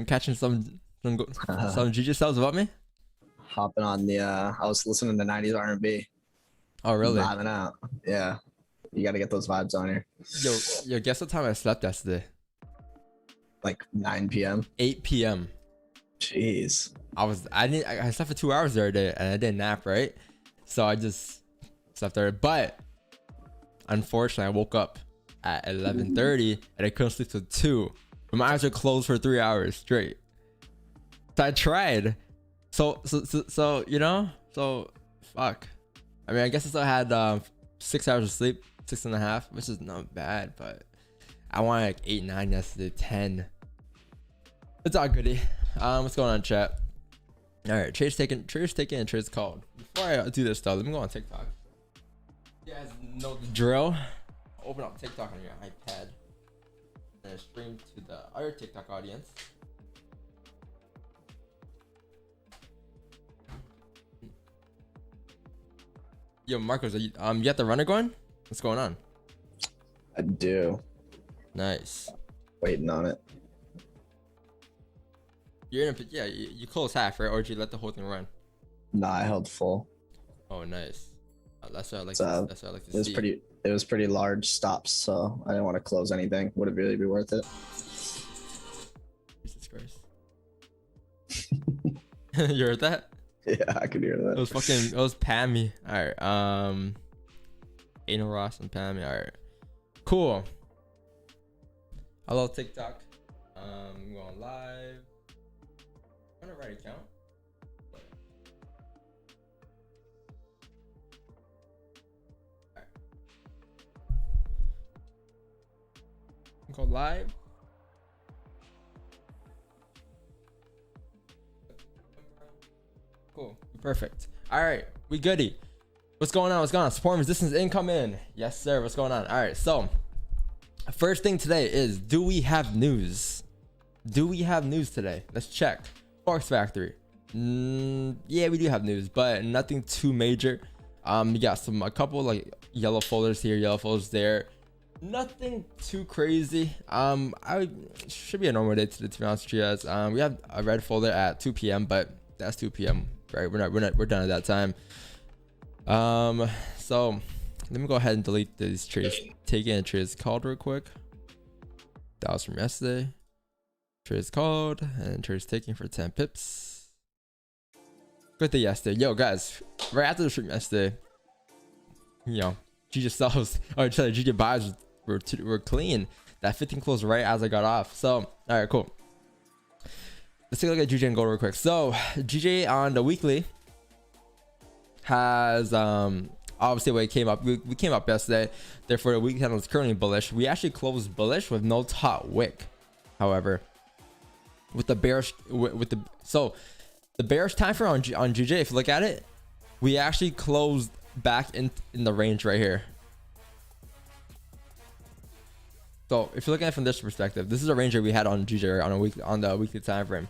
catching some GG subs about me? Hopping on the I was listening to 90s R&B. Oh really? Vibing out. Yeah. You gotta get those vibes on here. Yo, guess what time I slept yesterday? Like 9 p.m. 8 p.m. Jeez. I slept for 2 hours the other day and I didn't nap, right? So I just slept there. But unfortunately, I woke up at 11:30 and I couldn't sleep till 2. But my eyes were closed for 3 hours straight. So I tried. So you know, so fuck. I mean, I guess I still had 6 hours of sleep, 6.5, which is not bad, but I wanted like 8, 9 yesterday, 10. It's all goody. What's going on, chat? All right, trade's taken, and trade's called. Before I do this though, let me go on TikTok. You guys know the drill. Open up TikTok on your iPad and stream to the other TikTok audience. Yo, Marcos, you got the runner going? What's going on? I do. Nice. Waiting on it. You're in a, yeah, you close half, right? Or did you let the whole thing run? Nah, I held full. Oh, nice. That's what I like. That's what I like to see. It was pretty large stops, so I didn't want to close anything. Would it really be worth it? Jesus Christ. You heard that? Yeah, I could hear that. It was Pammy. All right. Anal Ross and Pammy. All right. Cool. Hello, TikTok. I'm going live. I'm on the right account. Alright. Go live. Cool. Perfect. All right. We goody. What's going on? What's going on? Support resistance income in. Yes, sir. What's going on? All right. So, first thing today is, do we have news? Do we have news today? Let's check. FOREX Factory. Yeah, we do have news, but nothing too major. You got a couple like yellow folders here, yellow folders there. Nothing too crazy. I should be a normal day to be honest with you guys. We have a red folder at 2 p.m., but that's 2 p.m. right? We're done at that time. So let me go ahead and delete these trades. Take in trades called real quick. That was from yesterday. Trades called and trades taking for 10 pips. Good day yesterday. Yo guys, right after the stream yesterday, you know, GG sells or GG buys were clean. That 15 closed right as I got off. So all right, cool. Let's take a look at GJ and gold real quick. So GJ on the weekly has obviously when it came up, we came up yesterday. Therefore the weekly candle is currently bullish. We actually closed bullish with no top wick. However, with the bearish the bearish time frame on GJ, if you look at it, we actually closed back in the range right here. So if you're looking at it from this perspective, this is a range that we had on GJ on the weekly time frame.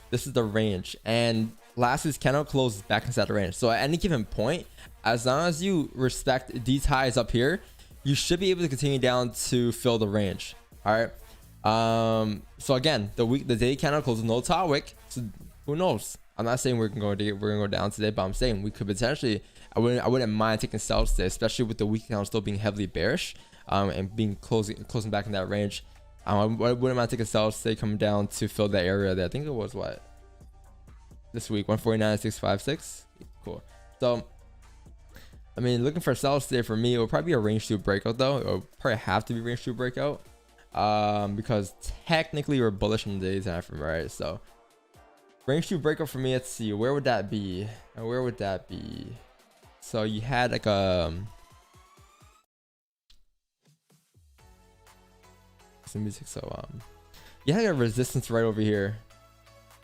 This is the range, and last week's candle closed back inside the range. So at any given point, as long as you respect these highs up here, you should be able to continue down to fill the range. All right. So again, the day candle closes no top wick. So who knows? I'm not saying we're gonna go down today, but I'm saying we could potentially. I wouldn't mind taking sells today, especially with the weekly candle still being heavily bearish, and being closing back in that range. I wouldn't mind taking sells today, coming down to fill that area there. I think it was what this week 149.656. Cool. So I mean, looking for sells today for me, it will probably be a range 2 breakout though. It will probably have to be range 2 breakout. Because technically we're bullish in the days after, right? So range 2 breakout for me, let's see, where would that be? Where would that be? So you had like some music. So you had a resistance right over here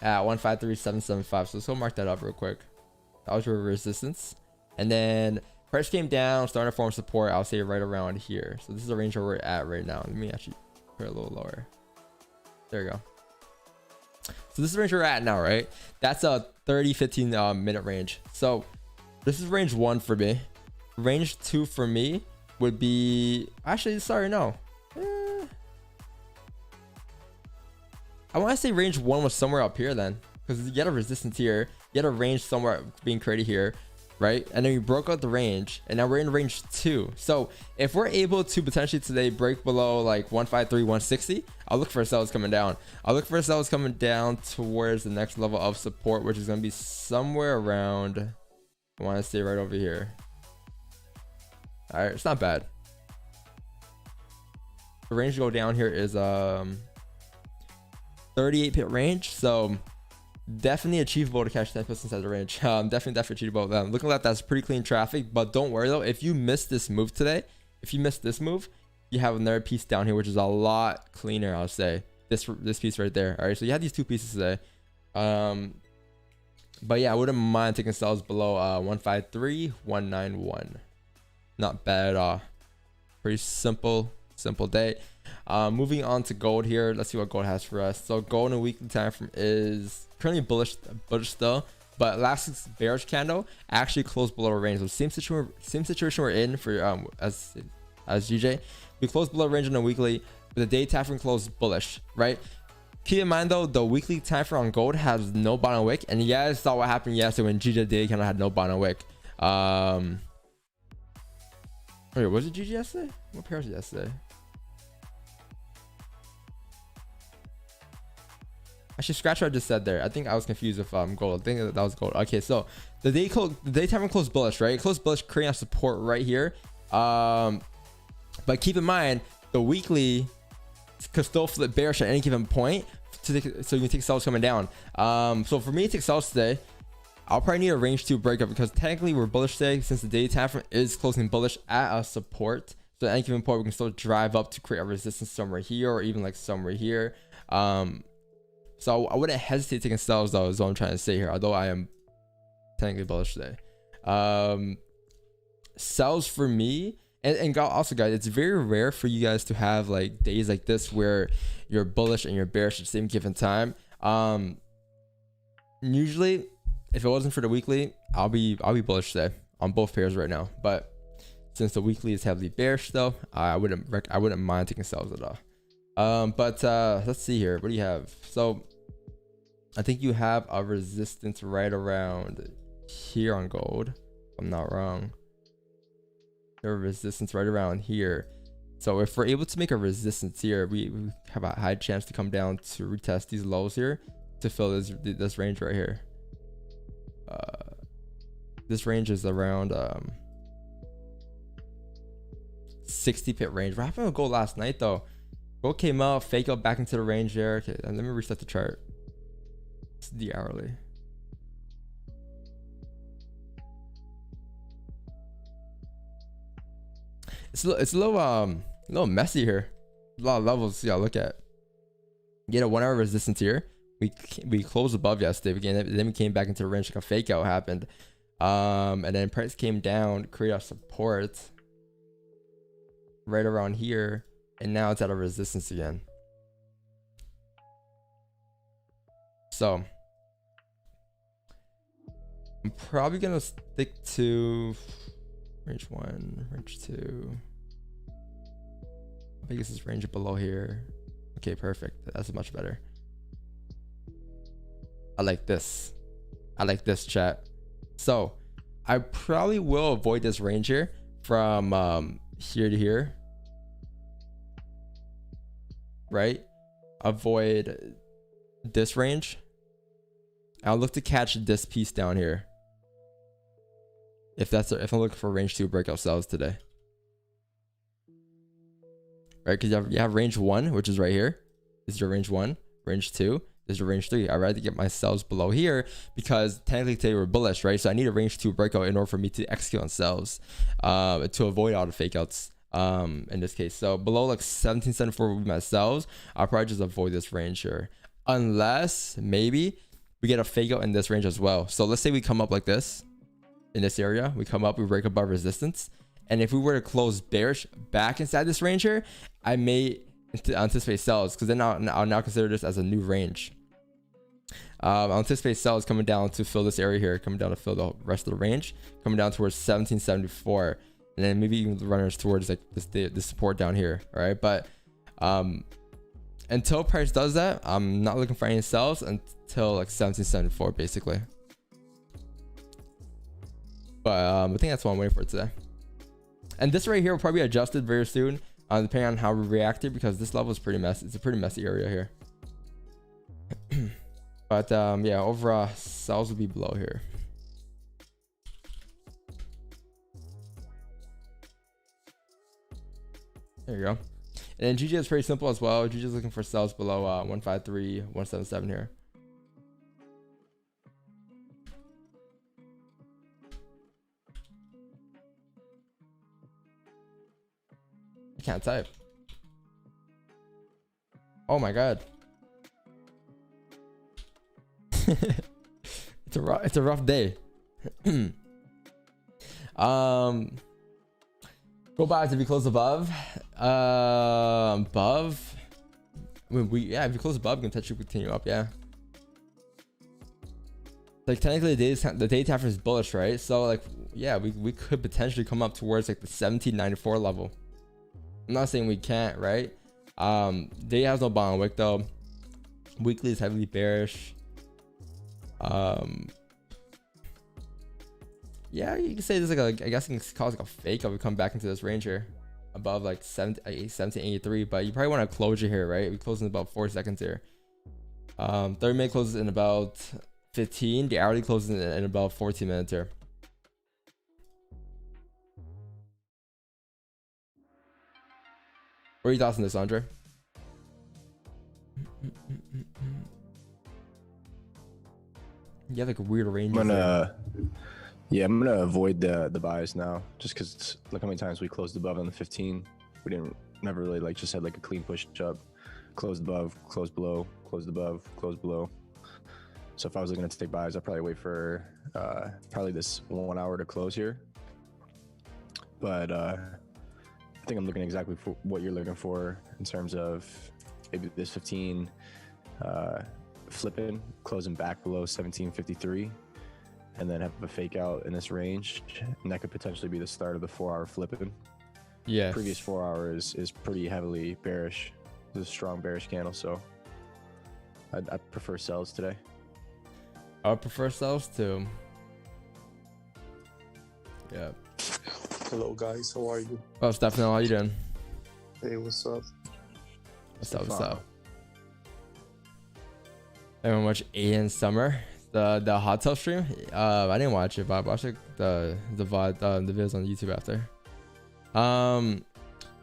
at 153.775. So let's go mark that up real quick. That was your resistance, and then price came down, starting to form support. I'll say right around here. So this is the range where we're at right now. Let me actually put it a little lower. There you go. So this is the range we're at now, right? That's a 30-15 minute range. So this is range 1 for me. Range 2 for me would be, actually, sorry, no. I want to say range 1 was somewhere up here then, because you get a resistance here, you get a range somewhere being created here, right? And then we broke out the range, and now we're in range 2. So if we're able to potentially today break below like 153, 160, I'll look for ourselves coming down. I'll look for ourselves coming down towards the next level of support, which is going to be somewhere around, I want to say right over here. All right, it's not bad. The range to go down here is 38 pip range, so definitely achievable to catch 10 pips inside the range. Definitely achievable. Looking like that's pretty clean traffic, but don't worry though, if you miss this move today, if you miss this move, you have another piece down here which is a lot cleaner. I'll say this piece right there. All right, so you have these two pieces today. But yeah, I wouldn't mind taking sells below 153, 191. Not bad at all. Pretty simple day. Moving on to gold here. Let's see what gold has for us. So gold in a weekly time frame is currently bullish still, but last week's bearish candle actually closed below our range. So same situation we're in for as GJ. We closed below range on a weekly, but the day time frame closed bullish, right? Keep in mind though, the weekly time frame on gold has no bottom wick, and you guys saw what happened yesterday when GJ day kind of had no bottom wick. Wait, was it GG yesterday? What pair was it yesterday? Actually, scratch what I just said there. I think I was confused with gold. I think that was gold. Okay, so the daytime closed bullish, right? It closed bullish, creating a support right here. But keep in mind the weekly could still flip bearish at any given point. So you can take sells coming down. So for me to take sells today, I'll probably need a range 2 breakup because technically we're bullish today since the day time frame is closing bullish at a support. So at any given point we can still drive up to create a resistance somewhere here or even like somewhere here. So I wouldn't hesitate taking sells though, is what I'm trying to say here, although I am technically bullish today. Sells for me, and also guys, it's very rare for you guys to have like days like this where you're bullish and you're bearish at the same given time. Usually if it wasn't for the weekly, I'll be bullish today on both pairs right now. But since the weekly is heavily bearish though, I wouldn't mind taking sells at all. But let's see here. What do you have? So I think you have a resistance right around here on gold, if I'm not wrong. There's a resistance right around here. So if we're able to make a resistance here, we have a high chance to come down to retest these lows here to fill this range right here. This range is around 60 pip range. What happened with gold last night though? Gold came out, fake out back into the range there. Okay, let me reset the chart. It's the hourly. It's a little messy here. A lot of levels you gotta look at. Get a 1 hour resistance here. We closed above yesterday again. Then we came back into the range like a fake out happened. And then price came down, create a support right around here. And now it's at a resistance again. So I'm probably gonna stick to range 1, range 2. I think this is range below here. Okay, perfect. That's much better. I like this. I like this, chat. So I probably will avoid this range here from here to here. Right? Avoid this range. I'll look to catch this piece down here. If I'm looking for range 2 breakout sells today. Right? Because you have range 1, which is right here. This is your range 1. Range 2. This is your range 3. I'd rather get my sells below here because technically today we're bullish, right? So I need a range 2 breakout in order for me to execute on sells to avoid all the fake outs in this case. So below like 1774 with my sells, I'll probably just avoid this range here. Unless maybe we get a fake out in this range as well. So let's say we come up like this in this area. We come up, we break above resistance. And if we were to close bearish back inside this range here, I may anticipate sells because then I'll now consider this as a new range. I'll anticipate sells coming down to fill this area here, coming down to fill the rest of the range, coming down towards 1774, and then maybe even the runners towards like this support down here. All right, but until price does that, I'm not looking for any sells until like 1774 basically. But I think that's what I'm waiting for today. And this right here will probably be adjusted very soon, depending on how we reacted, because this level is pretty messy. It's a pretty messy area here. But yeah, overall sells will be below here. There you go. And then GG is pretty simple as well. GG is looking for sells below 153, 177 here. I can't type. Oh my god. It's a rough day. Go buys if you close above. Above. I mean, if you close above, you can potentially continue up. Yeah. Like technically, the day time is bullish, right? So like, yeah, we could potentially come up towards like the 1794 level. I'm not saying we can't, right? Day has no bond wick though. Weekly is heavily bearish. Yeah, you can say this is like I guess you can call it like a fake if we come back into this range here above like 1783, but you probably want a closure here, right? We close in about 4 seconds here. 30-minute closes in about 15. The hourly closes in about 14 minutes here. What are your thoughts on this, Andre? You have like a weird range. Yeah, I'm gonna avoid the buys now, just because look how many times we closed above on the 15. We never really like just had like a clean push up, closed above, closed below, closed above, closed below. So if I was looking to take buys, I'd probably wait for probably this 1 hour to close here. But I think I'm looking exactly for what you're looking for in terms of maybe this 15 flipping, closing back below 1753. And then have a fake out in this range, and that could potentially be the start of the 4 hour flipping. Yeah. Previous 4 hours is pretty heavily bearish. It's a strong bearish candle, so I prefer sells today. I would prefer sells too. Yeah. Hello guys, how are you? Oh, Stefano, how you doing? Hey, what's up? What's up? Everyone watch Ian Summer, the hot tub stream. I didn't watch it, but I watched the VOD, the videos on YouTube after.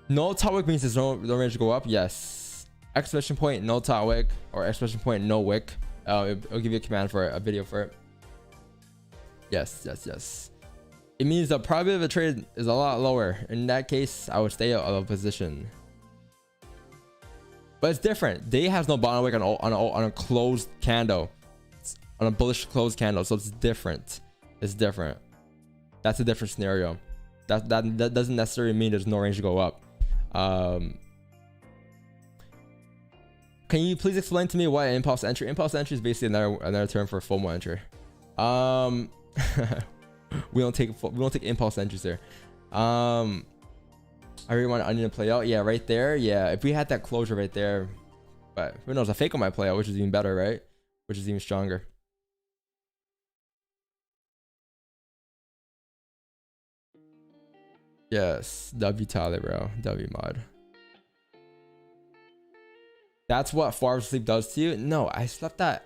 No top wick means there's no range to go up. Yes. Exclamation point no top wick, or exclamation point no wick. It'll give you a command for it, a video for it. Yes. It means the probability of a trade is a lot lower. In that case, I would stay out of position. But it's different. Day has no bottom wick on a closed candle. It's on a bullish closed candle, so it's different. It's different. That's a different scenario. That doesn't necessarily mean there's no range to go up. Can you please explain to me what impulse entry? Impulse entry is basically another term for FOMO entry. we don't take impulse entries there. I really want onion to play out. Yeah, right there. Yeah, if we had that closure right there, but who knows? A fake on might play out, which is even better, right? Which is even stronger. Yes, W Tyler, bro. W mod. That's what 4 hours sleep does to you. No, I slept at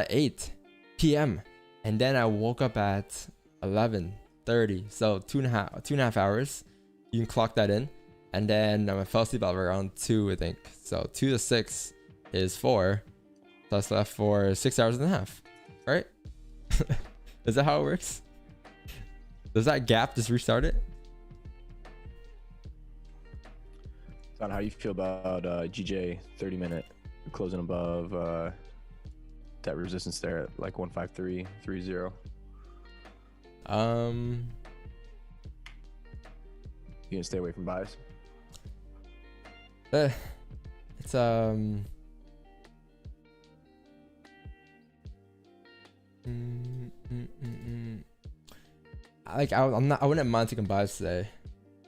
8 p.m. and then I woke up at 11:30. So two and a half hours. You can clock that in. And then I fell asleep at around 2, I think. So 2 to 6 is 4. So I slept for 6 hours and a half. Right? Is that how it works? Does that gap just restart it? Don, how do you feel about GJ 30-minute closing above that resistance there at like 153.30? You gonna stay away from buys? It's like I wouldn't mind taking buys today.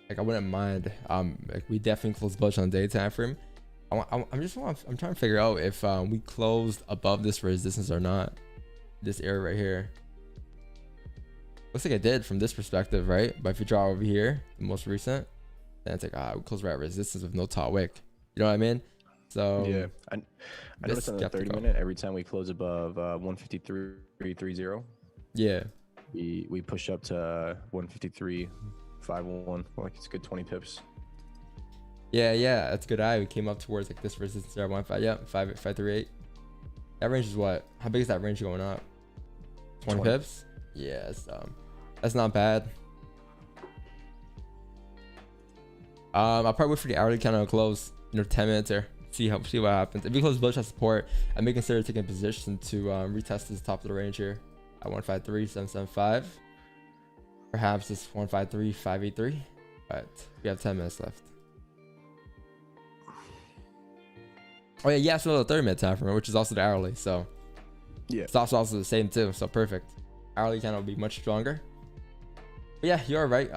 Like I wouldn't mind. Like we definitely close bullish on the day time frame. I'm trying to figure out if we closed above this resistance or not. This area right here. Looks like I did from this perspective, right? But if you draw over here, the most recent, then it's like, we closed right at resistance with no top wick. You know what I mean? So yeah, I noticed on the 30-minute, every time we close above 153.30, yeah, we push up to 153.51. Like it's a good 20 pips. yeah, that's a good eye. We came up towards like this resistance there, 1.5, yeah, 538. That range is what? How big is that range going up? 20 pips? Yeah, that's not bad. I'll probably wait for the hourly candle to close, 10 minutes here. See what happens. If we close bullish at support, I may consider taking a position to retest this top of the range here at 153.775. Perhaps this 153.583, but we have 10 minutes left. Oh yeah, so the 30-minute time frame, which is also the hourly. So yeah, stops also the same too. So perfect. Hourly candle will be much stronger. But yeah, you're right.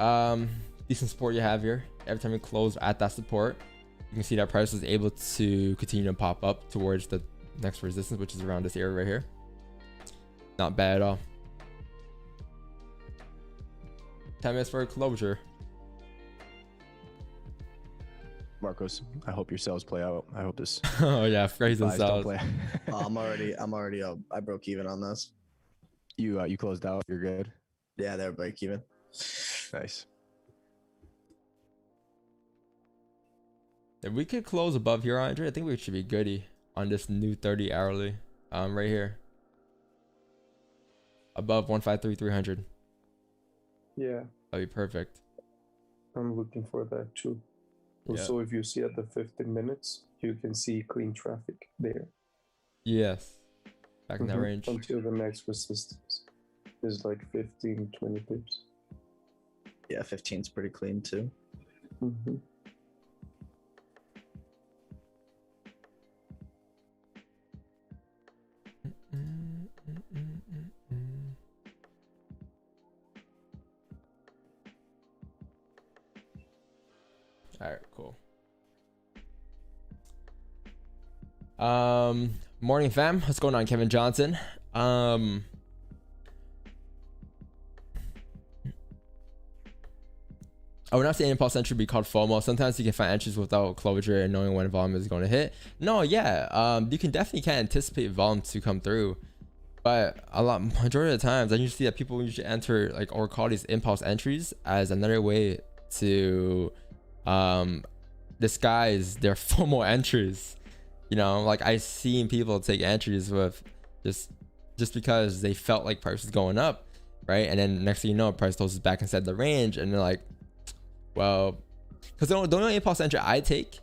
Decent support you have here. Every time we close at that support, you can see that price was able to continue to pop up towards the next resistance, which is around this area right here. Not bad at all. 10 minutes for a closure. Marcos, I hope your sales play out. I hope this. Oh yeah, crazy buys don't sales. play. I'm already up. I broke even on this. You closed out. You're good. Yeah, they're break even. Nice. If we could close above here, Andre, I think we should be goody on this new 30 hourly. Right here. Above 153.300. Yeah, That'd be perfect. I'm looking for that too. Yeah. Also, if you see at the 15 minutes, you can see clean traffic there. Yes. Back in that Mhm. range. Until the next resistance is like 15, 20 pips. Yeah, 15's pretty clean too. Mm-hmm. All right, cool. Morning fam, what's going on, Kevin Johnson? I would not say impulse entry be called FOMO. Sometimes you can find entries without closure and knowing when volume is going to hit. No, yeah, you can anticipate volume to come through, but majority of the times I usually see that people usually enter or call these impulse entries as another way to disguise their FOMO entries. I seen people take entries with just because they felt like price was going up, right? And then next thing you know, price closes back inside the range, and they're like, well, because the only impulse entry I take,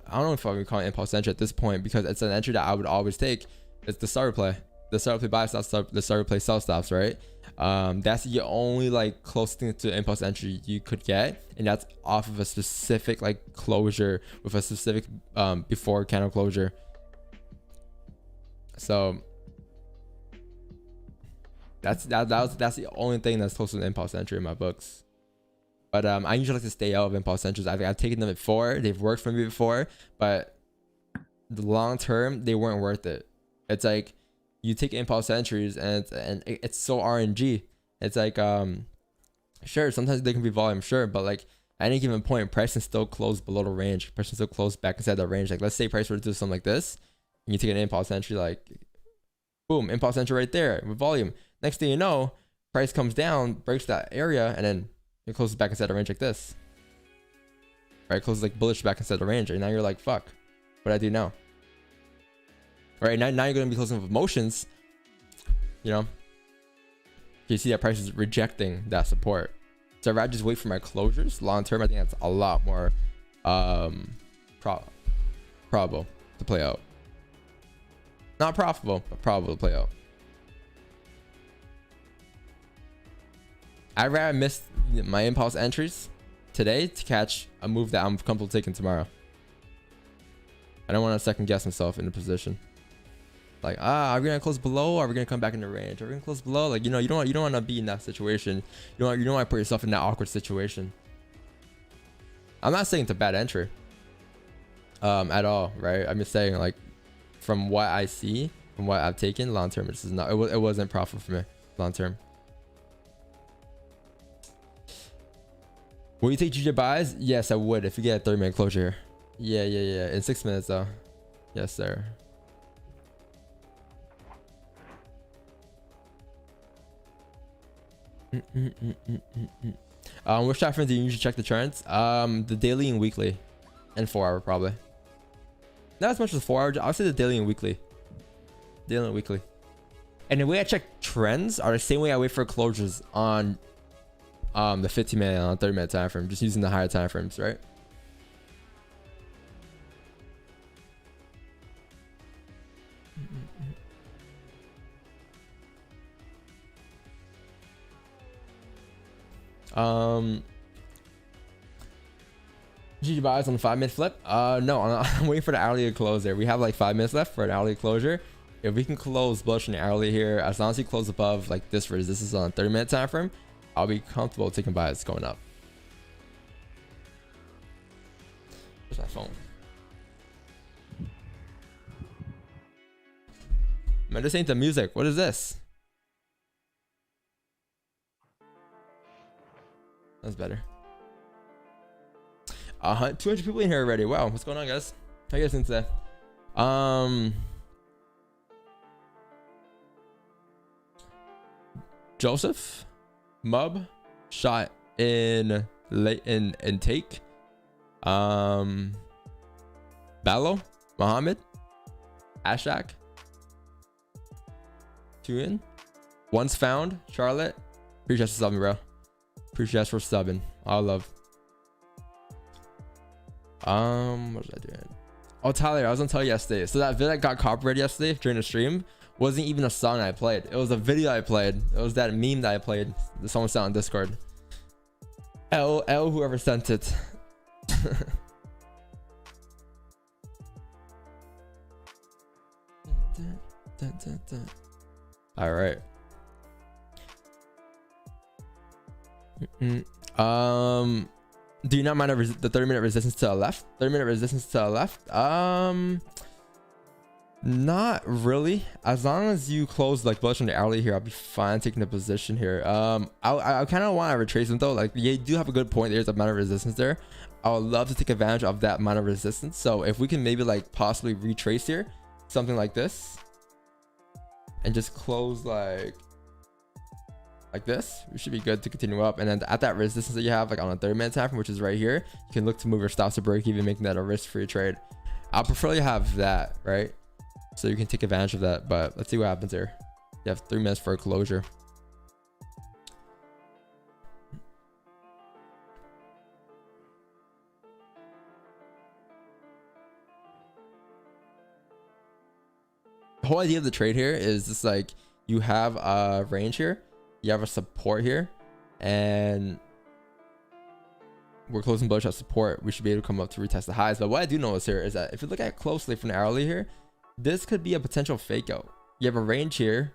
I don't know if I would call it impulse entry at this point, because it's an entry that I would always take. It's the starter play. The starter play buy stops, the starter play sell stops, right? That's the only close thing to impulse entry you could get, and that's off of a specific closure with a specific before candle closure. So that's the only thing that's close to an impulse entry in my books. But I usually like to stay out of impulse entries. I've taken them before. They've worked for me before, but the long term they weren't worth it. It's like you take impulse entries and it's so RNG. It's sure, sometimes they can be volume, sure, but at any given point, price can still close below the range. Price can still close back inside the range. Let's say price were to do something like this, and you take an impulse entry, boom, impulse entry right there with volume. Next thing you know, price comes down, breaks that area, and then it closes back inside the range like this. Right, closes bullish back inside the range, and now you're like, fuck, what do I do now? Right, now you're gonna be closing with emotions. You see that price is rejecting that support. So if I just wait for my closures long term, I think that's a lot more probable to play out. Not profitable, but probable to play out. I'd rather miss my impulse entries today to catch a move that I'm comfortable taking tomorrow. I don't want to second guess myself in the position. Are we gonna close below, or are we gonna come back in the range? Are we gonna close below? You don't want to be in that situation. You don't want to put yourself in that awkward situation. I'm not saying it's a bad entry. at all, right? I'm just saying, like, from what I see, from what I've taken long term, this is not, it wasn't profitable for me long term. Will you take GJ buys? Yes, I would if you get a 30-minute closure here. Yeah. In 6 minutes though. Yes, sir. Which time frame do you usually check the trends? The daily and weekly, and 4 hour probably. Not as much as 4 hour. I'll say the daily and weekly. Daily and weekly. And the way I check trends are the same way I wait for closures on the 15-minute and 30-minute time frame, just using the higher time frames, right? GG buys on the 5-minute flip. No, I'm waiting for the hourly to close there. We have like 5 minutes left for an hourly closure. If we can close bullish on the hourly here, as long as you close above like this resistance on a 30-minute time frame, I'll be comfortable taking buys going up. Where's my phone? Man, this ain't the music. What is this? That's better. 200 people in here already. Wow, what's going on, guys? How you guys doing today? Joseph, Mub, shot in late in take. Ballo, Muhammad, Ashak, Tuin, once found, Charlotte. Appreciate you for subbing, bro. Appreciate you for subbing. All love. What was I doing? Oh, Tyler, I was gonna tell you yesterday. So that video that got copyrighted yesterday during the stream wasn't even a song I played. It was a video I played. It was that meme that I played that someone sent on Discord. L whoever sent it. All right. Do you not mind the 30-minute resistance to the left? 30-minute resistance to the left? Not really. As long as you close like bullish on the hourly here, I'll be fine taking the position here. I kind of want to retrace them though. Like, you do have a good point. There's a amount of resistance there. I would love to take advantage of that amount of resistance. So if we can maybe like possibly retrace here, something like this, and just close like this, we should be good to continue up. And then at that resistance that you have like on a 30-minute time frame, which is right here, you can look to move your stops to break even, making that a risk-free trade. I'll prefer you have that, right? So you can take advantage of that. But let's see what happens here. You have 3 minutes for a closure. The whole idea of the trade here is just like you have a range here, you have a support here, and we're closing bullish at support. We should be able to come up to retest the highs. But what I do notice here is that if you look at it closely from the hourly here, this could be a potential fake out. You have a range here,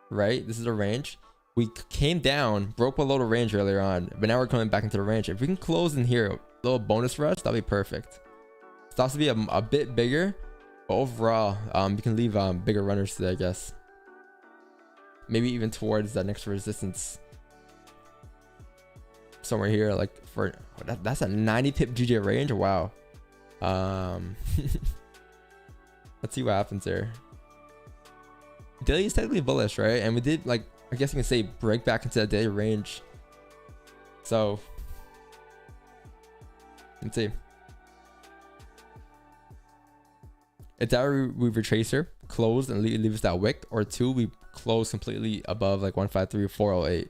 right? This is a range. We came down, broke below the range earlier on, but now we're coming back into the range. If we can close in here, a little bonus rush, that'll be perfect. Stops to be a bit bigger, but overall, you can leave bigger runners today, I guess. Maybe even towards that next resistance. Somewhere here, like for that's a 90 pip GJ range. Wow. Let's see what happens here. Daily is technically bullish, right? And we did, like, I guess you can say, break back into that daily range. So let's see. It's either we retrace here, close and leave us that wick, or 2, we close completely above like 153.408.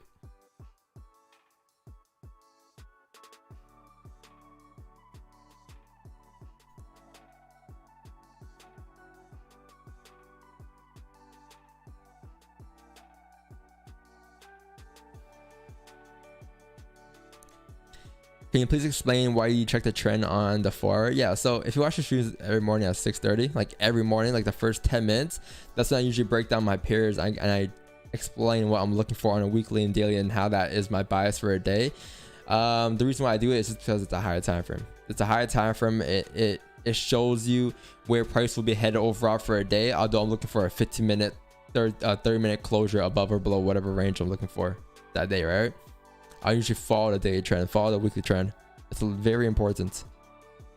Can you please explain why you check the trend on the 4-hour? Yeah, so if you watch the streams every morning at 6:30, like every morning, like the first 10 minutes, that's when I usually break down my pairs and I explain what I'm looking for on a weekly and daily and how that is my bias for a day. The reason why I do it is just because it's a higher time frame. It's a higher time frame. It shows you where price will be headed overall for a day. Although I'm looking for a 15-minute, 30-minute closure above or below whatever range I'm looking for that day, right? I usually follow the daily trend, follow the weekly trend. It's very important.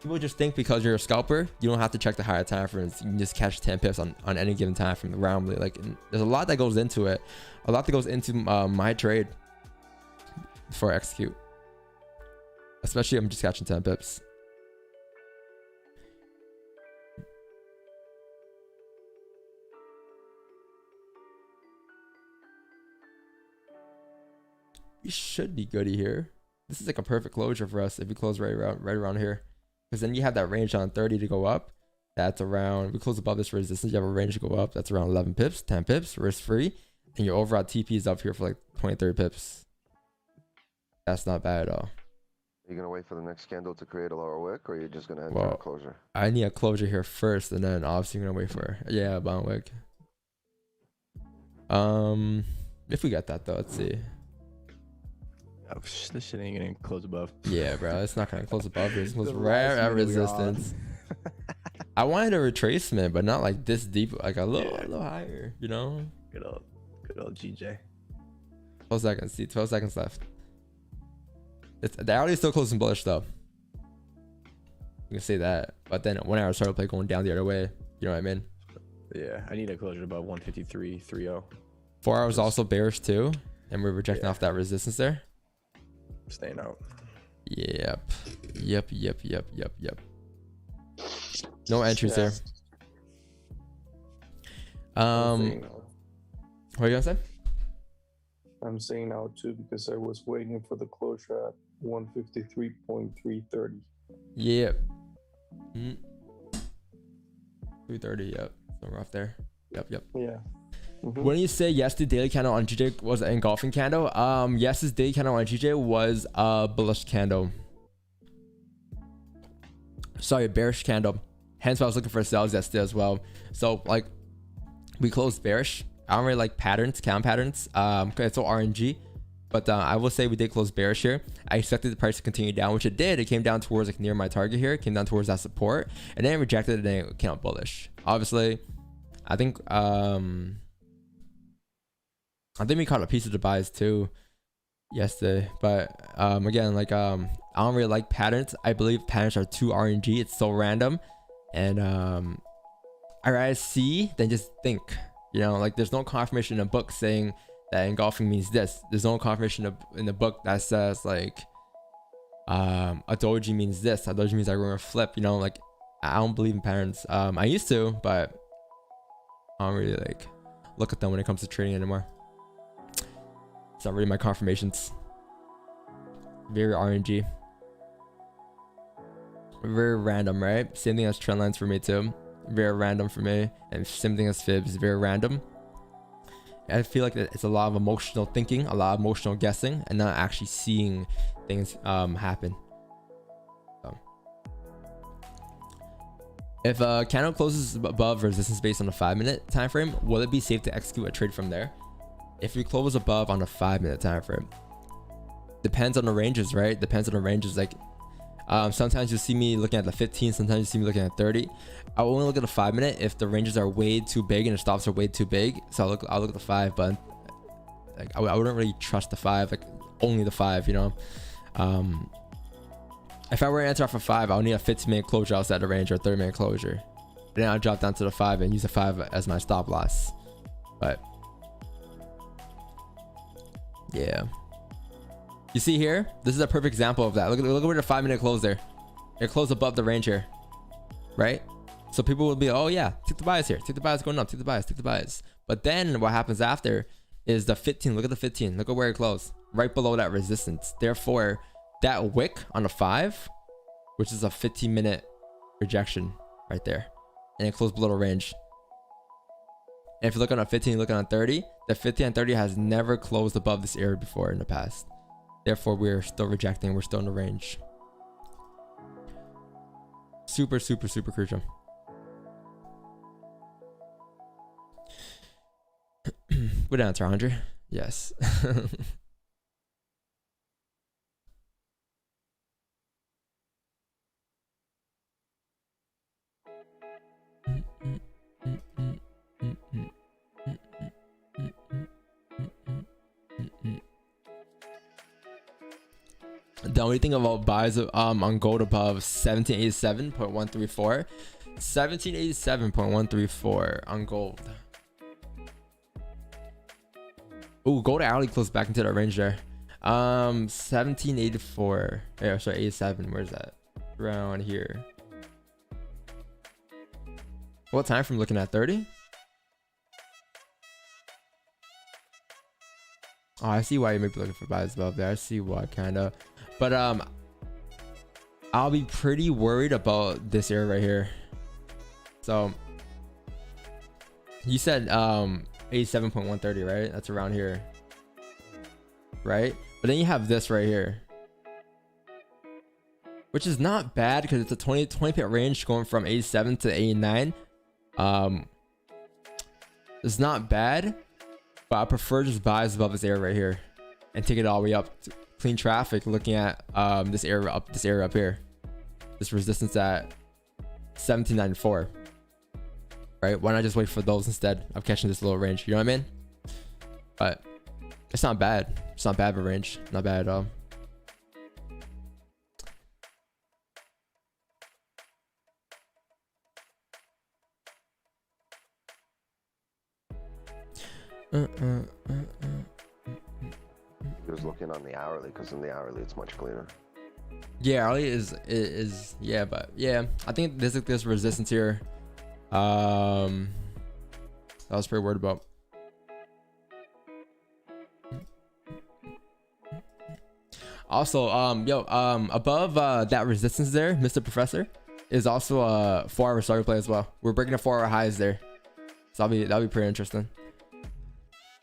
People just think because you're a scalper, you don't have to check the higher time frames. You can just catch 10 pips on any given time frame randomly. Like, there's a lot that goes into it. A lot that goes into my trade before I execute. Especially if I'm just catching 10 pips. We should be goody here. This is like a perfect closure for us if we close right around here. Because then you have that range on 30 to go up. That's around, we close above this resistance, you have a range to go up. That's around 11 pips, 10 pips, risk free. And your overall TP is up here for like 20, 30 pips. That's not bad at all. Are you gonna wait for the next candle to create a lower wick, or are you just gonna enter a closure? I need a closure here first, and then obviously I'm gonna wait for a bound wick. If we get that though, let's see. Oh, this shit ain't gonna close above. Yeah, bro, it's not gonna close above here. It's close right at resistance. I wanted a retracement, but not like this deep, like a little higher, you know? Good old GJ. 12 seconds, see, 12 seconds left. They're already still closing bullish though. You can say that, but then 1 hour started play going down the other way. You know what I mean? Yeah, I need a closure above 153.30. 4 hours also bearish too, and we're rejecting off that resistance there. Staying out. Yep. No entries there. What are you gonna say? I'm saying out too because I was waiting for the closure at 153.330. Yep. 330. Yep. Somewhere off there. Yep. Yeah. When you say yes, the daily candle on GJ was an engulfing candle. Yes, this daily candle on GJ was a bullish candle. Sorry, bearish candle. Hence why I was looking for sales yesterday as well. So like, we closed bearish. I don't really like patterns, count patterns. It's all RNG. But I will say we did close bearish here. I expected the price to continue down, which it did. It came down towards like near my target here. It came down towards that support, and then it rejected it and it came out bullish. Obviously, I think we caught a piece of the buys too yesterday. But again, like I don't really like patterns. I believe patterns are too RNG. It's so random, and I rather see than just think. You know, like there's no confirmation in a book saying that engulfing means this. There's no confirmation in the book that says like a doji means this. A doji means I'm gonna flip. You know, like I don't believe in patterns. I used to, but I don't really like look at them when it comes to trading anymore. It's not really my confirmations. Very RNG. Very random, right? Same thing as trend lines for me too. Very random for me, and same thing as fibs. Very random. I feel like it's a lot of emotional thinking, a lot of emotional guessing, and not actually seeing things happen. So, if a candle closes above resistance based on a 5-minute time frame, will it be safe to execute a trade from there? If we close above on a 5-minute time frame, depends on the ranges, right? Depends on the ranges. Like sometimes you'll see me looking at the 15, sometimes you see me looking at 30. I'll only look at the 5-minute if the ranges are way too big and the stops are way too big. So I'll look at the 5, but like I wouldn't really trust the 5, like only the 5, you know. If I were to enter off a 5, I'll need a 15-minute closure outside the range or a 30-minute closure. Then I'll drop down to the 5 and use the 5 as my stop loss. But yeah, you see here, this is a perfect example of that. Look where the 5-minute close there. It closed above the range here, right? So people will be, oh yeah, take the bias here, take the bias going up, take the bias. But then what happens after is the 15. Look at the 15. Look at where it closed, right below that resistance. Therefore, that wick on a 5, which is a 15-minute rejection right there, and it closed below the range. And if you look on a 15, look on a 30, the 50 and 30 has never closed above this area before in the past. Therefore, we're still rejecting. We're still in the range. Super crucial. Good answer, 100. Yes. The only thing about buys on gold above 1787.134, 1787.134 on gold. Ooh, gold hourly closed back into that range there. 1784. Yeah, sorry, 87. Where's that? Around here. What time from looking at 30? Oh, I see why you may be looking for buys above there. I see why, kind of. But I'll be pretty worried about this area right here. So you said 87.130, right? That's around here, right? But then you have this right here, which is not bad because it's a 20 pip range going from 87 to 89. It's not bad, but I prefer just buys above this area right here and take it all the way up to clean traffic, looking at this area up here, this resistance at 1794, right? Why not just wait for those instead of catching this little range? You know what I mean? But it's not bad. It's not bad of a range. Not bad at all. He was looking on the hourly because in the hourly it's much cleaner. Yeah, hourly is yeah, but yeah, I think this resistance here. That was pretty worried about. Also, above that resistance there, Mr. Professor, is also a 4-hour starting play as well. We're breaking the 4-hour highs there, so that'll be pretty interesting.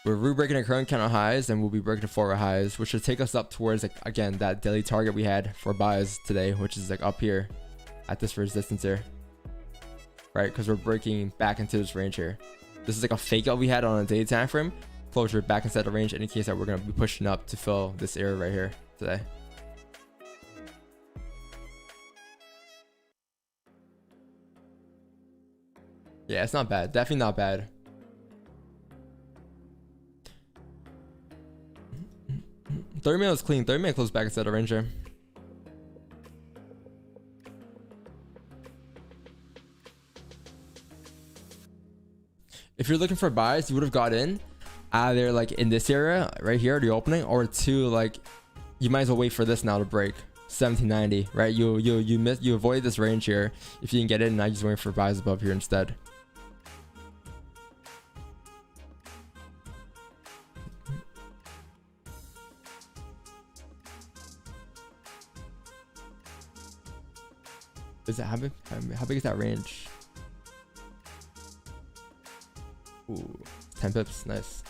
We're re-breaking the current candle highs, and we'll be breaking the 4-hour highs, which should take us up towards, like, again, that daily target we had for buys today, which is like up here at this resistance here, right? Because we're breaking back into this range here. This is like a fake out we had on a daily time frame. Closure back inside the range indicates that we're going to be pushing up to fill this area right here today. Yeah, it's not bad. Definitely not bad. Third minute was clean. Third minute closed back inside the range here. If you're looking for buys, you would have got in either like in this area right here, the opening, or two, like you might as well wait for this now to break 1790, right? You avoid this range here if you can get in. Now you're just waiting for buys above here instead. Is it how big is that range? Ooh, 10 pips, nice.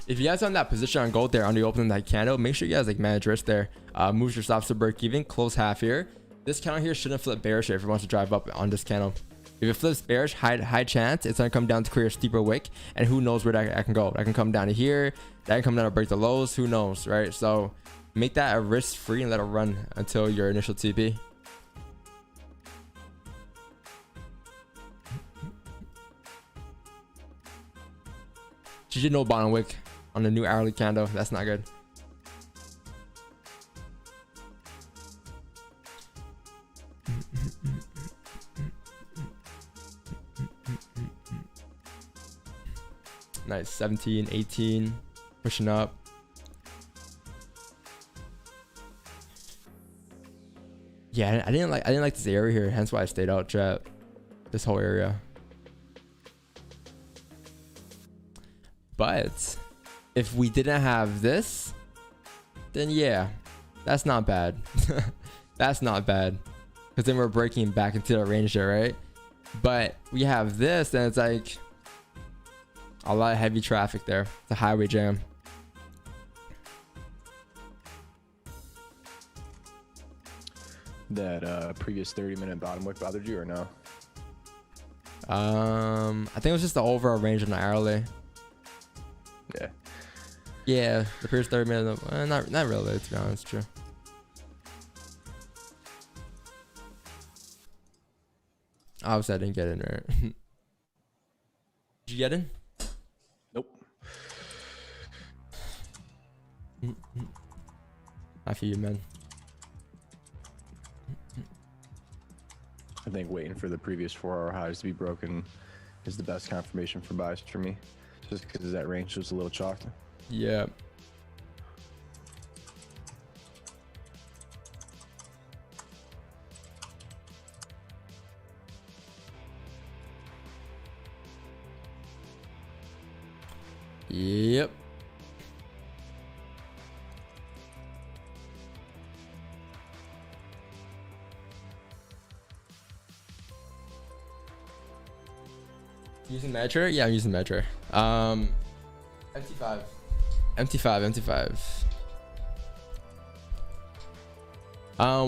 If you guys are in that position on gold there on the opening of that candle, make sure you guys like manage risk there. Move your stops to break even, close half here. This candle here shouldn't flip bearish here if it wants to drive up on this candle. If it flips bearish, high chance it's gonna come down to create a steeper wick, and who knows where that can go. That can come down to here, that can come down to break the lows, who knows, right? So make that a risk free and let it run until your initial TP. GG no bottom wick on the new hourly candle. That's not good. Nice. 17, 18, pushing up. Yeah, I didn't like this area here, hence why I stayed out, chat. This whole area. But if we didn't have this, then yeah, that's not bad. That's not bad, because then we're breaking back into the range there, right? But we have this, and it's like a lot of heavy traffic there. It's a highway jam. That previous 30-minute bottom wick bothered you or no? I think it was just the overall range on the hourly. Yeah. Yeah, the previous 30 minutes. Not really, to be honest. True. Obviously, I didn't get in there. Did you get in? Nope. I feel you, man. I think waiting for the previous 4-hour highs to be broken is the best confirmation for buys for me, just because that range was a little chalked. Yeah. Yep. Using Metro? Yeah, I'm using Metro. MT5. MT5.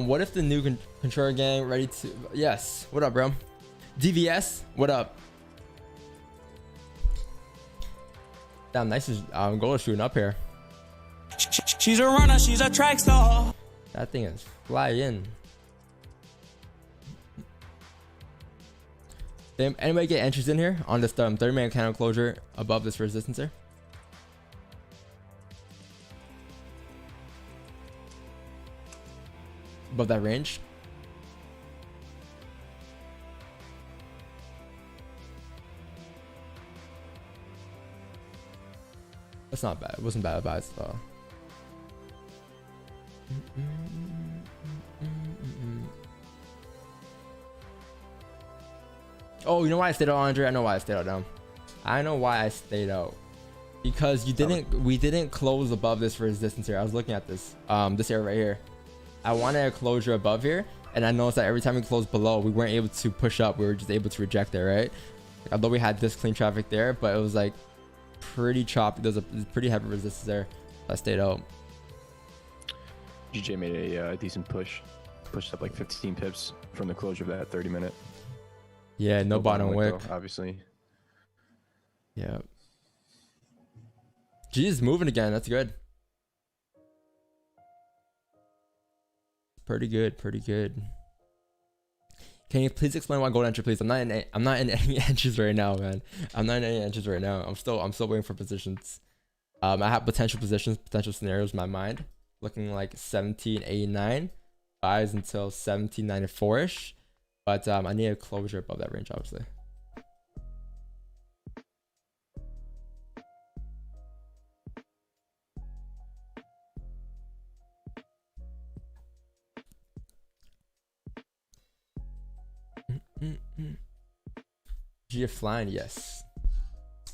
What if the new controller gang ready to? Yes. What up, bro? DVS. What up? Damn, nice goal shooting up here. She's a runner, she's a track star. That thing is flying. Anybody get entries in here on this 30-minute candle closure above this resistance here? Above that range? That's not bad. It wasn't bad at all. Oh, you know why I stayed out, Andre? I know why I stayed out down. I know why I stayed out. Because we didn't close above this resistance here. I was looking at this this area right here. I wanted a closure above here, and I noticed that every time we closed below, we weren't able to push up. We were just able to reject it, right? Like, although we had this clean traffic there, but it was like pretty choppy. There's a pretty heavy resistance there. I stayed out. GJ made a decent push. Pushed up like 15 pips from the closure of that 30-minute. Yeah, no bottom wick. Though, obviously. Yeah. G is moving again. That's good. Pretty good. Can you please explain why gold entry, please? I'm not in any entries right now, man. I'm not in any entries right now. I'm still waiting for positions. I have potential positions, potential scenarios in my mind, looking like 1789 buys until 1794ish. But I need a closure above that range, obviously. GF flying, yes.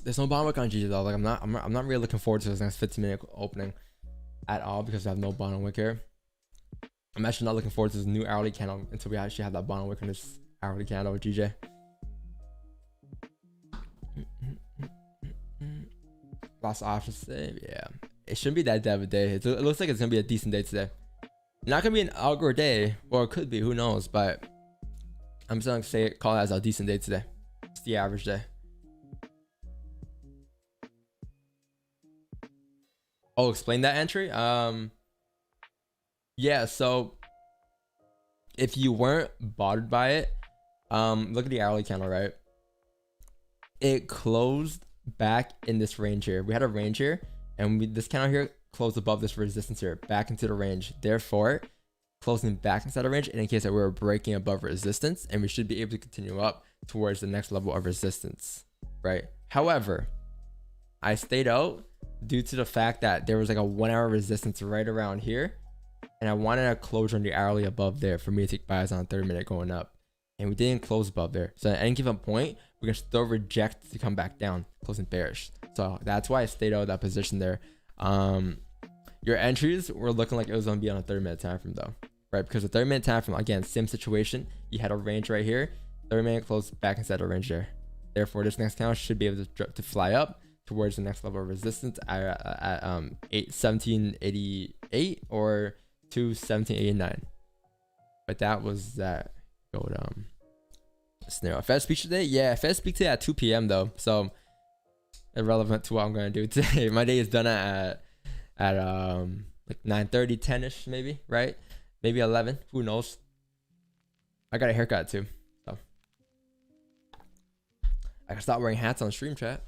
There's no bottom wick on GG though. Like I'm not really looking forward to this next 15-minute opening at all because I have no bottom wick here. I'm actually not looking forward to this new hourly candle until we actually have that bottom wick on this hourly candle with GJ. Last option today, yeah. It shouldn't be that dead of a day. It looks like it's gonna be a decent day today. Not gonna be an algo day, or it could be. Who knows? But I'm still gonna call it as a decent day today. It's the average day. Oh, explain that entry. Yeah, so if you weren't bothered by it, look at the hourly candle, right? It closed back in this range here. We had a range here, and this candle here closed above this resistance here, back into the range. Therefore, closing back inside the range indicates that we're breaking above resistance, and we should be able to continue up towards the next level of resistance, right? However, I stayed out due to the fact that there was like a 1 hour resistance right around here, and I wanted a closure on the hourly above there for me to take buys on 30-minute going up, and we didn't close above there. So at any given point, we can still reject to come back down, closing bearish. So that's why I stayed out of that position there. Your entries were looking like it was going to be on a 30-minute time frame though, right? Because the 30-minute time frame, again, same situation. You had a range right here, 30-minute close back inside the range there. Therefore, this next candle should be able to fly up towards the next level of resistance at 1788 or to 1789. But that was that gold scenario. Fed speech today? Yeah, Fed speak today at 2 p.m. though, so irrelevant to what I'm gonna do today. My day is done at like 9:30, 10ish maybe, right? Maybe 11. Who knows? I got a haircut too. So I can stop wearing hats on stream, chat.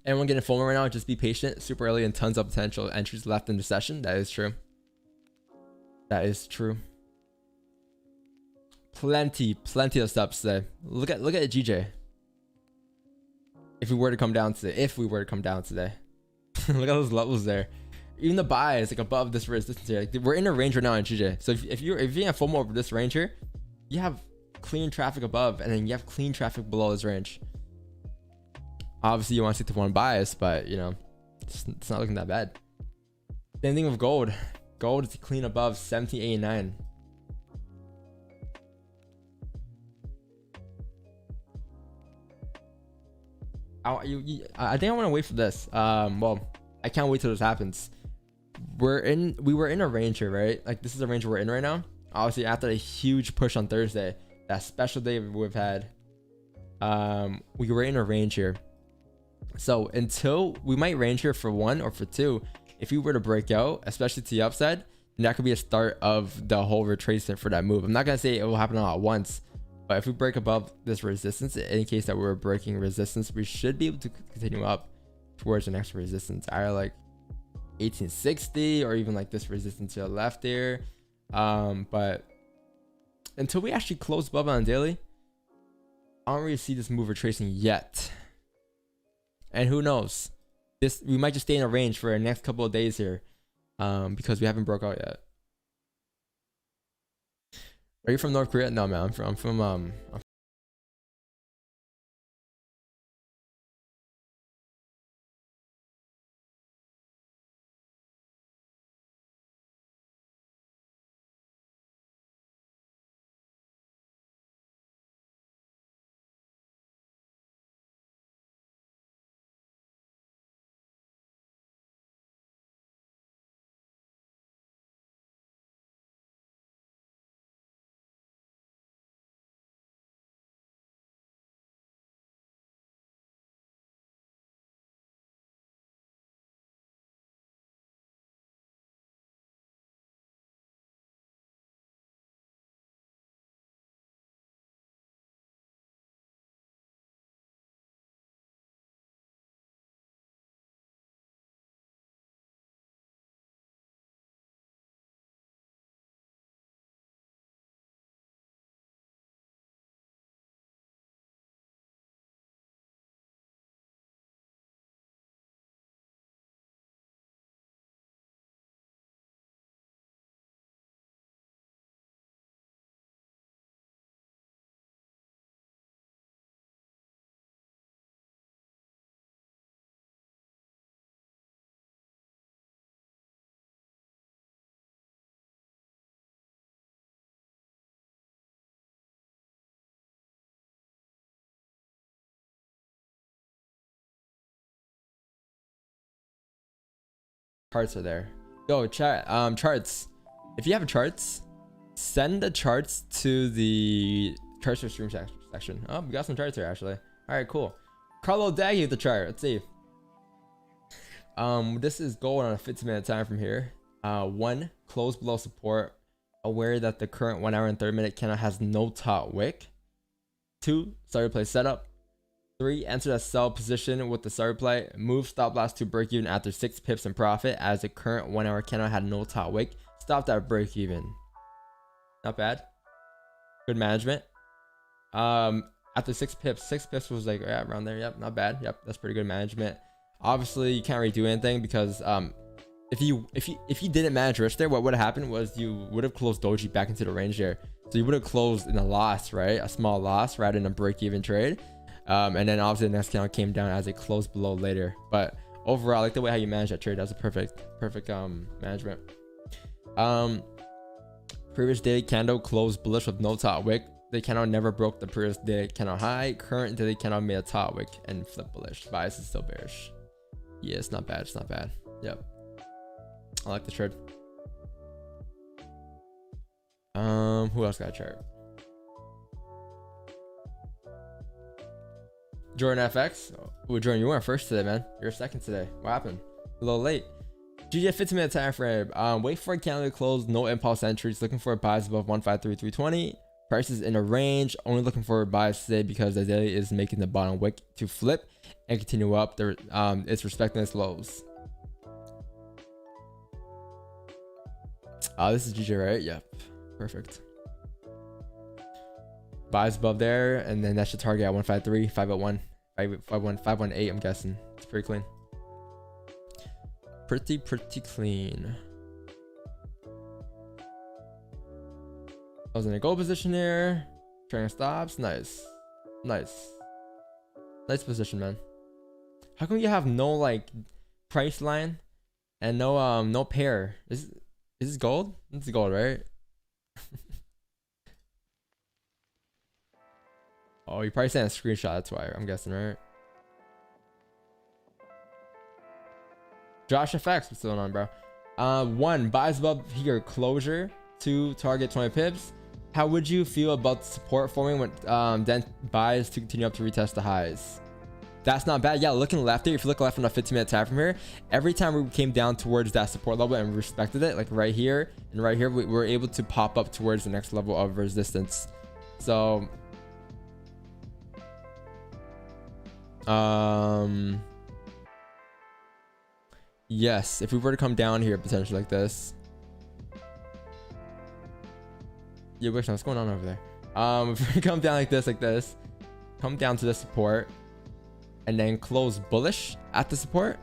Anyone getting FOMO right now? Just be patient. Super early and tons of potential entries left in the session. That is true. That is true. Plenty of steps today. Look at GJ. If we were to come down today, look at those levels there. Even the buy is like above this resistance here. Like, we're in a range right now in GJ. So if you have FOMO over this range here, you have clean traffic above, and then you have clean traffic below this range. Obviously, you want to stick to one bias, but you know, it's not looking that bad. Same thing with gold. Gold is clean above 1789. I think I want to wait for this. Well, I can't wait till this happens. We were in a range here, right? Like this is a range we're in right now. Obviously, after a huge push on Thursday, that special day we've had, we were in a range here. So until we might range here for 1 or for 2, if we were to break out, especially to the upside, then that could be a start of the whole retracement for that move. I'm not gonna say it will happen all at once, but if we break above this resistance, in case that we're breaking resistance, we should be able to continue up towards the next resistance, either like 1860 or even like this resistance to the left here. But until we actually close above on daily, I don't really see this move retracing yet. And who knows? We might just stay in a range for the next couple of days here, because we haven't broke out yet. Are you from North Korea? No, man. I'm from charts are there. Yo, chat. Charts. If you have charts, send the charts to the charts for stream section. Oh, we got some charts here actually. All right, cool. Carlo Daggy with the chart. Let's see. This is gold on a 15-minute time from here. 1, close below support. Aware that the current 1 hour and 30 minute candle has no top wick. 2, start replay setup. 3, enter a sell position with the start replay. Move stop loss to break even after 6 pips in profit, as the current 1 hour candle had no top wick. Stopped at break even. Not bad. Good management. After 6 pips was like, yeah, around there. Yep, not bad. Yep, that's pretty good management. Obviously, you can't really do anything because if you didn't manage risk there, what would have happened was you would have closed doji back into the range there. So you would have closed in a loss, right? A small loss rather than a break-even trade. And then obviously the next candle came down as it closed below later. But overall, I like the way how you manage that trade. That's a perfect management. Previous daily candle closed bullish with no top wick. The candle never broke the previous daily candle high. Current daily candle made a top wick and flipped bullish. Bias is still bearish. Yeah, it's not bad. It's not bad. Yep. I like the trade. Who else got a chart? Jordan FX. Oh, Jordan, you weren't first today, man. You're second today. What happened? A little late. GJ 15-minute time frame. Wait for a candle to close. No impulse entries. Looking for buys above 153.320. Prices in a range. Only looking for buys today because the daily is making the bottom wick to flip and continue up. It's respecting its lows. This is GJ, right? Yep. Perfect. Buys above there, and then that should target at 153, 501, 518. I'm guessing it's pretty clean. Pretty clean. I was in a goal position here. Trailing stops. Nice position, man. How come you have no like price line and no pair? Is this gold? It's gold, right? Oh, you probably sent a screenshot. That's why I'm guessing, right? Josh FX, what's going on, bro? 1, buys above here, closure. 2, target 20 pips. How would you feel about the support forming when then buys to continue up to retest the highs? That's not bad. Yeah, looking left here, if you look left on a 15-minute time from here, every time we came down towards that support level and respected it, like right here and right here, we were able to pop up towards the next level of resistance. So yes, if we were to come down here potentially like this. Yeah, what's going on over there? If we come down like this, come down to the support and then close bullish at the support,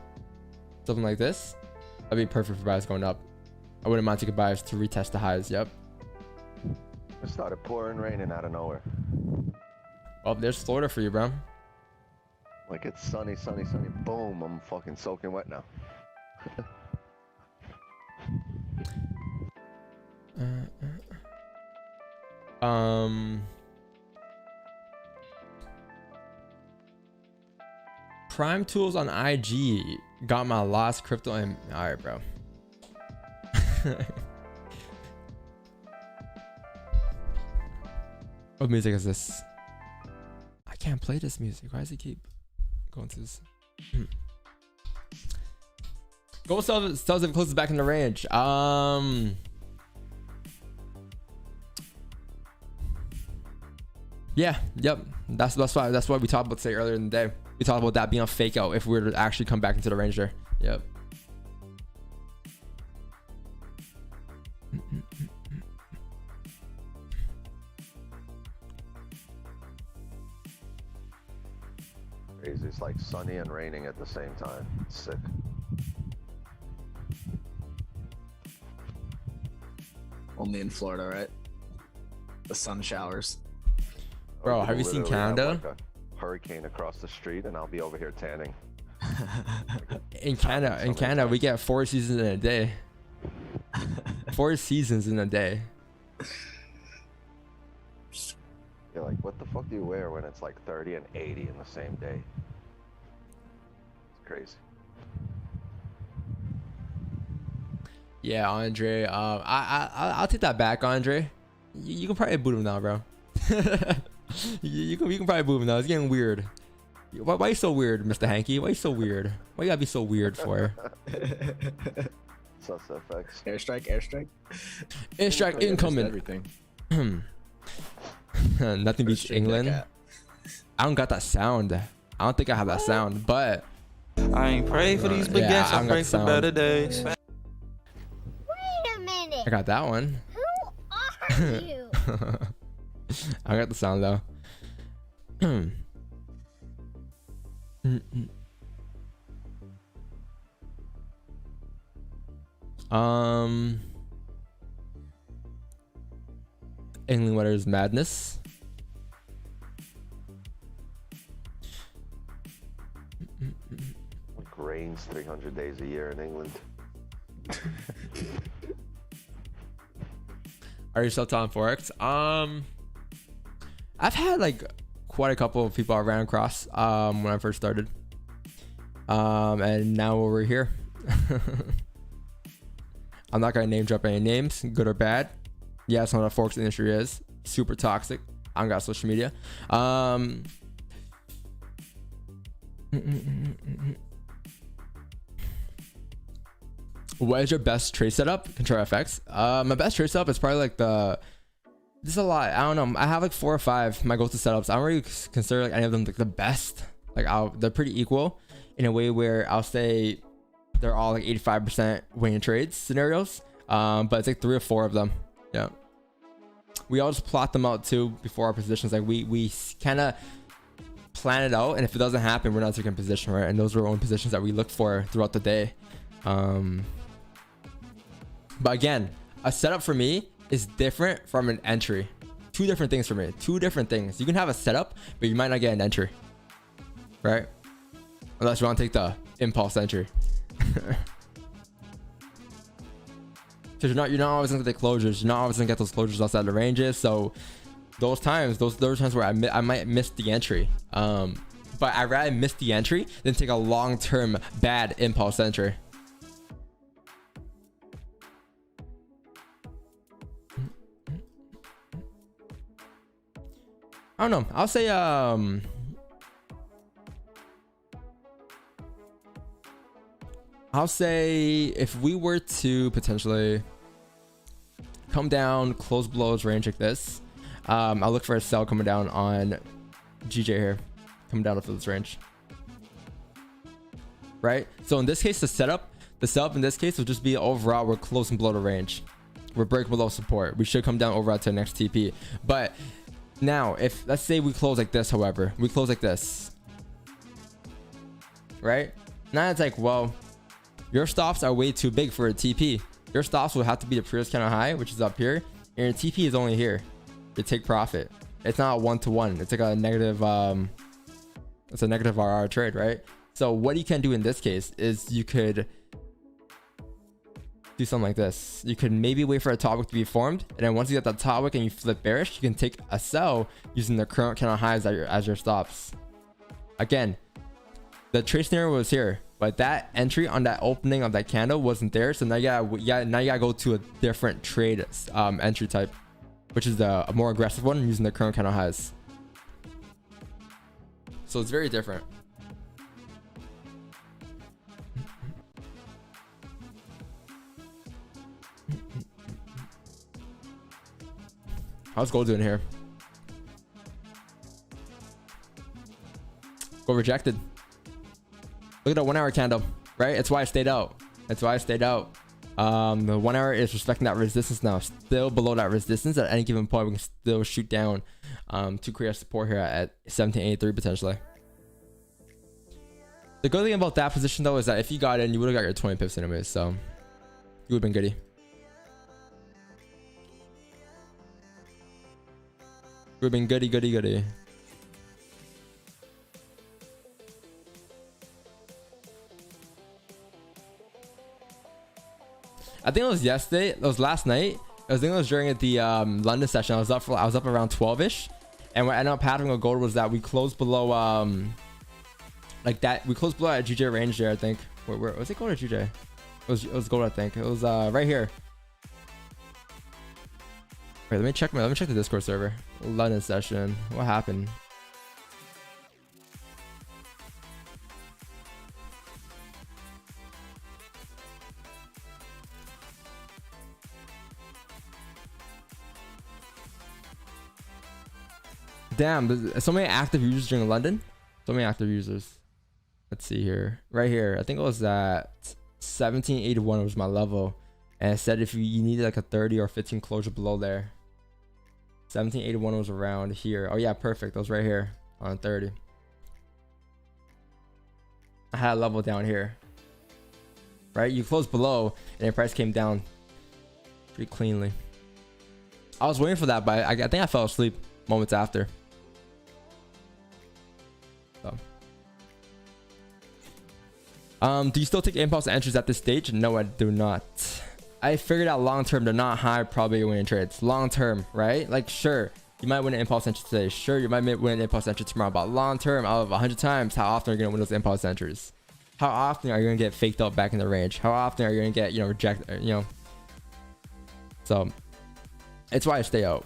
something like this, that'd be perfect for buys going up. I wouldn't mind taking buys to retest the highs. Yep. It started pouring, raining out of nowhere. Well, there's Florida for you, bro. Like it's sunny. Boom, I'm fucking soaking wet now. Prime Tools on IG got my last crypto and all right, bro. What music is this? I can't play this music. Why does it keep going to this? Gold sells if it closes back in the range. Yeah, yep. That's why we talked about today earlier in the day. We talked about that being a fake out if we were to actually come back into the range there. Yep. Crazy. It's like sunny and raining at the same time. It's sick. Only in Florida, right? The sun showers. Bro, have you seen Canada? Like a hurricane across the street, and I'll be over here tanning. In Canada, we get 4 seasons in a day. 4 seasons in a day. You're like, what the fuck do you wear when it's like 30 and 80 in the same day? It's crazy. Yeah, Andre. I'll take that back, Andre. You can probably boot him now, bro. you can probably boot him now. It's getting weird. Why you so weird, Mr. Hanky? Why you so weird? Why you gotta be so weird for? Sus FX. Airstrike. Airstrike incoming. Everything. Nothing beats England. I don't got that sound. I don't think I have that sound, but I ain't pray for these baguettes. Yeah, I pray for better days. Wait a minute. I got that one. Who are you? I got the sound though. England weather is madness. It rains 300 days a year in England. Are you still on Forex? I've had like quite a couple of people I ran across when I first started. And now we're here. I'm not gonna name drop any names, good or bad. Yeah, that's what the Forex industry is. Super toxic. I don't got social media. What is your best trade setup? Control FX. My best trade setup is probably like there's a lot. I don't know. I have like 4 or 5 my go-to setups. I don't really consider like any of them like the best. Like they're pretty equal in a way where I'll say they're all like 85% winning trades scenarios. But it's like 3 or 4 of them. Yeah. We all just plot them out too before our positions. Like we kind of plan it out, and if it doesn't happen, we're not taking a position, right? And those are our own positions that we look for throughout the day. But again, a setup for me is different from an entry. 2 different things for me. 2 different things. You can have a setup, but you might not get an entry, right? Unless you want to take the impulse entry. Because you're not always gonna get the closures. You're not always gonna get those closures outside the ranges. So those times where I might miss the entry. But I'd rather miss the entry than take a long-term bad impulse entry. I don't know. I'll say if we were to potentially come down, close below his range like this, I'll look for a sell coming down on GJ here, coming down to this range. Right? So in this case, the setup in this case will just be overall we're closing below the range. We're breaking below support. We should come down overall to the next TP. But now, if let's say we close like this, however, we close like this, right? Now it's like, well, your stops are way too big for a TP. Your stops will have to be the previous candle high, which is up here, and your TP is only here. You take profit. It's not a 1-to-1. It's like a negative. It's a negative RR trade, right? So what you can do in this case is you could do something like this. You could maybe wait for a top wick to be formed, and then once you get that top wick and you flip bearish, you can take a sell using the current candle highs as your stops. Again, the trade scenario was here, but that entry on that opening of that candle wasn't there. So now you gotta go to a different trade entry type, which is a more aggressive one using the current candle highs. So it's very different. How's gold doing here? Gold rejected. Look at that 1 hour candle, right? It's why I stayed out. That's why I stayed out. The 1 hour is respecting that resistance now. Still below that resistance. At any given point, we can still shoot down to create a support here at 1783 potentially. The good thing about that position though is that if you got in, you would have got your 20 pips anyways. So you would have been goody. You would have been goody. I think it was yesterday. It was last night. I think it was during the London session. I was up around 12ish, and what ended up happening with gold was that we closed below like that. We closed below at GJ range there. I think. Where was it gold or GJ? It was gold. I think it was right here. Wait, let me check the Discord server. London session. What happened? Damn, there's so many active users during London. So many active users. Let's see here. Right here. I think it was at 1781 was my level. And it said if you needed like a 30 or 15 closure below there. 1781 was around here. Oh yeah, perfect. That was right here on 30. I had a level down here. Right? You closed below and the price came down pretty cleanly. I was waiting for that, but I think I fell asleep moments after. So. Do you still take impulse entries at this stage? No, I do not. I figured out long term they're not high probability winning trades. Long term, right? Like sure, you might win an impulse entry today. Sure, you might win an impulse entry tomorrow. But long term, out of 100 times, how often are you gonna win those impulse entries? How often are you gonna get faked out back in the range? How often are you gonna get rejected? So it's why I stay out.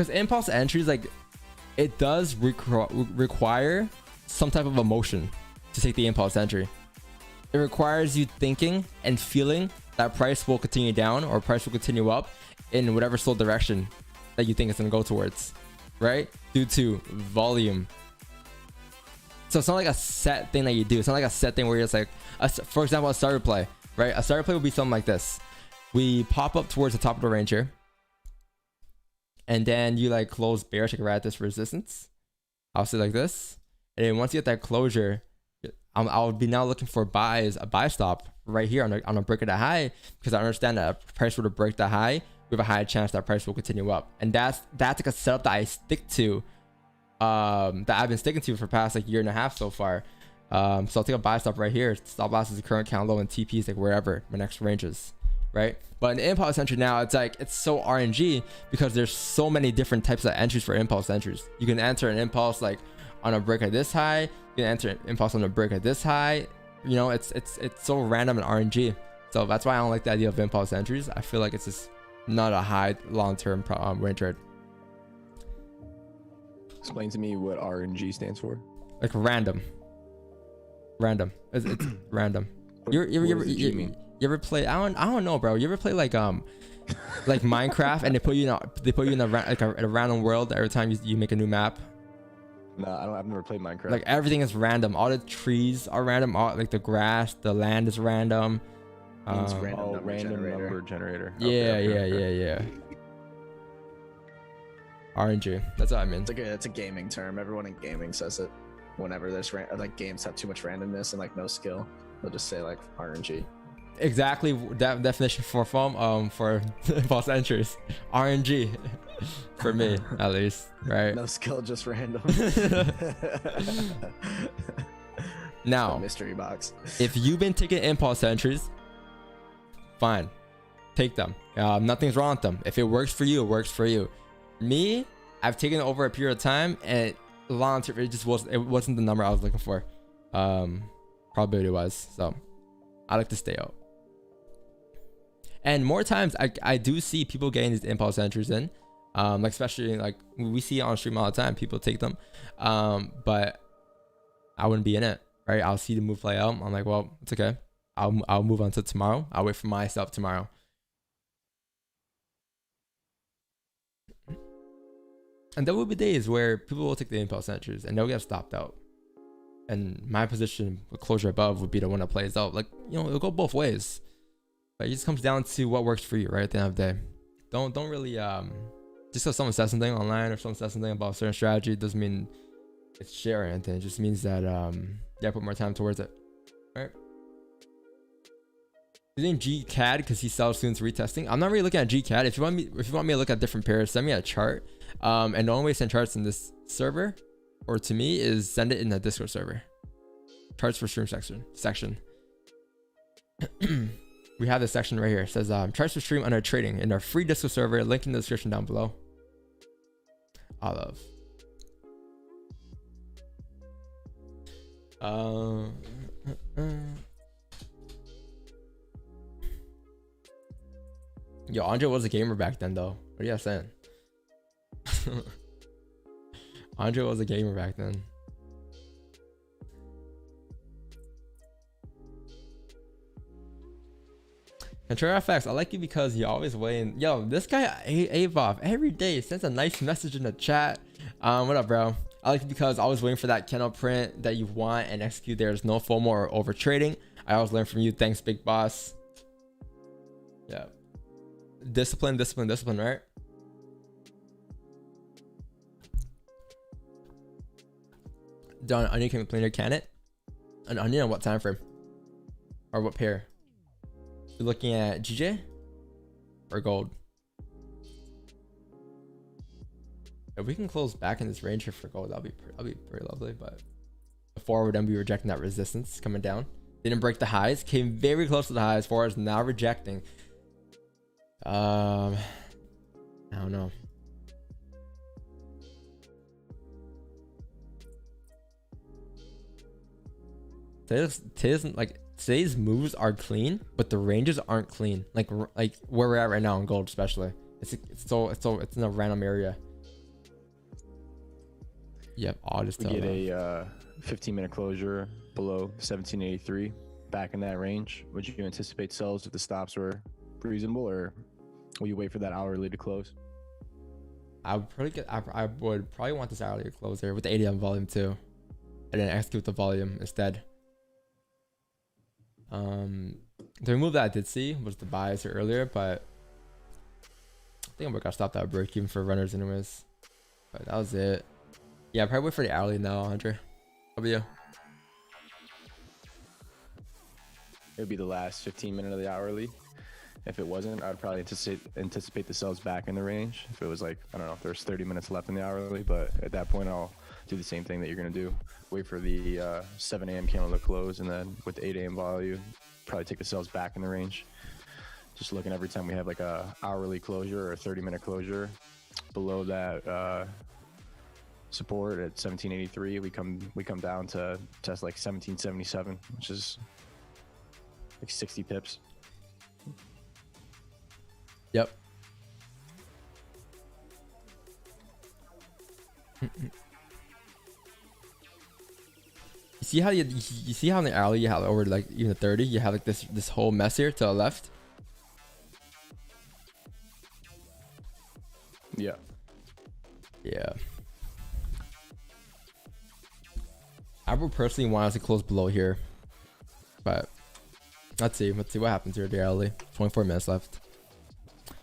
because impulse entries, like, it does require some type of emotion to take the impulse entry. It requires you thinking and feeling that price will continue down or price will continue up in whatever slow direction that you think it's going to go towards, right? Due to volume. So it's not like a set thing that you do. It's not like a set thing where you're just like, for example, a starter play, right? A starter play would be something like this. We pop up towards the top of the range here, and then you like close bearish, like right at this resistance. I'll say like this, and then once you get that closure, I'll be now looking for buys, a buy stop right here on a break of the high, because I understand that if price were to break the high, we have a high chance that price will continue up, and that's like a setup that I stick to, that I've been sticking to for the past like year and a half so far. So I'll take a buy stop right here. Stop loss is the current count low, and TP is like wherever my next range is, right? But in the impulse entry now, it's like it's so RNG because there's so many different types of entries for impulse entries. You can enter an impulse like on a break at this high. You can enter an impulse on a break at this high. You know, it's so random and RNG. So that's why I don't like the idea of impulse entries. I feel like it's just not a high long-term range trade. Explain to me what RNG stands for. Like random. It's random. You ever play? I don't know, bro. You ever play like Minecraft and they put you in a random world every time you make a new map? No, I've never played Minecraft. Like everything is random. All the trees are random. All like the grass, the land is random. Random number generator. Yeah. RNG. That's what I mean. It's a gaming term. Everyone in gaming says it. Whenever there's like games have too much randomness and like no skill, they'll just say like RNG. Exactly that definition for impulse entries. RNG for me at least, right? No skill, just random. Now, mystery box. If you've been taking impulse entries, fine, take them. Nothing's wrong with them. If it works for you, it works for you. Me, I've taken it over a period of time, and long term, it wasn't the number I was looking for. Probability wise, so I like to stay out. And more times, I do see people getting these impulse entries in, like especially like we see it on stream all the time. People take them, but I wouldn't be in it, right? I'll see the move play out. I'm like, well, it's okay. I'll move on to tomorrow. I'll wait for myself tomorrow. And there will be days where people will take the impulse entries and they'll get stopped out. And my position with closure above would be the one that plays out. Like, you know, it'll go both ways. But it just comes down to what works for you, right? At the end of the day. Don't really just because someone says something online or someone says something about a certain strategy doesn't mean it's shit or anything. It just means that put more time towards it. Right? Using GCAD because he sells students retesting. I'm not really looking at GCAD. If you want me to look at different pairs, send me a chart. And the only way to send charts in this server or to me is send it in the Discord server. Charts for stream section. We have this section right here. It says charts for stream under trading in our free Discord server. Link in the description down below. Olive. Yo, Andre was a gamer back then though. What are you guys saying? Andre was a gamer back then. And FX, I like you because you always weighing. Yo, this guy Avov every day sends a nice message in the chat. What up, bro? I like you because I always waiting for that candle print that you want and execute. There's no FOMO or over trading. I always learn from you. Thanks, big boss. Yeah. Discipline, right? Done. Onion can play your can it? An onion on what time frame? Or what pair? You're looking at GJ or gold? If we can close back in this range here for gold, that'll be pretty lovely. But before we're done, be rejecting that resistance coming down. Didn't break the highs. Came very close to the highs. Forward is now rejecting. I don't know. Today's moves are clean, but the ranges aren't clean. Like where we're at right now in gold, especially. It's in a random area. Yep, August. We get a 15-minute closure below 1783, back in that range. Would you anticipate sells if the stops were reasonable, or will you wait for that hourly to close? I would probably want this hourly to close here with the 80 on volume too, and then execute the volume instead. The move that I did see was the buys earlier, but I think I'm gonna stop that break even for runners anyways. But that was it. Yeah, probably wait for the hourly now, Andre. How about you? It would be the last 15 minute of the hourly. If it wasn't, I'd probably anticipate the sells back in the range. If it was like, I don't know, if there's 30 minutes left in the hourly, but at that point, I'll do the same thing that you're gonna do. Wait for the 7 a.m. candle to close, and then with the 8 a.m. volume, probably take the sells back in the range. Just looking every time we have like a hourly closure or a 30-minute closure below that support at 1783, we come down to test like 1777, which is like 60 pips. Yep. You see how you see how in the alley you have over like even the 30, you have like this whole mess here to the left. Yeah. Yeah. I would personally want us to close below here, but let's see what happens here at the alley. 24 minutes left.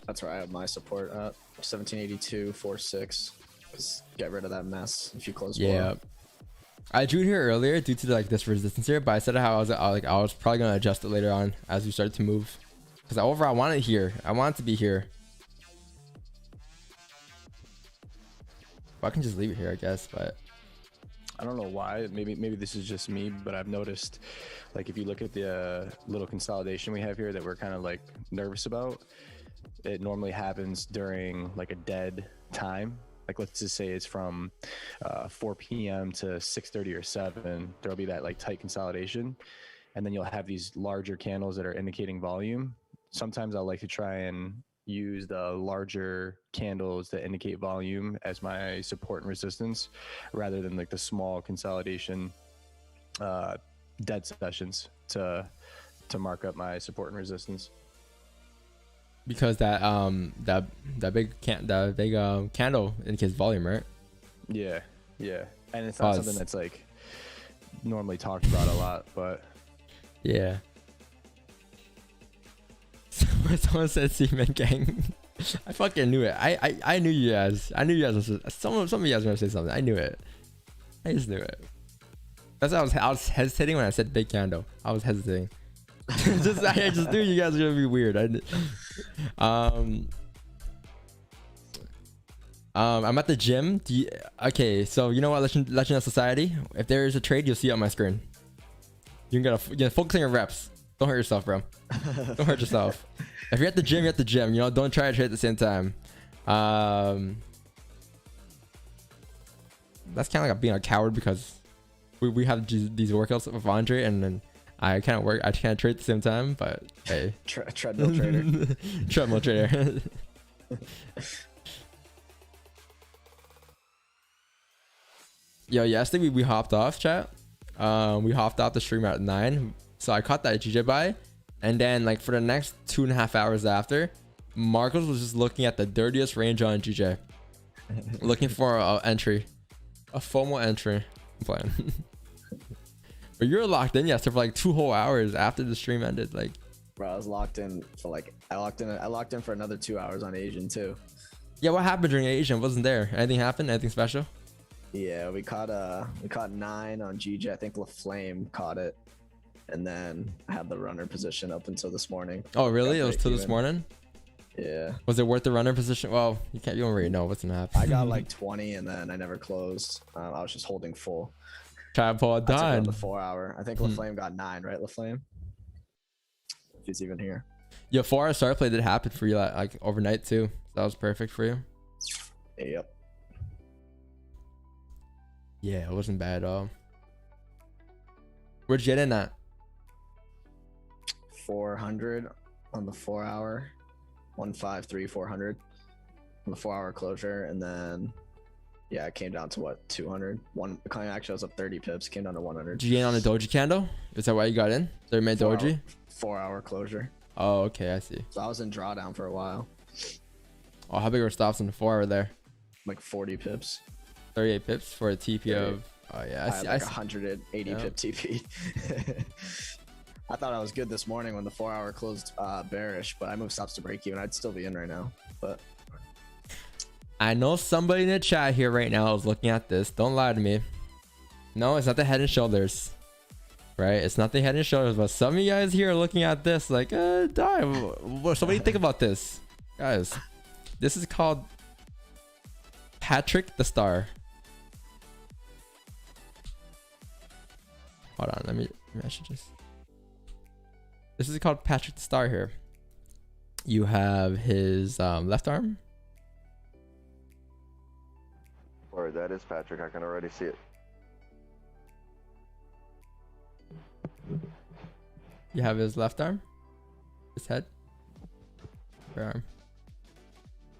That's where I have my support at 1782, 46. Just get rid of that mess if you close below. Yeah. I drew it here earlier due to like this resistance here, but I said how I was probably gonna adjust it later on as we started to move, because overall I want it here. I want it to be here. Well, I can just leave it here, I guess, but I don't know why. Maybe this is just me, but I've noticed, like, if you look at the little consolidation we have here that we're kind of like nervous about, it normally happens during like a dead time. Like, let's just say it's from 4 p.m. to 6:30 or 7. There'll be that like tight consolidation, and then you'll have these larger candles that are indicating volume. Sometimes I like to try and use the larger candles that indicate volume as my support and resistance, rather than like the small consolidation dead sessions to mark up my support and resistance. because that big candle indicates volume, right? Yeah, and it's not something that's like normally talked about a lot, but yeah. Someone said Seaman Gang. I fucking knew it. I knew you guys. I knew you guys. Some of you guys were gonna say something. I knew it. I just knew it. That's why I was hesitating when I said big candle. I was hesitating. I just knew you guys were gonna be weird. I'm at the gym. Okay, so you know what? Legend of Society. If there is a trade, you'll see it on my screen. You can focus on your reps. Don't hurt yourself, bro. Don't hurt yourself. If you're at the gym, you're at the gym. You know, don't try to trade at the same time. That's kind of like being a coward, because we have these workouts with Andre, and then I can't trade at the same time. But hey, treadmill trader. Treadmill trader. Yo, yesterday we hopped off, chat. We hopped off the stream at 9. So I caught that GJ buy, and then like for the next 2.5 hours after, Marcos was just looking at the dirtiest range on GJ, looking for an entry, a FOMO entry. I'm playing. But you're locked in yesterday for like 2 whole hours after the stream ended. Like, bro, I was locked in for like I locked in for another 2 hours on Asian too. Yeah, what happened during Asian? Wasn't there anything happened? Anything special? Yeah, we caught 9 on GJ. I think LaFlame caught it. And then I had the runner position up until this morning. Oh, really? It was till this morning? Yeah. Was it worth the runner position? Well, you don't really know what's gonna happen. I got like 20, and then I never closed. I was just holding full. Tripod done. The 4 hour. I think LaFlame got 9, right, LaFlame? If he's even here. Yeah, 4 hour start play did happen for you like overnight too. That was perfect for you. Yep. Yeah, it wasn't bad at all. Where'd you get in at? 400 on the 4 hour. 153 400 on the 4 hour closure, and then Yeah, it came down to what, 200? One actually I was up 30 pips, came down to 100. Did you gain on the doji candle? Is that why you got in? Third minute doji? 4-hour closure. Oh, okay, I see. So I was in drawdown for a while. Oh, how big were stops in the 4 hour there? Like 40 pips. 38 pips for a TP of. Oh yeah, I had like 180 pip TP. I thought I was good this morning when the 4-hour closed bearish, but I moved stops to break even. I'd still be in right now, but I know somebody in the chat here right now is looking at this. Don't lie to me. No, it's not the head and shoulders, right? It's not the head and shoulders, but some of you guys here are looking at this like, dive. So what do you think about this, guys? This is called Patrick the Star. Hold on, let me I should just. This is called Patrick the Star here. You have his left arm. Or that is Patrick. I can already see it. You have his left arm, his head, right arm.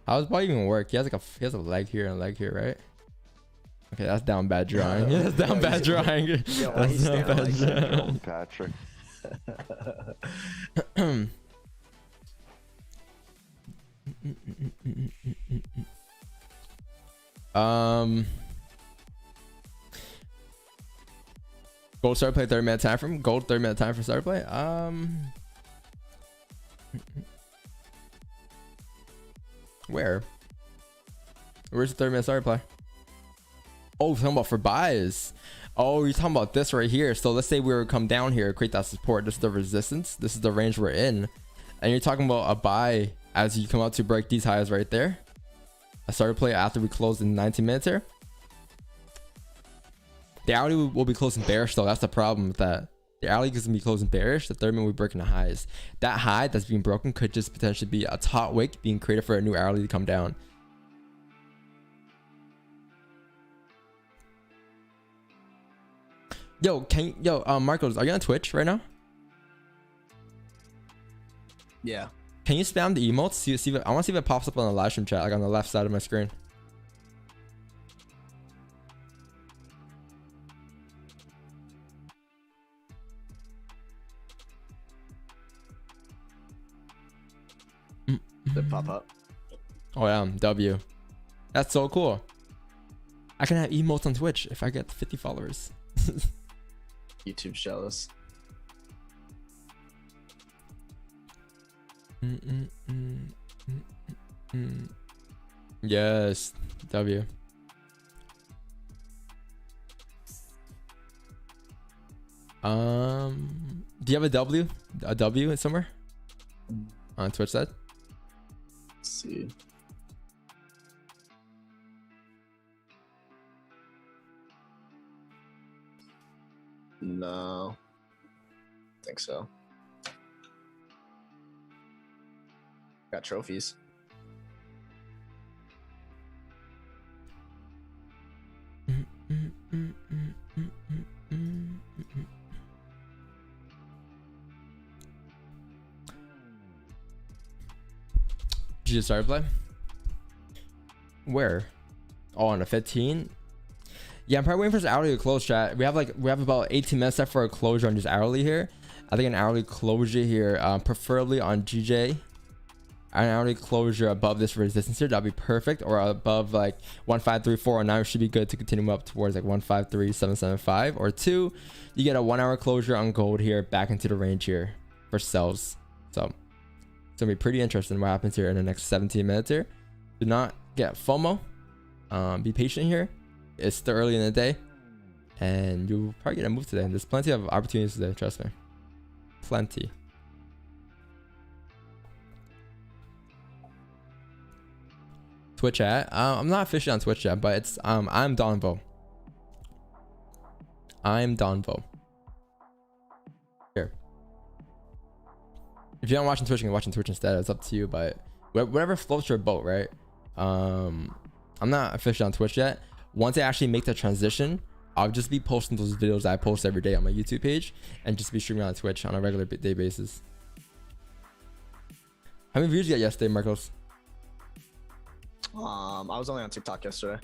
How does ball even work? He has a leg here and a leg here, right? Okay, that's down bad drawing. That's down bad drawing. That's down bad drawing. Patrick. Gold start play 30-minute time frame. Gold 30-minute time for start play. Where's the 30-minute start play? Oh, you're talking about for buys. Oh, you're talking about this right here. So let's say we were to come down here, create that support. This is the resistance. This is the range we're in. And you're talking about a buy as you come out to break these highs right there. A starter play after we close in 19 minutes here. The hourly will be closing bearish though. That's the problem with that. The hourly is going to be closing bearish. The third minute we're breaking the highs. That high that's being broken could just potentially be a top wick being created for a new hourly to come down. Yo, Marcos, are you on Twitch right now? yeah. Can you spam the emotes? See if I want to see if it pops up on the live stream chat, like on the left side of my screen. They pop up. Oh yeah, W. That's so cool. I can have emotes on Twitch if I get 50 followers. YouTube's jealous. Yes, W. Do you have a W? A W somewhere on Twitch side? Let's see. No. I think so. Got trophies. Did you just start play? Where? Oh, on a 15? Yeah, I'm probably waiting for this hourly to close, chat. We have about 18 minutes left for a closure on just hourly here. I think an hourly closure here, preferably on GJ. An hourly closure above this resistance here, that'd be perfect. Or above like 153.409 should be good to continue up towards like 153.775. Or 2, you get a 1 hour closure on gold here, back into the range here for sells. So it's gonna be pretty interesting what happens here in the next 17 minutes here. Do not get FOMO. Be patient here. It's still early in the day, and you'll probably get a move today. There's plenty of opportunities today, trust me. Plenty. Twitch chat. I'm not officially on Twitch yet, but it's I'm Donvo. I'm Donvo. Here. If you're not watching Twitch, you can watch on Twitch instead. It's up to you, but whatever floats your boat, right? I'm not officially on Twitch yet. Once I actually make the transition, I'll just be posting those videos that I post every day on my YouTube page and just be streaming on Twitch on a regular day basis. How many views you got yesterday, Marcos? I was only on TikTok yesterday.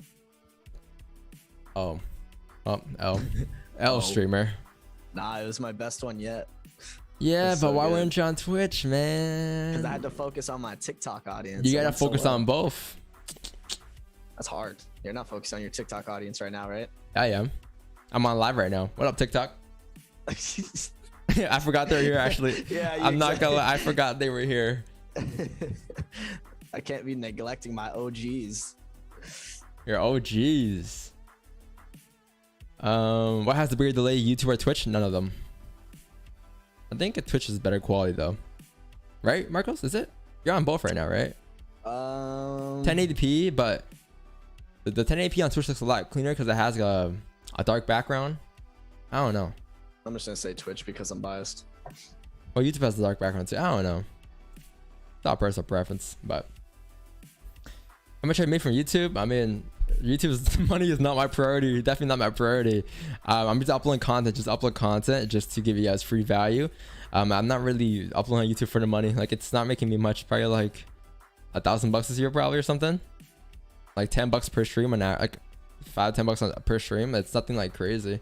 Oh, L streamer. Nah, it was my best one yet. Yeah, That's but so why good. weren't you on Twitch, man? Because I had to focus on my TikTok audience. You It gotta went so focus well. on both. That's hard. You're not focused on your TikTok audience right now, right? I am. I'm on live right now. What up, TikTok? I forgot they were here actually. Yeah, I'm not gonna lie, I forgot they were here. I can't be neglecting my OGs. Your OGs. What has the bigger delay, YouTube or Twitch? None of them. I think Twitch is better quality though. Right, Marcos? Is it? You're on both right now, right? 1080p, but the 1080p on Twitch looks a lot cleaner because it has a dark background. I don't know. I'm just gonna say Twitch because I'm biased. Well, YouTube has a dark background too. I don't know. It's all personal preference, but how much I made from YouTube? I mean, YouTube's money is not my priority. Definitely not my priority. I'm just uploading content, just upload content just to give you guys free value. I'm not really uploading on YouTube for the money. Like, it's not making me much. Probably like $1,000 this year, probably, or something. Like $10 per stream, and like $5-10 per stream. It's nothing like crazy.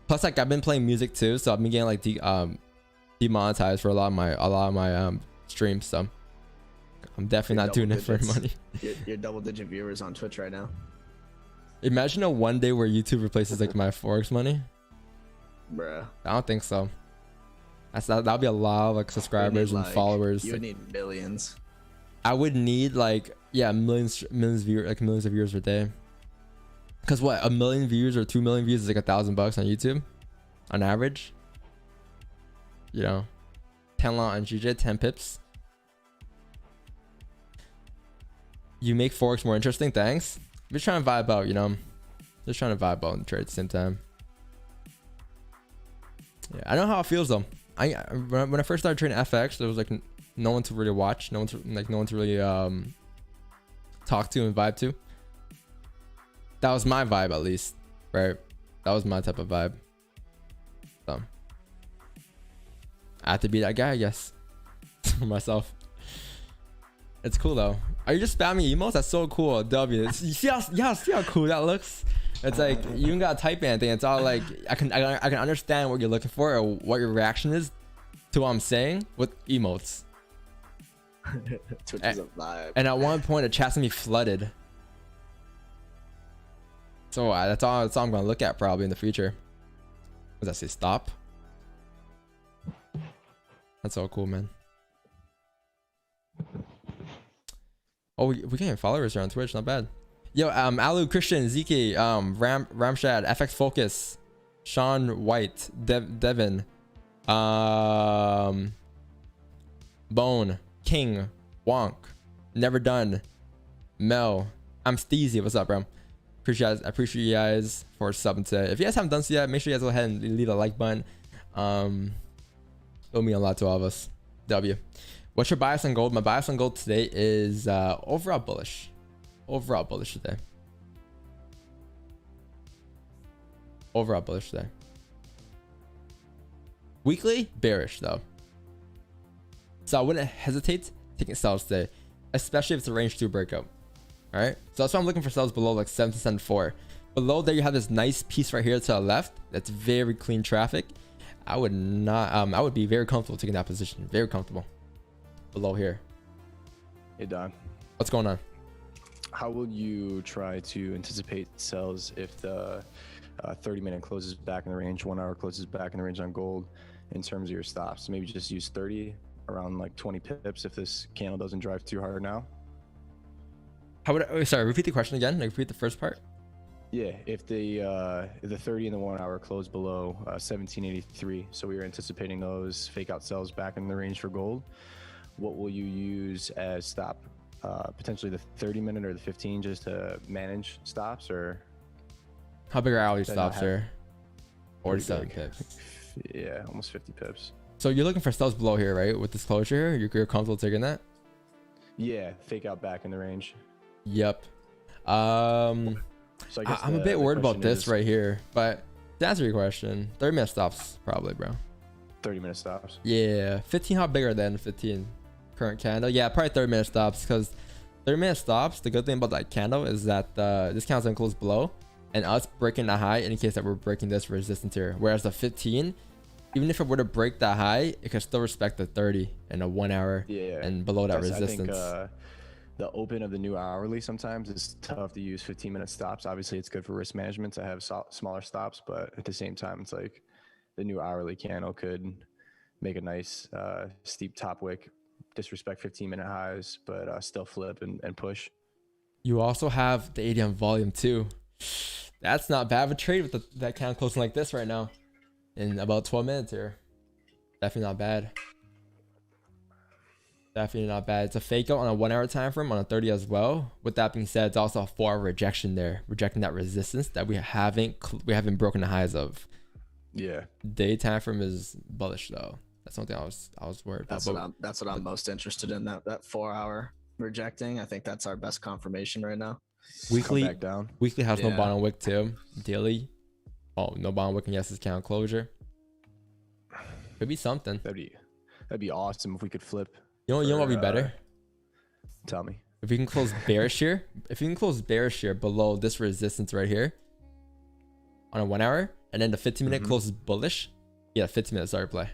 Plus, like, I've been playing music too, so I've been getting like demonetized for a lot of my streams. So I'm definitely not doing it for money. You're double-digit viewers on Twitch right now. Imagine a one day where YouTube replaces like my Forex money. Bruh. I don't think so. That'll be a lot of like subscribers and followers. You would need billions. I would need like, yeah, millions of viewers per day. Cause what, 1 million views or 2 million views is like $1,000 on YouTube, on average. You know, 10 lot on GJ, 10 pips. You make Forex more interesting. Thanks. I'm just trying to vibe out, you know. Just trying to vibe out and trade at the same time. Yeah, I know how it feels though. When I first started trading FX, there was like no one to really watch, no one to really talk to and vibe to. That was my vibe, at least, right? That was my type of vibe. So I have to be that guy, I guess, for myself. It's cool though. Are you just spamming emotes? That's so cool. W. You see how cool that looks? It's like you don't gotta type anything. It's all like I can understand what you're looking for or what your reaction is to what I'm saying with emotes. Twitch is a vibe. And at one point, the chat's gonna be flooded. So that's all I'm gonna look at probably in the future. What does that say? Stop. That's all cool, man. Oh, we getting followers here on Twitch. Not bad. Yo, Alu, Christian, Zeke, Ramshad, FX Focus, Sean White, Devin, Bone, King, Wonk, Never Done, Mel. I'm Steezy. What's up, bro? I appreciate you guys for subbing today. If you guys haven't done so yet, make sure you guys go ahead and leave a like button. It'll mean a lot to all of us. W. What's your bias on gold? My bias on gold today is overall bullish. Overall bullish today. Overall bullish today. Weekly, bearish though. So I wouldn't hesitate taking sells today, especially if it's a range 2 breakout. All right. So that's why I'm looking for sells below like 7 to 7.4. Below there, you have this nice piece right here to the left. That's very clean traffic. I would not. I would be very comfortable taking that position. Very comfortable. Below here. Hey Don, What's going on? how will you try to anticipate sells if the 30-minute closes back in the range, 1 hour closes back in the range on gold in terms of your stops? Maybe just use 30 around like 20 pips if this candle doesn't drive too hard now. How would I, sorry, repeat the question again? Like, repeat the first part. Yeah, if the 30 and the 1 hour close below 1783, so we were anticipating those fake out sells back in the range for gold, what will you use as stop? Potentially the 30-minute or the 15 just to manage stops, or How big are hourly Then stops I'll have- here? 47 big. pips. Yeah, almost 50 pips. So you're looking for sells below here, right? With this closure here, you're comfortable taking that? Yeah, fake out back in the range. Yep. So I guess I'm a bit the worried about question this is right here, but to answer your question, 30-minute stops probably, bro. 30-minute stops. Yeah, 15. How bigger than 15? Current candle. Yeah, probably 30-minute stops, because 30-minute stops. The good thing about that candle is that this candle's gonna close below, and us breaking the high indicates that we're breaking this resistance here. Whereas the 15, even if it were to break that high, it could still respect the 30 and a 1 hour and below that resistance. I think the open of the new hourly sometimes is tough to use 15-minute stops. Obviously, it's good for risk management to have smaller stops, but at the same time, it's like the new hourly candle could make a nice steep top wick, disrespect 15-minute highs, but still flip and push. You also have the ADM volume too. That's not bad of a trade with that candle closing like this right now in about 12 minutes here. Definitely not bad. Definitely not bad. It's a fake out on a 1 hour time frame on a 30 as well. With that being said, it's also a 4 hour rejection there, rejecting that resistance that we haven't broken the highs of. Yeah. Day time frame is bullish though. That's something I was worried about. That's what I'm most interested in. That 4 hour rejecting. I think that's our best confirmation right now. Weekly back down. Weekly has no bottom wick too. Daily, no bottom wick and yes, it's candle closure. Could be something. That'd be awesome if we could flip. You know what would be better? Tell me. If we can close bearish here, below this resistance right here on a 1 hour, and then the 15-minute closes bullish. Yeah, 15-minute start play.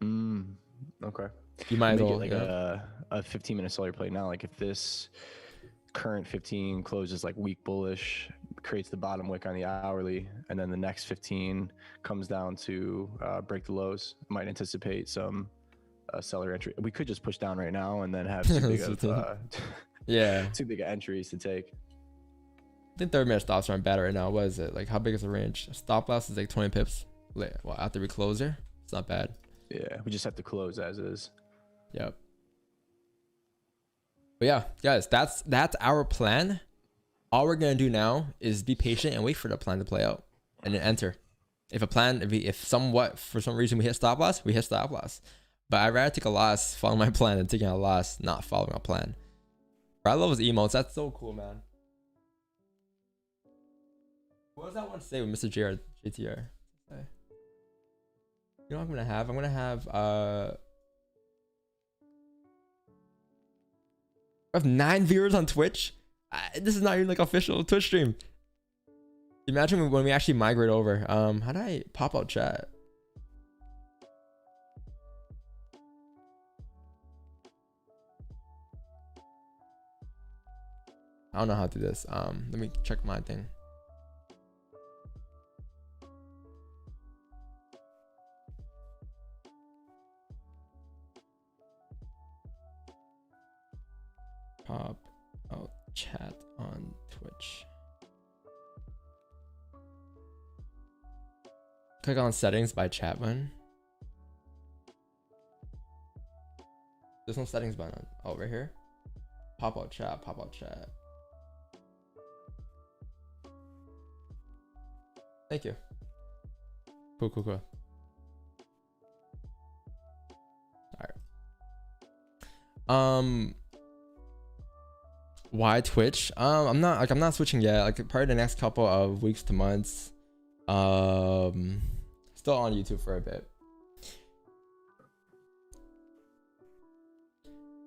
Okay. You might as well like a 15-minute solar play now. Like if this current 15 closes like weak bullish, creates the bottom wick on the hourly, and then the next 15 comes down to break the lows, might anticipate some seller entry. We could just push down right now and then have too big of too big of entries to take. I think 30-minute stops aren't bad right now. What is it? Like how big is the range? Stop loss is like 20 pips. Well, after we close there, it's not bad. Yeah, we just have to close as is. Yep. But yeah, guys, that's our plan. All we're gonna do now is be patient and wait for the plan to play out, and then enter. If somewhat for some reason we hit stop loss, we hit stop loss. But I'd rather take a loss following my plan than taking a loss not following a plan. I love his emotes. That's so cool, man. What does that one say with Mr. JTR? You know what I'm gonna have? I'm gonna have I have 9 viewers on Twitch. This is not even like official Twitch stream. Imagine when we actually migrate over. How do I pop out chat? I don't know how to do this. Let me check my thing. Pop out chat on Twitch. Click on settings by chat button. There's no settings button. Oh, right here. Pop out chat. Pop out chat. Thank you. Cool. Alright. Why Twitch? I'm not switching yet. Like probably the next couple of weeks to months. Still on YouTube for a bit.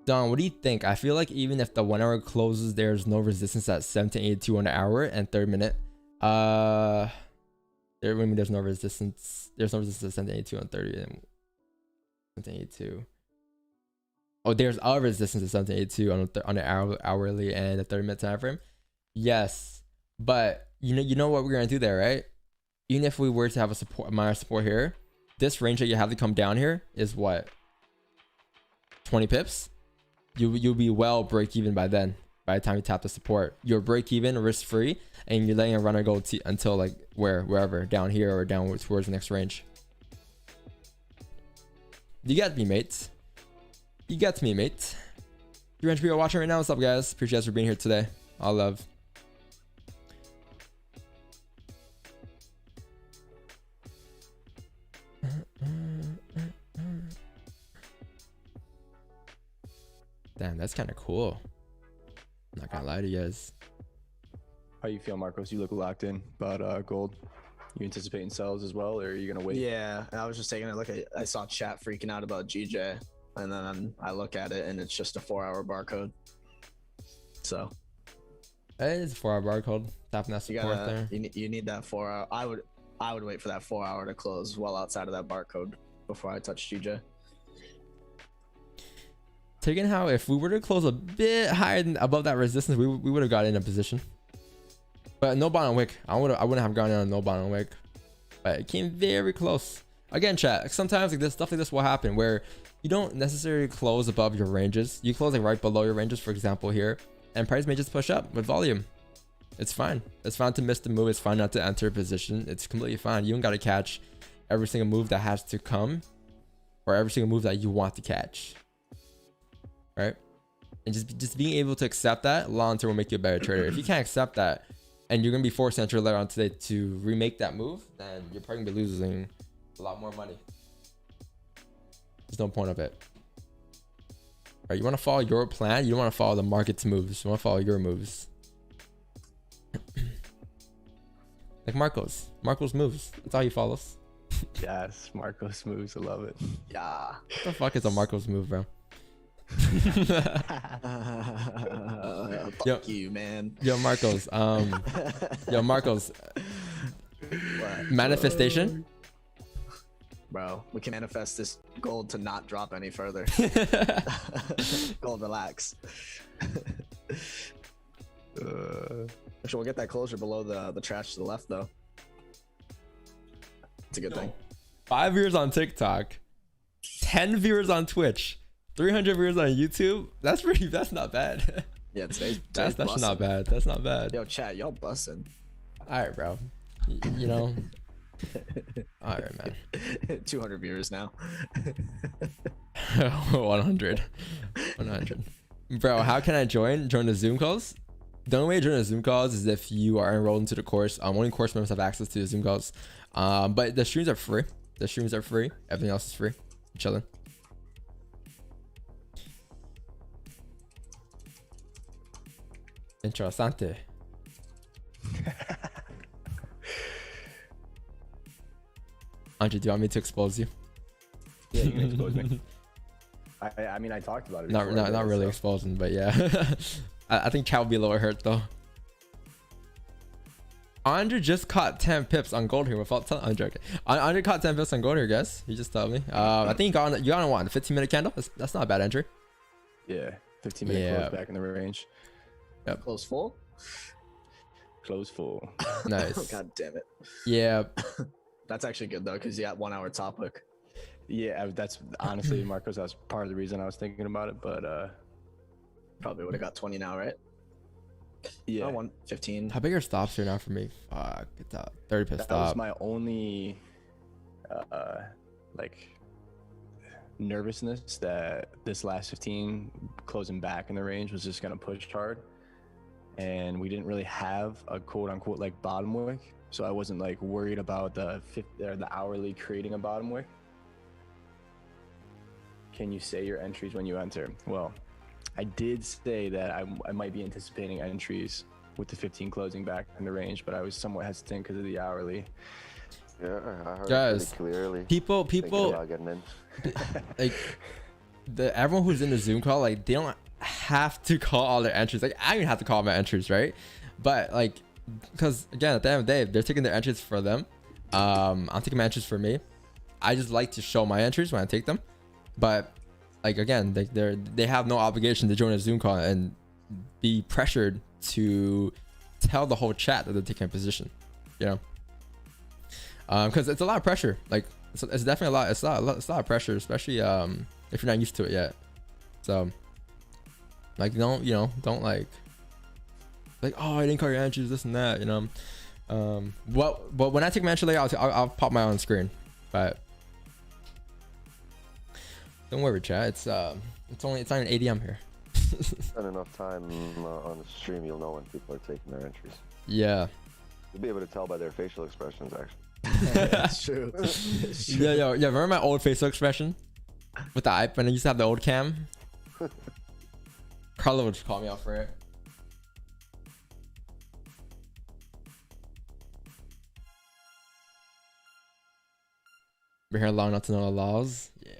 Don, what do you think? I feel like even if the 1 hour closes, there's no resistance at 1782 on the hour and 3rd minute. There's no resistance. There's no resistance at 1782 on 30 and 1782. Oh, there's a resistance at 1782 on the hourly and the 30-minute time frame. Yes, but you know what we're gonna do there, right? Even if we were to have a minor support here, this range that you have to come down here is what? 20 pips. You'll be well break even by then. By the time you tap the support, you're break even, risk free, and you're letting a runner go until like wherever down here or down towards the next range. You got me, mates. You got me, mate. If you're people watching right now, what's up, guys? Appreciate you guys for being here today. All love. Damn, that's kind of cool. I'm not gonna lie to you guys. How you feel, Marcos? You look locked in about gold. You anticipating sells as well, or are you gonna wait? Yeah, I was just taking a look at. I saw chat freaking out about GJ, and then I look at it, and it's just a 4 hour barcode. So it is a 4 hour barcode. Tapping that You support gotta, there. you need that 4 hour. I would wait for that 4 hour to close well outside of that barcode before I touch GJ. Taking how if we were to close a bit higher than above that resistance, we would have got in a position. But no bottom wick. I wouldn't have gone in on no bottom wick. But it came very close. Again, chat. Sometimes like this stuff like this will happen where you don't necessarily close above your ranges. You close like right below your ranges, for example here, and price may just push up with volume. It's fine. It's fine to miss the move. It's fine not to enter a position. It's completely fine. You don't got to catch every single move that has to come, or every single move that you want to catch. Right? And just being able to accept that long term will make you a better trader. If you can't accept that, and you're gonna be forced to enter later on today to remake that move, then you're probably gonna be losing a lot more money. There's no point of it. All right, you want to follow your plan. You don't want to follow the market's moves. You want to follow your moves. Like Marcos moves. That's how he follows. Yes, Marcos moves. I love it. Yeah. What the fuck is a Marcos move, bro? Fuck you, man. Yo, Marcos. Yo, Marcos. What? Manifestation. Bro, we can manifest this gold to not drop any further. Gold, relax. Actually, we'll get that closure below the trash to the left, though. It's a good thing. 5 viewers on TikTok, 10 viewers on Twitch, 300 viewers on YouTube. That's not bad. Yeah, today's That's bussin'. not bad. That's not bad. Yo, chat, y'all bussin'. All right, bro. You know. All right, man. 200 viewers now. 100. Bro, how can I join the Zoom calls? The only way to join the Zoom calls is if you are enrolled into the course. Only course members have access to the Zoom calls. But the streams are free. Everything else is free. I'm chilling. Interessante. Andre, do you want me to expose you? Yeah, you can expose me. I mean, I talked about it. Not really exposing, but yeah. I think Chow will be a little hurt though. Andre just caught 10 pips on gold here without telling. I'm joking. Andre caught 10 pips on gold here, guys. You just told me. I think you got on what? The 15-minute candle? That's not a bad entry. Yeah, 15-minute close back in the range. Yep. Close full? Close full. Nice. Oh, God damn it. Yeah. That's actually good, though, because you got 1 hour top hook. Yeah, that's honestly, Marcos, that's part of the reason I was thinking about it, but Probably would have got 20 now, right? yeah. 115. How big are stops here now for me? Fuck, it's a 30 pip That stop. was my only like nervousness that this last 15 closing back in the range was just gonna push hard, and we didn't really have a quote unquote like bottom wick, so I wasn't like worried about the hourly creating a bottom wick. Can you say your entries when you enter? Well, I did say that I might be anticipating entries with the 15 closing back in the range, but I was somewhat hesitant because of the hourly. Yeah, I heard Guys, pretty clearly. people Thinking about getting in. like everyone who's in the Zoom call, like they don't have to call all their entries. Like I don't even have to call my entries, right? But like, because again, at the end of the day, they're taking their entries for them. I'm taking my entries for me. I just like to show my entries when I take them. But like again, they have no obligation to join a Zoom call and be pressured to tell the whole chat that they're taking a position, you know. Because it's a lot of pressure. Like it's definitely a lot. It's a lot of pressure, especially if you're not used to it yet. So like don't like oh, I didn't call your entries, this and that, you know. But when I take my entry later, I'll pop my own screen. But don't worry, chat. It's not an ADM here. Spend enough time on the stream, you'll know when people are taking their entries. Yeah. You'll be able to tell by their facial expressions, actually. That's true. It's true. Yeah. Remember my old facial expression with the iP when I used to have the old cam? Carlo would just call me out for it. Been here long enough to know the laws. Yeah.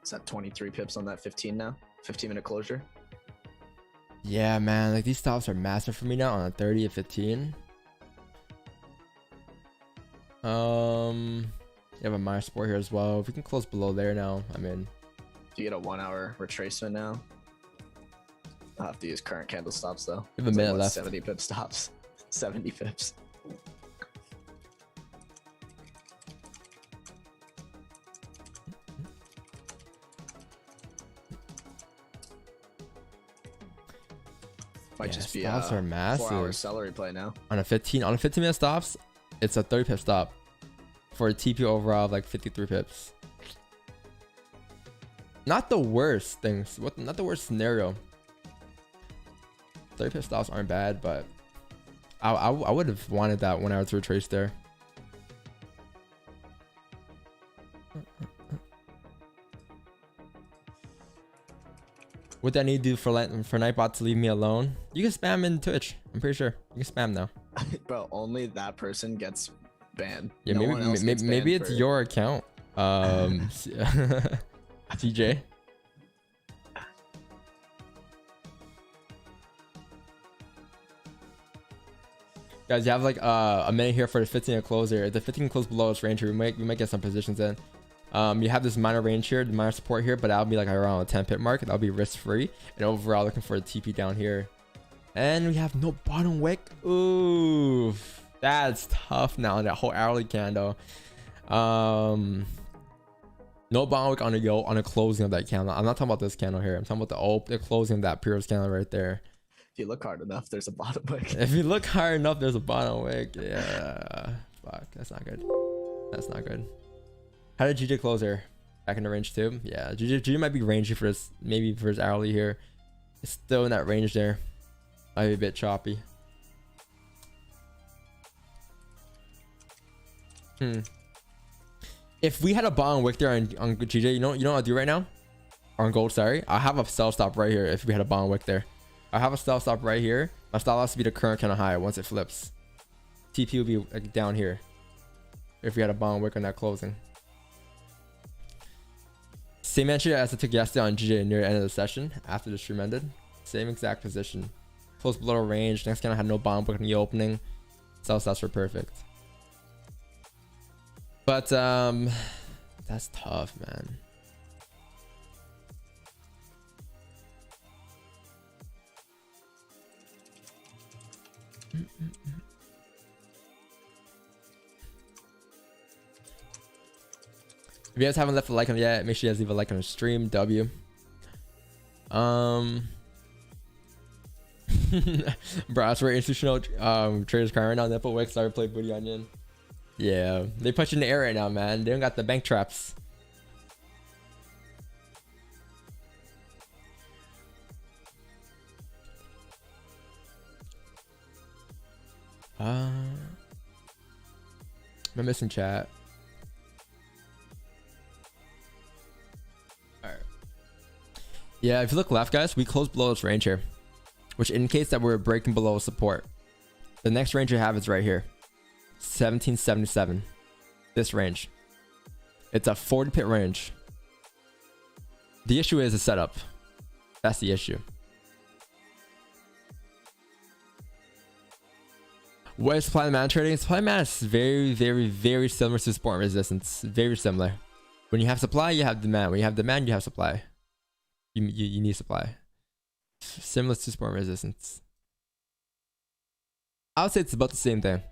It's at 23 pips on that 15 now. 15-minute closure. Yeah, man. Like these stops are massive for me now on a 30 and 15. You have a minor support here as well. If we can close below there now, I'm in. Do you get a 1 hour retracement now? I'll have to use current candle stops though. You have a It's like, minute what, left. 70 pip stops. 70 pips. Might just be stops are massive. 4 hour celery play now. On a 15-minute stops, it's a 30 pip stop for a TP overall of like 53 pips. Not the worst things. Not the worst scenario. 30 pip stops aren't bad, but I would have wanted that 1 hour to retrace there. What do I need to do for Nightbot to leave me alone? You can spam in Twitch. I'm pretty sure you can spam now. Bro, only that person gets banned. Yeah, No one else gets maybe banned it's for- your account. TJ. Guys, you have like a minute here for the 15 to close here. If the 15 close below its range here, we might get some positions in. You have this minor range here, the minor support here, but that'll be like around a 10 pip mark. That'll be risk free. And overall, looking for a TP down here. And we have no bottom wick. Ooh, that's tough now. That whole hourly candle. No bottom wick on a closing of that candle. I'm not talking about this candle here. I'm talking about the closing of that Pyrrhus candle right there. If you look hard enough, there's a bottom wick. If you look hard enough, there's a bottom wick. Yeah, fuck, that's not good. That's not good. How did GJ close here? Back in the range too? Yeah, GJ might be rangy for this, maybe for his hourly here. It's still in that range there. Might be a bit choppy. If we had a bottom wick there on GJ, you know what I'll do right now? Or on gold, sorry. I'll have a sell stop right here if we had a bottom wick there. I have a stop stop right here. My stop loss will be the current kind of high once it flips. TP will be like down here if we had a bottom wick on that closing. Same entry as I took yesterday on GJ near the end of the session after the stream ended. Same exact position. Close below range. Next kind of had no bottom wick in the opening. Sell stops were perfect. But that's tough, man. If you guys haven't left a like on it yet, make sure you guys leave a like on the stream. W. Bro, that's where institutional traders crying right now. They put Wick started play Booty Onion. Yeah, they punch in the air right now, man. They don't got the bank traps. I'm missing chat. Alright. Yeah, if you look left, guys, we closed below this range here, which indicates that we're breaking below support. The next range we have is right here, 1777. This range. It's a 40 pip range. The issue is the setup. That's the issue. What is supply and demand trading? Supply and demand is very, very, very similar to support and resistance. Very similar. When you have supply, you have demand. When you have demand, you have supply. You need supply. Similar to support and resistance. I would say it's about the same thing.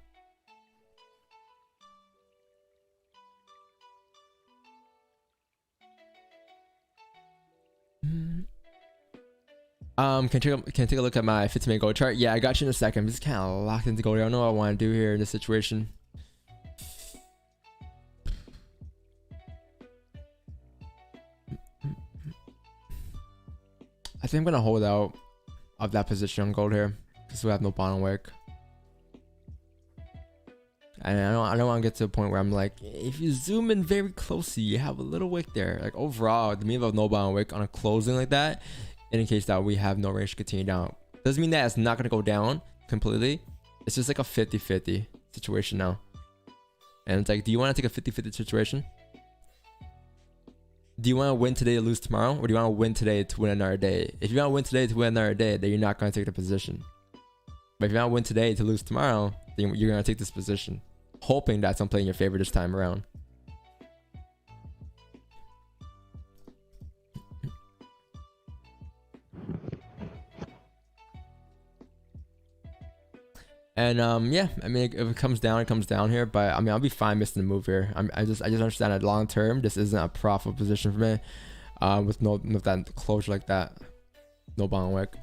Can you take a look at my 15-minute gold chart? Yeah, I got you in a second. I'm just kind of locked into gold. I don't know what I want to do here in this situation. I think I'm gonna hold out of that position on gold here because we have no bottom wick. And I don't want to get to a point where I'm like, if you zoom in very closely, you have a little wick there. Like overall, the mean of no bottom wick on a closing like that indicates that we have no range to continue down. Doesn't mean that it's not going to go down completely. It's just like a 50-50 situation now. And it's like, do you want to take a 50-50 situation? do you want to win today to lose tomorrow, or do you want to win today to win another day? If you want to win today to win another day, then you're not going to take the position. But if you want to win today to lose tomorrow, then you're going to take this position, hoping that something in your favor this time around. And yeah, I mean, if it comes down, it comes down here. But I mean, I'll be fine missing the move here. I just understand that long term, this isn't a profitable position for me. With that closure like that, no bond wick.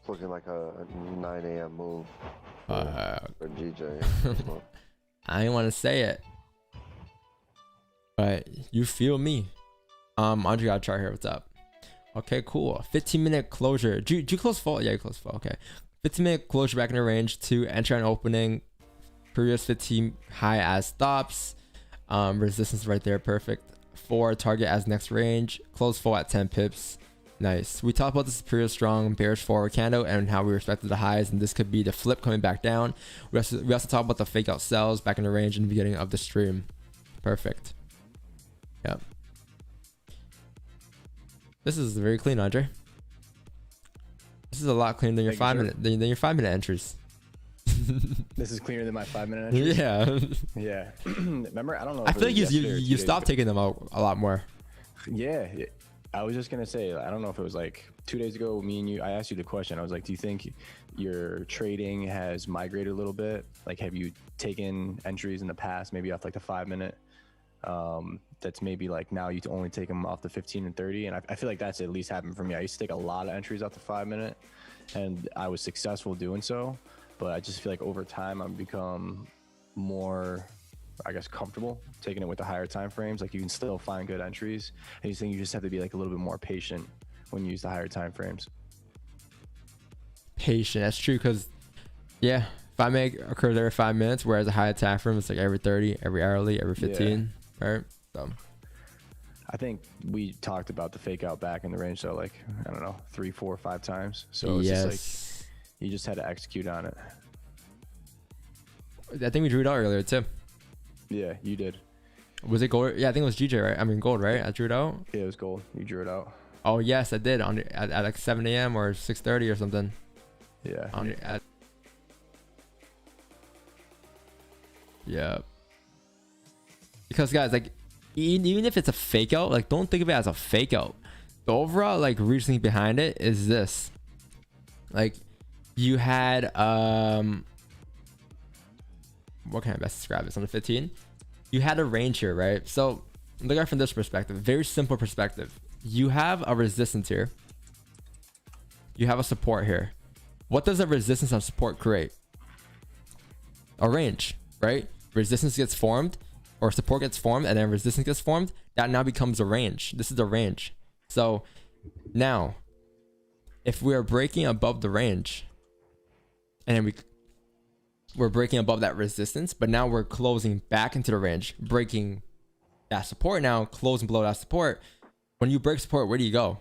It's looking like a 9 a.m. move for GJ. I didn't want to say it, but you feel me. Andre got a chart here. What's up? Okay, cool. 15-minute closure. Did you close full? Yeah, you closed full. Okay. 15-minute closure back in the range. 2, enter and opening. Previous 15 high as stops. Resistance right there. Perfect. 4, target as next range. Close full at 10 pips. Nice. We talked about the superior strong bearish forward candle and how we respected the highs, and this could be the flip coming back down. We also talked about the fake out sells back in the range in the beginning of the stream. Perfect. Yep. This is very clean, Andre. This is a lot cleaner than your 5-minute entries. This is cleaner than my 5-minute entries. Yeah. Yeah. Remember, I don't know. I feel like you stopped taking them out a lot more. Yeah. I was just gonna say, I don't know if it was like 2 days ago, me and you, I asked you the question. I was like, do you think your trading has migrated a little bit? Like, have you taken entries in the past, maybe off like the 5-minute? That's maybe like now you only take them off the 15 and 30, and I feel like that's at least happened for me. I used to take a lot of entries off the 5-minute, and I was successful doing so, but I just feel like over time I've become more, I guess, comfortable taking it with the higher time frames. Like, you can still find good entries, and you think you just have to be like a little bit more patient when you use the higher time frames. Patient, that's true, because yeah, if I make occur every 5 minutes, whereas a high time frame it's like every 30, every hourly, every 15, right? So I think we talked about the fake out back in the range, so like, I don't know, 3, 4, 5 times. So it's just like you just had to execute on it. I think we drew it out earlier too. Yeah, you did. Was it gold? Yeah, I think it was GJ, right? I mean gold, right? I drew it out. Yeah, it was gold. You drew it out. Oh yes, I did at like 7 a.m. or 6:30 or something. Yeah. Yeah. Because guys, like, even if it's a fake out, like, don't think of it as a fake out. The overall like reasoning behind it is this: like, you had what can I best describe this on the 15? You had a range here, right? So look at it from this perspective, very simple perspective. You have a resistance here, you have a support here. What does a resistance and support create? A range, right? Resistance gets formed, or support gets formed, and then resistance gets formed. That now becomes a range. This is the range. So now, if we are breaking above the range, and then we're breaking above that resistance, but now we're closing back into the range, breaking that support now, closing below that support. When you break support, where do you go?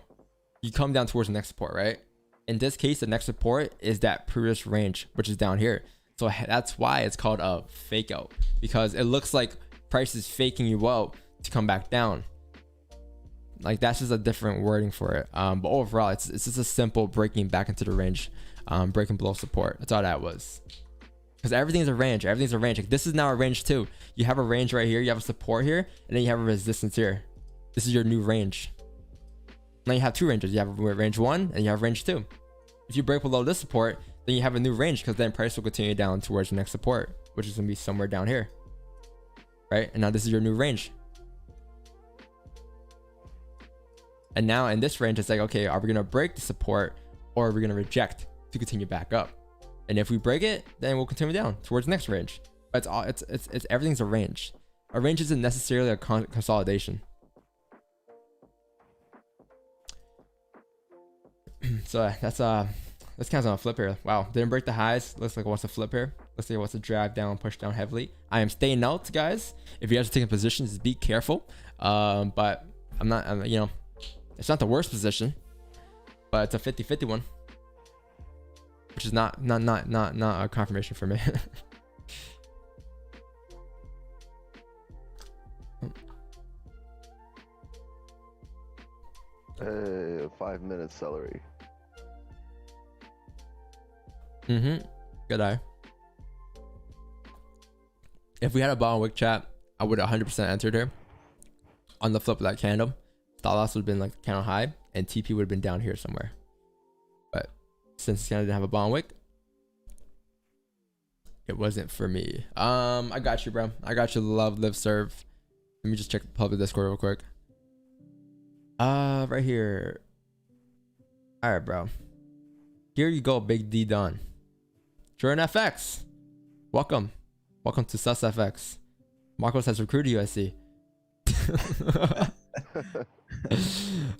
You come down towards the next support, right? In this case, the next support is that previous range, which is down here. So that's why it's called a fake out, because it looks like price is faking you out to come back down. Like, that's just a different wording for it. But overall, it's just a simple breaking back into the range, breaking below support. That's all that was. Because everything's a range. Everything's a range. Like, this is now a range too. You have a range right here. You have a support here, and then you have a resistance here. This is your new range. Now you have two ranges. You have range 1 and you have range 2. If you break below this support, then you have a new range, because then price will continue down towards the next support, which is going to be somewhere down here, right? And now this is your new range. And now in this range, it's like, okay, are we going to break the support, or are we going to reject to continue back up? And if we break it, then we'll continue down towards the next range. But it's everything's a range. A range isn't necessarily a consolidation. So that's kind of a flip here. Wow, didn't break the highs. Looks like it wants to flip here. Looks like it wants to drive down, push down heavily. I am staying out, guys. If you guys are taking positions, be careful. But I'm not. You know, it's not the worst position, but it's a 50-50 one, which is not a confirmation for me. Hey, 5 minute celery. Good eye. If we had a bottom wick chat, I would 100% entered her. On the flip of that candle, stop loss would have been like candle high, and TP would have been down here somewhere. But since this candle didn't have a bottom wick, it wasn't for me. I got you, bro. I got you. Love, live, serve. Let me just check the public Discord real quick. Right here. All right, bro. Here you go, Big D Don. Jordan FX. Welcome. Welcome to Sus FX. Marcos has recruited you, I see.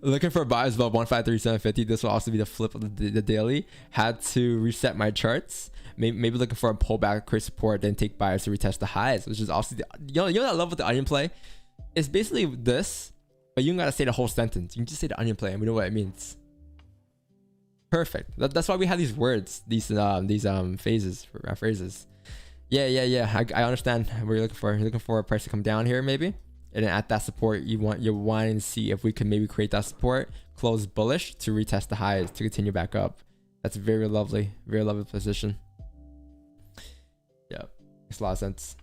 Looking for buys above 153,750. This will also be the flip of the daily. Had to reset my charts. Maybe looking for a pullback, create support, then take buys to retest the highs, which is also you know what I love with the onion play? It's basically this, but you don't gotta say the whole sentence. You can just say the onion play and we know what it means. Perfect. That's why we have these words, these phrases. Yeah. I understand what you're looking for. You're looking for a price to come down here, maybe, and then at that support, you're wanting to see if we can maybe create that support, close bullish to retest the highs to continue back up. That's very lovely position. Yeah, makes a lot of sense.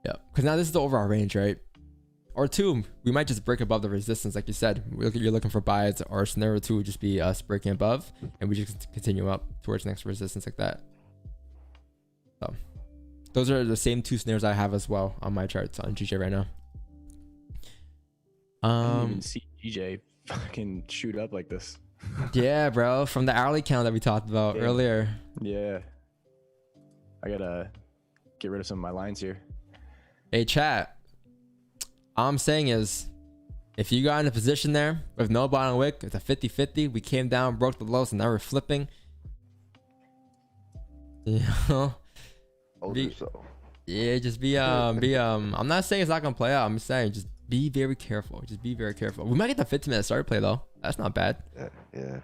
Yeah, because now this is the overall range, right? Or two, we might just break above the resistance, like you said. You're looking for buys, or scenario two would just be us breaking above, and we just continue up towards next resistance like that. So those are the same two scenarios I have as well on my charts on GJ right now. I didn't even see GJ fucking shoot up like this. Yeah, bro, from the hourly count that we talked about earlier. Yeah, I gotta get rid of some of my lines here. Hey, chat. All I'm saying is, if you got in a position there with no bottom wick, it's a 50-50. We came down, broke the lows, and now we're flipping. You know, yeah, just be I'm not saying it's not gonna play out. I'm just saying just be very careful. Just be very careful. We might get the 15-minute start play though. That's not bad. Yeah.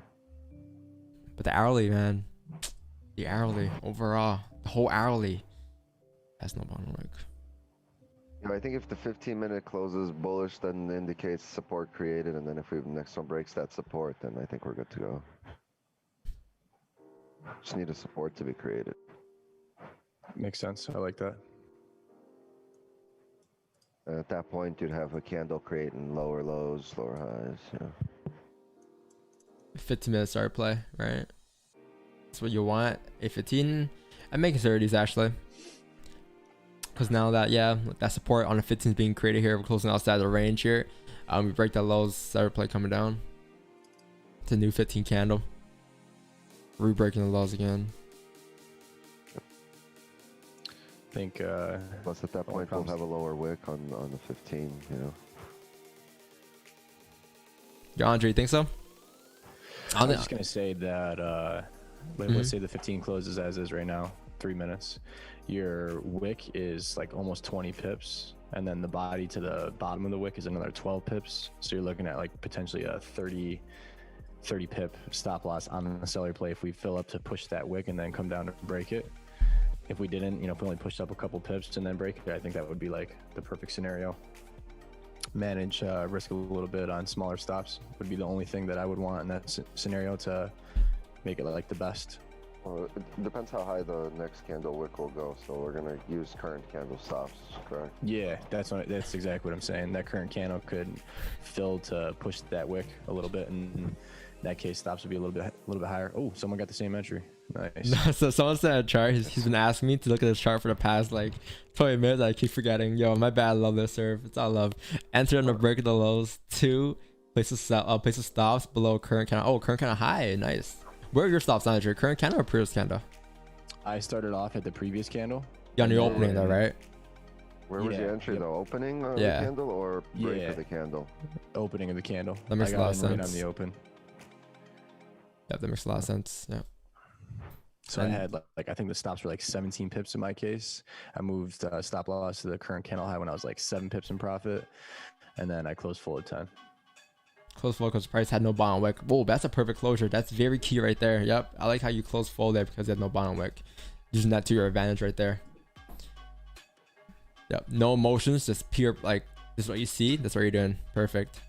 But the hourly, man, the hourly overall, the whole hourly has no bottom wick. Yeah, I think if the 15-minute closes bullish, then indicates support created, and then if the next one breaks that support, then I think we're good to go. Just need a support to be created. Makes sense. I like that. And at that point, you'd have a candle creating lower lows, lower highs. Yeah. 15-minute start play, right? That's what you want. A 15, I'm making 30s actually. Because now that, that support on the 15 is being created here, we're closing outside the range here. We break that lows, start play coming down. It's a new 15 candle. Re-breaking the lows again. I think Plus at that point we'll have a lower wick on the 15, you know. Yo, Andre, you think so? I'm just gonna say that let's say the 15 closes as is right now, 3 minutes. Your wick is like almost 20 pips, and then the body to the bottom of the wick is another 12 pips. So you're looking at like potentially a 30 pip stop loss on the seller play if we fill up to push that wick and then come down to break it. If we didn't, if we only pushed up a couple pips and then break it, I think that would be like the perfect scenario. Manage risk a little bit on smaller stops would be the only thing that I would want in that scenario to make it like the best. Well, it depends how high the next candle wick will go, so we're gonna use current candle stops, correct? Yeah, that's exactly what I'm saying. That current candle could fill to push that wick a little bit, and in that case, stops would be a little bit higher. Oh, someone got the same entry. Nice. So someone sent a chart. He's been asking me to look at this chart for the past like 20 minutes. I keep forgetting. Yo, my bad. I love this serve. It's all love. Enter on the break of the lows. 2 places stops below current candle. Oh, current candle high. Nice. Where are your stops on your current candle or previous candle? I started off at the previous candle. Yeah, on your opening though, right? Where was the entry though? Opening of the candle or break of the candle? Opening of the candle. That makes a lot of sense. Right on the open. Yeah, that makes a lot of sense. Yeah. So I had like I think the stops were like 17 pips in my case. I moved stop loss to the current candle high when I was like 7 pips in profit, and then I closed full at 10. Close full because price had no bottom wick. Whoa, that's a perfect closure. That's very key right there. Yep, I like how you close full there because you had no bottom wick. Using that to your advantage right there. Yep, no emotions, just pure like This is what you see. That's what you're doing. Perfect.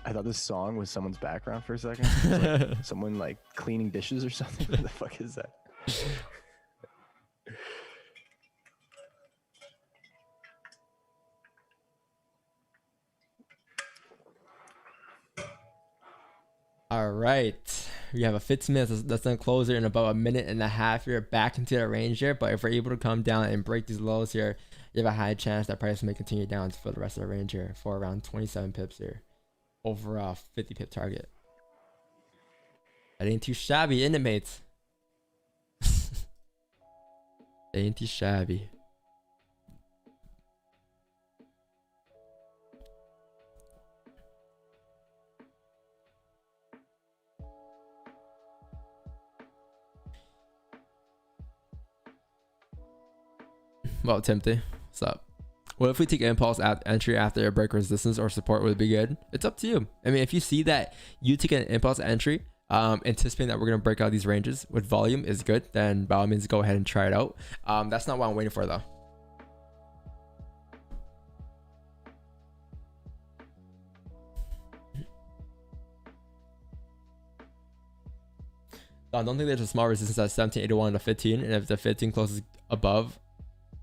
I thought this song was someone's background for a second. It was like someone like cleaning dishes or something. What the fuck is that? All right. We have a 15 minutes. That's gonna close it in about a minute and a half here. Back into the range here. But if we're able to come down and break these lows here, you have a high chance that price may continue down for the rest of the range here for around 27 pips here. Over a 50 pip target. That ain't too shabby, isn't it, mates? Ain't too shabby. Well, Timothy, what's up? What if we take impulse at entry after a break resistance or support would be good? It's up to you. I mean, if you see that you take an impulse entry, anticipating that we're going to break out these ranges with volume is good, then by all means go ahead and try it out. That's not what I'm waiting for though. I don't think there's a small resistance at 1781 to 15, and if the 15 closes above,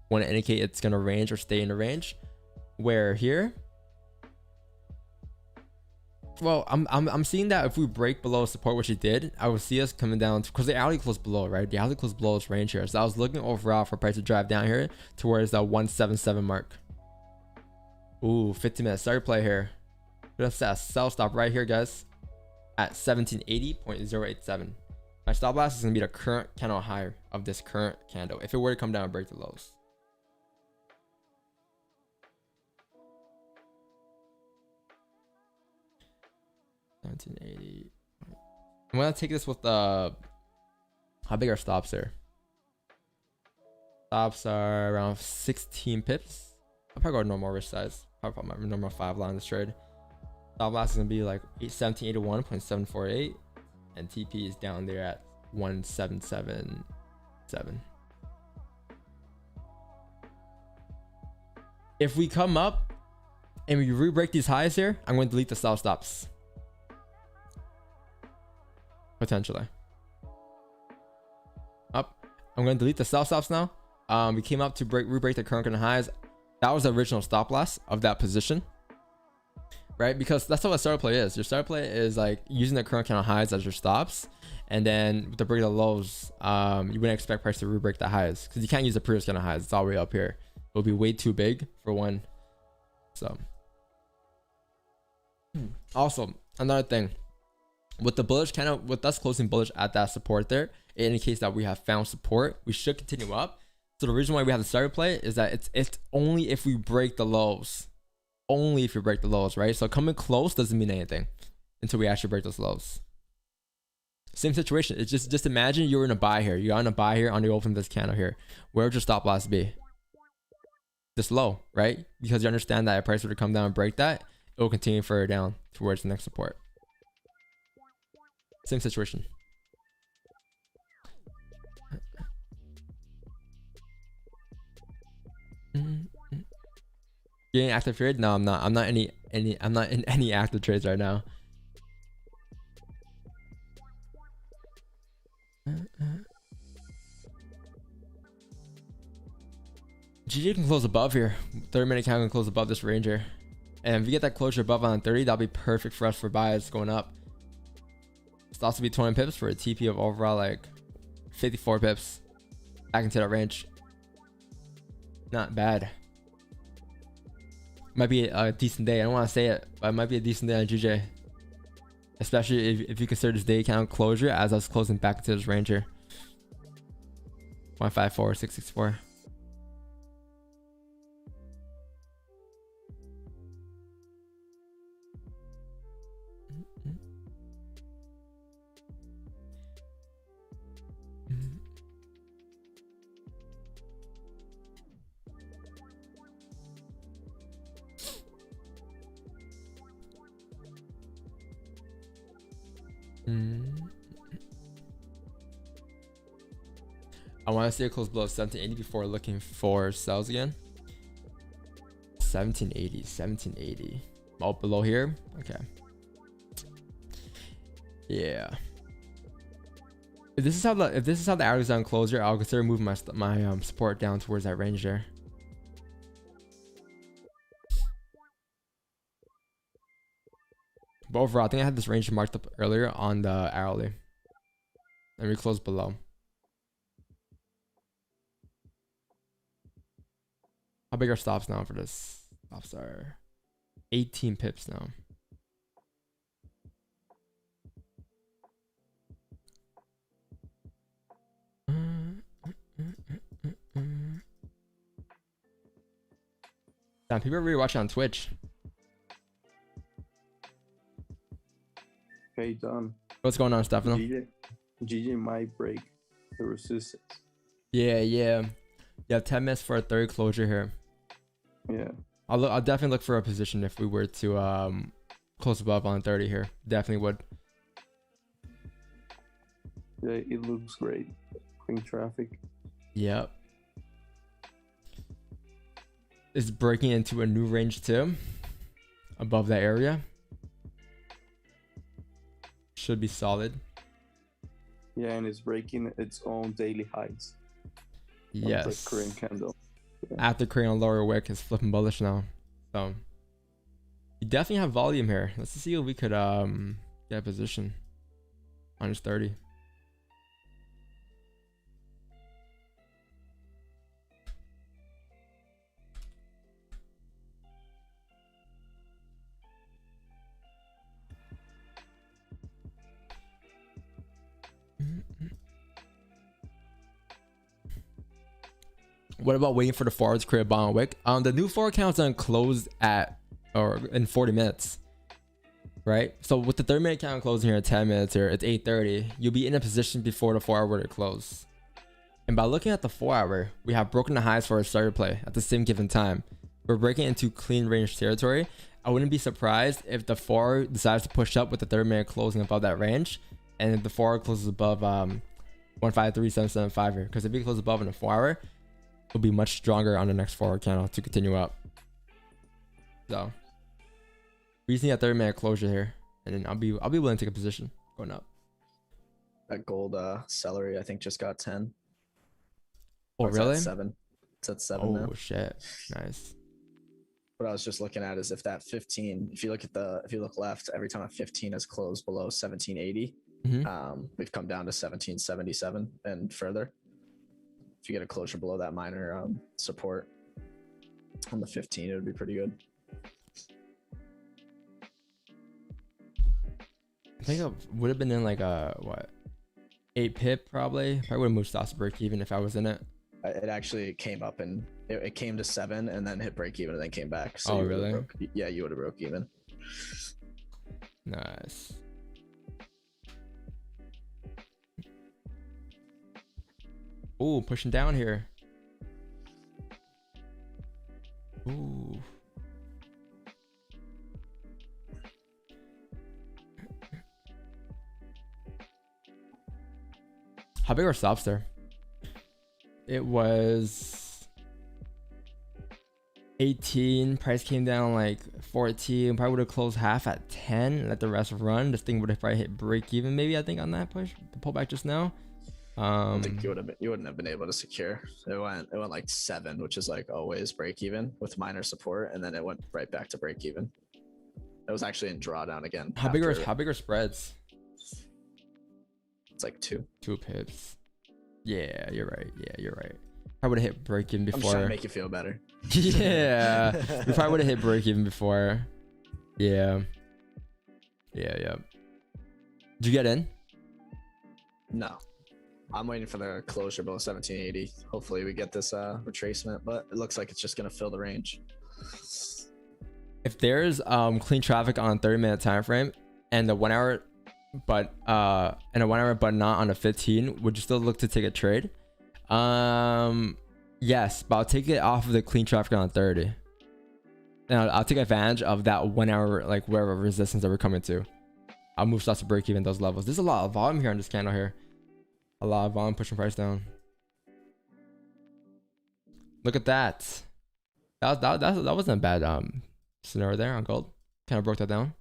want to indicate it's going to range or stay in the range. Where here, well, I'm seeing that if we break below support, which it did, I will see us coming down because the alley closed below, right? The alley closed below its range here, so I was looking overall for price to drive down here towards the 177 mark. Ooh, 15 minutes start play here. We're gonna set a sell stop right here, guys, at 1780.087. My stop loss is gonna be the current candle high of this current candle if it were to come down and break the lows. 1780. I'm gonna take this with the how big are stops there? Stops are around 16 pips. I'll probably go normal risk size. Probably my normal 5 line this trade. Stop loss is gonna be like 1781.748, and TP is down there at 1777. If we come up and we re-break these highs here, I'm going to delete the sell stops. Potentially. Up. I'm going to delete the sell stops now. We came up to re-break the current highs. That was the original stop loss of that position, right? Because that's what a starter play is. Your starter play is like using the current candle highs as your stops, and then with the break of the lows, you wouldn't expect price to re-break the highs because you can't use the previous candle highs. It's all the way up here. It'll be way too big for one. So, also another thing. With the bullish candle, with us closing bullish at that support there, it indicates that we have found support. We should continue up. So the reason why we have the starter play is that it's only if we break the lows. Only if you break the lows, right? So coming close doesn't mean anything until we actually break those lows. Same situation. It's just imagine you're in a buy here. You're on a buy here on the open of this candle here. Where would your stop loss be? This low, right? Because you understand that if price were to come down and break that, it will continue further down towards the next support. Same situation. Getting active trade? No, I'm not. I'm not in any active trades right now. GG can close above here. 30-minute count can close above this range here. And if we get that closure above on 30, that'll be perfect for us for buys going up. Stops to be 20 pips for a TP of overall like 54 pips. Back into that range. Not bad. Might be a decent day. I don't want to say it, but it might be a decent day on GJ. Especially if you consider this day count closure as us closing back into this range here. 154, 664. I want to see it close below 1780 before looking for sells again. 1780, 1780. Oh, below here. Okay. Yeah. If this is how the arrows down closer, I'll consider moving my support down towards that range there. But overall, I think I had this range marked up earlier on the hourly, and we closed below. How big are stops now for this? Stops are 18 pips now. Damn, people are really watching on Twitch. Okay, done. What's going on, Stefano? GJ might break the resistance. Yeah. You have 10 minutes for a third closure here. Yeah. I'll definitely look for a position if we were to close above on 30 here. Definitely would. Yeah, it looks great. Clean traffic. Yep. It's breaking into a new range too. Above that area. Should be solid. Yeah, and it's breaking its own daily highs. Yes. The Korean candle. Yeah. After creating a lower wick, it's flipping bullish now. So you definitely have volume here. Let's see if we could get a position. Minus 30. What about waiting for the forward to create a bottom wick? The new forward count's done closed at or in 40 minutes, right? So with the 30-minute count closing here at 10 minutes here, it's 8:30. You'll be in a position before the 4 hour to close. And by looking at the 4 hour, we have broken the highs for a starter play at the same given time. We're breaking into clean range territory. I wouldn't be surprised if the 4 decides to push up with the 30-minute closing above that range, and if the 4 closes above 153.775 here, because if it closes above in the 4 hour, will be much stronger on the next forward candle to continue up. So we just need a 30-minute closure here, and then I'll be willing to take a position going up. That gold celery, I think, just got 10. Oh, Or it's really? at 7. It's at 7 now. Oh shit! Nice. What I was just looking at is if that 15, if you look left, every time a 15 is closed below 1780, we've come down to 1777 and further. If you get a closure below that minor support on the 15, it would be pretty good. I think I would have been in like a 8 pip probably. Probably would have moved stops to break even if I was in it. It actually came up and it came to 7 and then hit break even and then came back. So oh you really? Yeah, you would have broke even. Nice. Ooh, pushing down here. Ooh. How big are stops there? It was 18. Price came down like 14. Probably would have closed half at 10. Let the rest run. This thing would have probably hit break even maybe, I think, on that push. The pullback just now. I think you wouldn't have been able to secure. It went like 7, which is like always break even with minor support, and then it went right back to break even. It was actually in drawdown again. How big are spreads? It's like 2 pips. Yeah, you're right. I would have hit break even before. I'm just trying to make you feel better. Yeah, we probably would have hit break even before. Yeah. Did you get in? No. I'm waiting for the closure below 1780. Hopefully we get this retracement, but it looks like it's just gonna fill the range. If there's clean traffic on a 30-minute time frame and the 1 hour, but not on a 15, would you still look to take a trade? Yes, but I'll take it off of the clean traffic on 30. And I'll take advantage of that 1 hour, like wherever resistance that we're coming to. I'll move stocks to break even those levels. There's a lot of volume here on this candle here. A lot of volume pushing price down. Look at that. That wasn't a bad scenario there on gold. Kind of broke that down.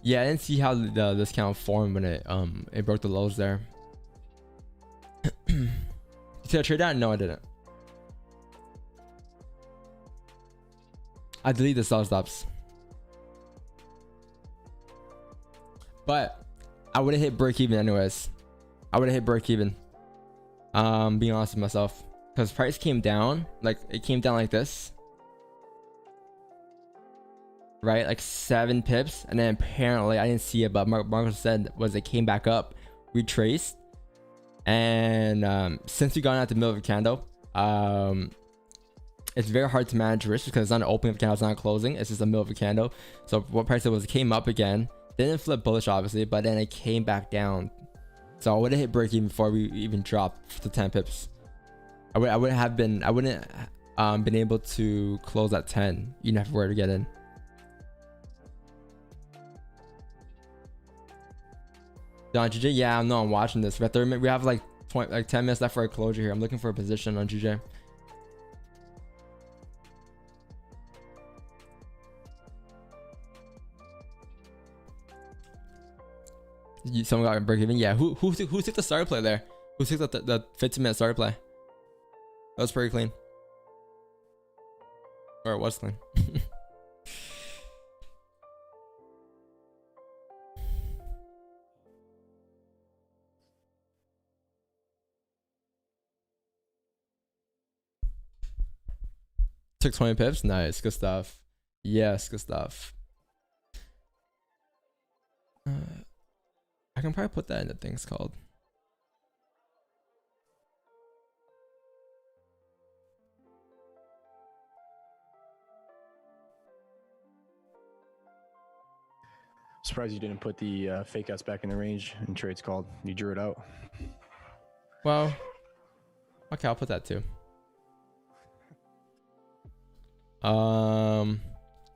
Yeah, I didn't see how the discount formed when it broke the lows there. Did I trade that? No, I didn't. I deleted the sell stops, but I would have hit break even anyways. I would have hit break even. Being honest with myself, because price came down, like it came down like this, right? Like 7 pips, and then apparently I didn't see it, but Marcus said was it came back up, retraced, and since we got out the middle of a candle, it's very hard to manage risk because it's not an opening of a candle, it's not closing, it's just the middle of a candle. So what price it was, it came up again, didn't flip bullish obviously, but then it came back down. So I would have hit break even before we even dropped to 10 pips. I wouldn't been able to close at 10 even if we were to get in. On GJ, yeah, no, I'm watching this. We have like 10 minutes left for a closure here. I'm looking for a position on GJ. Someone got break even. Yeah, who took the starter play there? Who took the 15-minute starter play? That was pretty clean. Or it was clean. Took 20 pips. Nice, good stuff. Yes, good stuff. I can probably put that in the things called. Surprised you didn't put the fake outs back in the range and trades called. You drew it out. Well, okay, I'll put that too.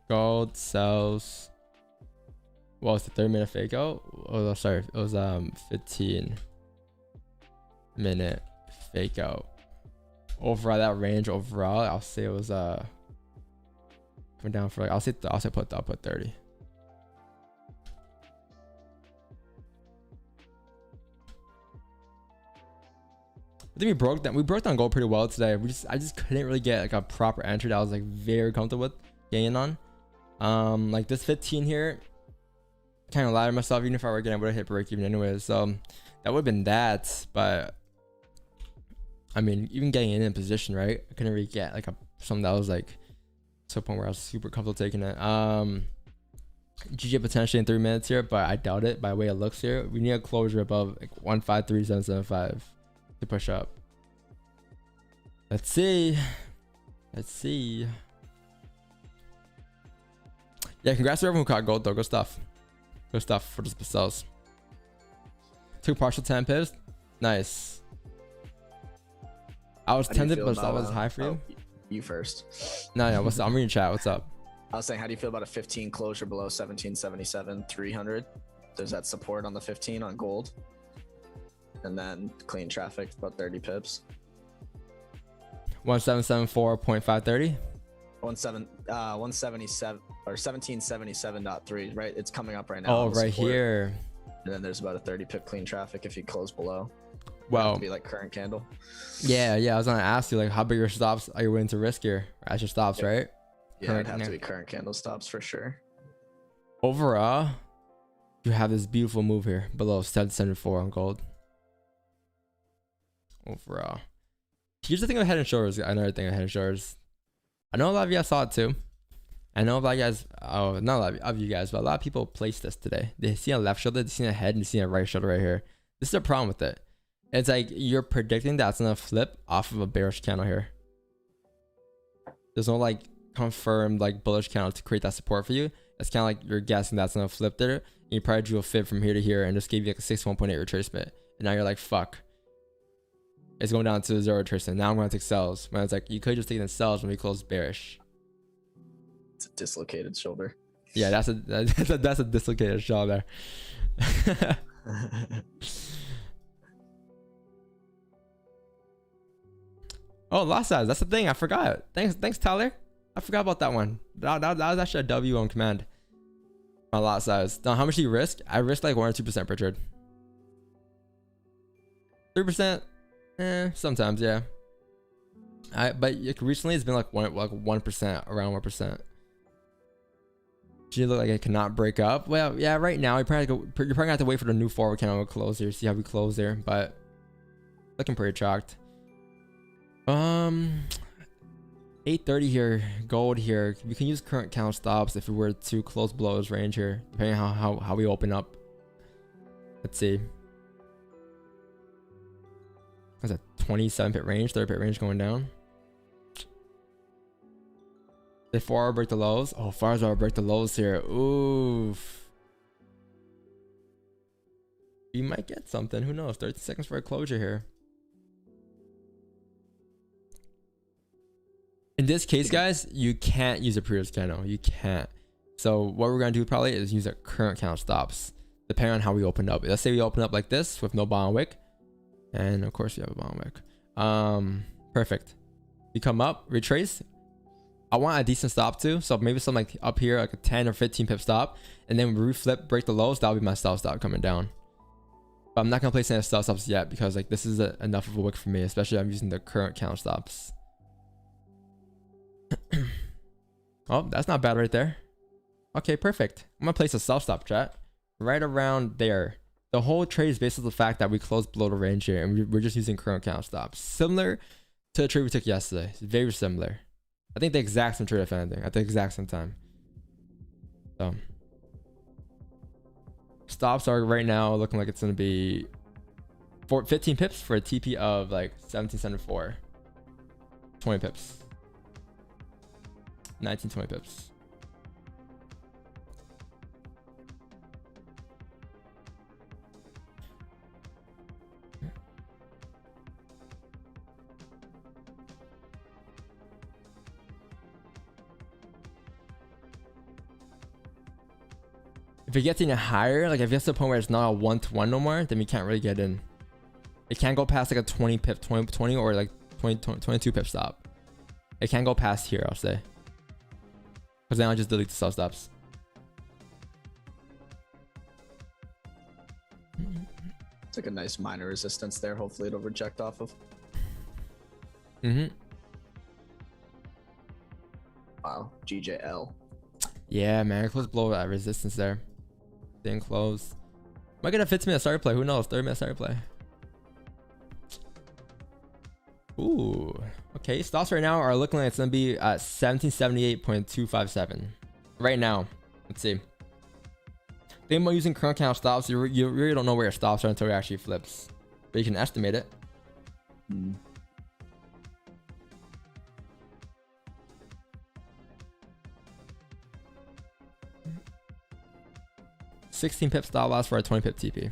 Gold sells. What was the 30-minute fake out? Oh, sorry, it was 15-minute fake out. Overall, that range overall, I'll say it was coming down for like I'll put 30. I think we broke down gold pretty well today. I just couldn't really get like a proper entry that I was like very comfortable with getting in on. Like this 15 here, kind of lied to myself. Even if I were getting, I would have hit break even anyways. So that would have been that. But I mean, even getting in position, right? I couldn't really get like something that was like to a point where I was super comfortable taking it. GG potentially in 3 minutes here, but I doubt it by the way it looks here. We need a closure above like 153.775 to push up. Let's see. Yeah, congrats to everyone who caught gold though. Good stuff for the cells. Took partial 10 pips. Nice. I was tempted, but that was high for you. You first. No, what's up? I'm reading chat. What's up? I was saying, how do you feel about a 15 closure below 1777 300? There's that support on the 15 on gold, and then clean traffic about 30 pips. 1774.530. 177 or 1777.3, right? It's coming up right now. Oh, right here. And then there's about a 30 pip clean traffic if you close below. Well, to be like current candle. Yeah. I was gonna ask you like how big your stops are you willing to risk here? As your stops, right? Yeah, it'd have to be current candle stops for sure. Overall, you have this beautiful move here below 774 on gold. Overall, here's the thing with head and shoulders. Another thing with head and shoulders. I know a lot of you guys saw it too. I know a lot of you guys. Oh, not a lot of you guys, but a lot of people placed this today. They see a left shoulder, they see a head, and they see a right shoulder right here. This is a problem with it. It's like you're predicting that's gonna flip off of a bearish candle here. There's no like confirmed like bullish candle to create that support for you. That's kind of like you're guessing that's gonna flip there. And you probably drew a fib from here to here and just gave you like a 61.8 retracement. And now you're like, fuck. It's going down to 0 retracement. Now I'm gonna take sells. When it's like you could just take the sells when we close bearish. It's a dislocated shoulder. Yeah, that's a dislocated shoulder. Oh, lot size. That's the thing. I forgot. Thanks, Tyler. I forgot about that one. That was actually a W on command. My lot size. Now, how much do you risk? I risk like 1 or 2% per trade. 3%. Sometimes, yeah. But recently it's been like 1%, around 1%. She look like it cannot break up. Well, yeah. Right now, you're probably gonna have to wait for the new forward candle to close here. See how we close there, but looking pretty chalked. 830 here, gold here. We can use current count stops if we were to close below this range here, depending on how we open up. Let's see. That's a 27 pip range, 30 pip range going down. Did 4 hour break the lows? Oh, 4 hours break the lows here. Oof. You might get something. Who knows? 30 seconds for a closure here. In this case, guys, you can't use a previous candle. You can't. So what we're going to do probably is use our current count stops, depending on how we opened up. Let's say we open up like this with no bottom wick. And of course, we have a bottom wick. Perfect. We come up, retrace. I want a decent stop too. So maybe something like up here, like a 10 or 15 pip stop. And then we reflip, break the lows. That'll be my stop coming down. But I'm not going to place any stop stops yet because like this is enough of a wick for me, especially I'm using the current count stops. Oh, that's not bad right there. Okay, perfect. I'm gonna place a self-stop, chat, right around there. The whole trade is based on the fact that we closed below the range here and we're just using current count stops, similar to the trade we took yesterday. It's very similar. I think the exact same trade, if anything, at the exact same time. So stops are right now looking like it's gonna be 15 pips for a TP of like 1774. 20 pips. 19-20 pips. If it gets any higher, like if it gets to the point where it's not a 1-to-1 no more, then we can't really get in. It can't go past like a 20 pip, 20 or like 22 pip stop. It can't go past here, I'll say. Because then I'll just delete the sell stops. It's like a nice minor resistance there. Hopefully it'll reject off of. Wow, GJL. Yeah, man, close below that resistance there. Staying close. Might get a 15-minute start play. Who knows? 30-minute start play. Ooh. Okay, stops right now are looking like it's gonna be at 1778.257 right now. Let's see. Think about using current count stops. You really don't know where your stops are until it actually flips, but you can estimate it. 16 pip stop loss for a 20 pip TP.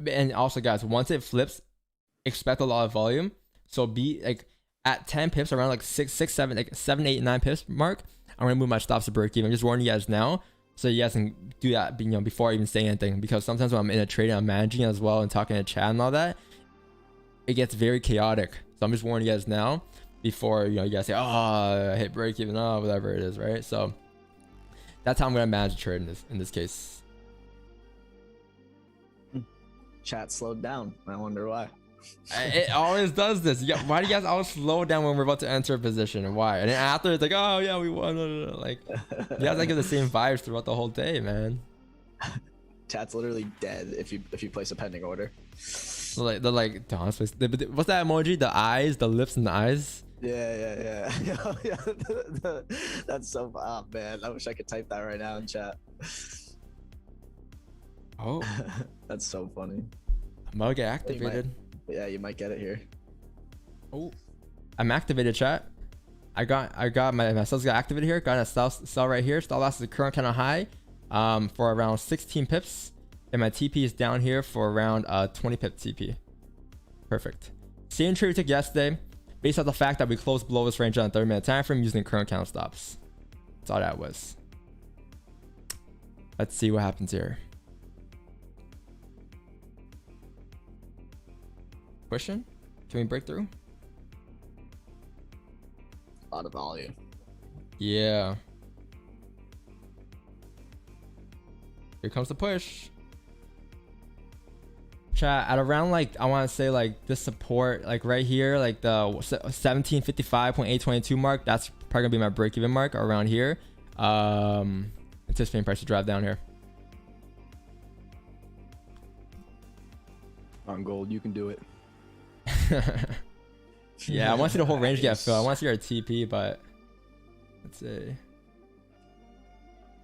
And also, guys, once it flips, expect a lot of volume. So be like at 10 pips, around like 6, 7, like 7, 8, 9 pips mark. I'm gonna move my stops to break even. I'm just warning you guys now, so you guys can do that, you know, before I even say anything. Because sometimes when I'm in a trade, I'm managing as well and talking to chat and all that, it gets very chaotic. So I'm just warning you guys now before, you know, you guys say, oh, I hit break even, oh, whatever it is, right? So that's how I'm gonna manage the trade in this case. Chat slowed down. I wonder why. It always does this. Why do you guys always slow down when we're about to enter a position, and why? And then after it's like, oh yeah, we won. Like, you guys like get the same vibes throughout the whole day, man. Chat's literally dead if you place a pending order. They're like, what's that emoji? The eyes, the lips, and the eyes. Yeah. That's so. Oh man, I wish I could type that right now in chat. Oh, That's so funny. I'm gonna get You might- activated. Yeah, you might get it here. Oh, I'm activated, chat. I got my cells got activated here. Got a cell right here. Stop loss is the current kind of high, for around 16 pips, and my TP is down here for around 20 pip TP. Perfect. Same trade we took yesterday, based on the fact that we closed below this range on the 30-minute time frame using current count stops. That's all that was. Let's see what happens here. Question? Can we break through? A lot of volume. Yeah. Here comes the push. Chat at around like I want to say like this support like right here like the 1755.822 mark. That's probably gonna be my break-even mark around here. Anticipating price to drive down here. On gold, you can do it. Yeah, I want to see the whole range get Nice. filled. I want to see our TP, but let's see.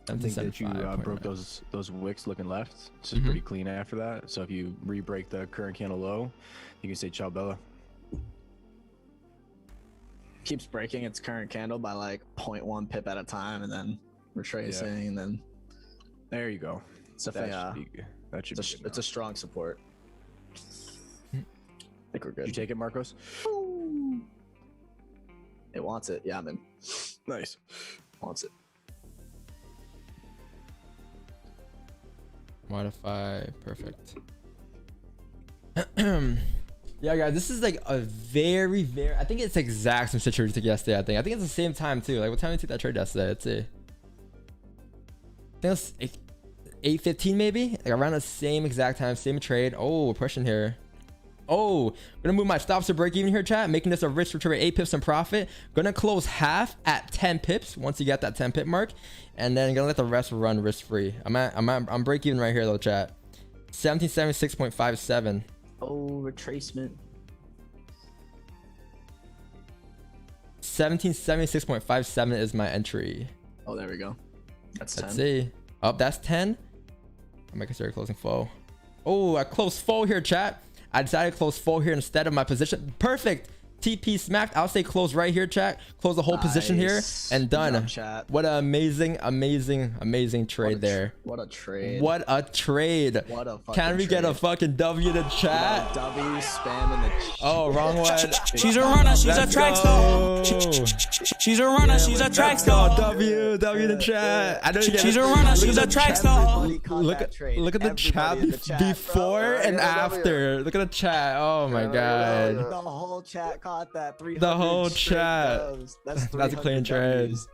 I think that you 1775.9. broke those wicks looking left. It's just Mhm. pretty clean after that. So if you re-break the current candle low, you can say ciao bella. Keeps breaking its current candle by like 0.1 pip at a time, and then retracing, and then There you go. it's a That should be good. That should be good it's a strong support. I think we're Did you good. take it, Marcos? It wants it. Yeah, man. Nice. Wants it. Modify, perfect. Yeah, guys, this is like a very, I think it's exact same situation we took yesterday. I think it's the same time too. Like, what time did we take that trade yesterday? Let's see. I think it was 8:15 maybe, like around the same exact time, same trade. Oh, we're pushing here. Oh, gonna move my stops to break even here, chat, making this a rich return rate, 8 pips in profit. Gonna close half at 10 pips once you get that 10 pip mark, and then gonna let the rest run risk free. I'm break even right here though, chat. 1776.57. Oh, retracement. 1776.57 is my entry. Oh, there we go. That's 10. Let's see. Oh, that's 10. I might consider closing full. Oh, I closed full here, chat. I decided to close full here instead of my position. Perfect. TP smacked. I'll say close right here, chat. Close the whole position here Nice. and Good done. job, chat. What an amazing trade there. What a trade. What a trade. What a fucking Can we get a trade. fucking W to chat? W spam in the Oh, wrong one. She's a runner, she's a Let's track go. star. She's a runner, she's a track Let's go. star. W to chat. I know you She's guys- a runner, look she's at a the track chat. star. Look at the chat, Everybody in the chat, before bro. and Yeah, after. Look at the chat. Oh my god. The whole chat caught that. 300 The whole straight chat. dubs. That's That's a clean 300 trade. Ws.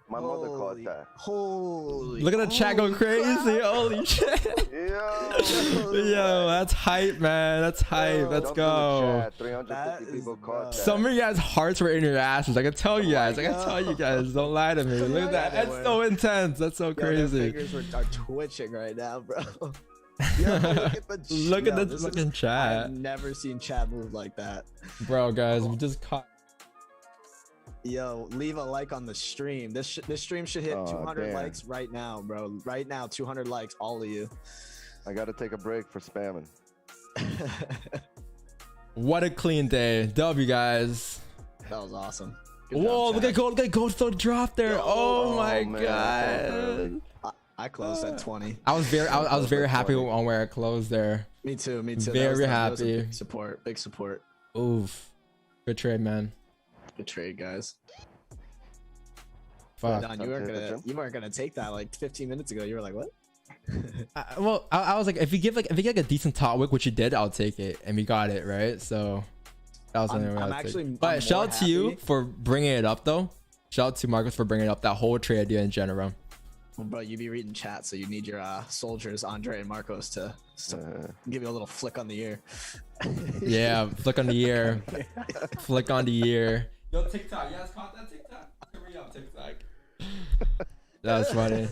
My mother caught Holy- that. Holy. Look at the chat go holy crazy. crap. Holy shit. Yo, Yo, that's hype, man. That's hype. Let's jump in the go. chat. 350 That people is caught nuts. that. Some of you guys' hearts were in your asses. I can tell you guys. I can God. tell you guys. Don't lie to me. Look at that. That's so intense. That's so Yo, their crazy. fingers are twitching right now, bro. Yo, look at the Look at yo, this this fucking is- chat. I've never seen chat move like that. Bro, guys, we just caught. Yo, leave a like on the stream. This stream should hit Oh, 200 damn. likes right now, bro. Right now, 200 likes, all of you. I gotta take a break for spamming. What a clean day. W, guys. That was awesome. Good Whoa, job, look chat. at gold. Look at gold still drop there. Yo, Oh my man, god. I closed at 20. I was very happy on where I closed there. Me too. Me too. Very that was a happy. big support. Big support. Oof. Good trade, man. Good trade, guys. Fuck. Don, you weren't gonna take that like 15 minutes ago. You were like, what? I was like, if you get like a decent top wick, which you did, I'll take it, and we got it right. So that was the only way I'm I'd take actually- it. I'm But more shout out to you happy. for bringing it up, though. Shout out to Marcus for bringing up that whole trade idea in general. Well, bro, you be reading chat, so you need your soldiers, Andre and Marcos, to give you a little flick on the ear. Yeah, flick on the ear. Flick on the ear. Yo, TikTok. You guys caught that TikTok? Hurry up, TikTok. That was funny.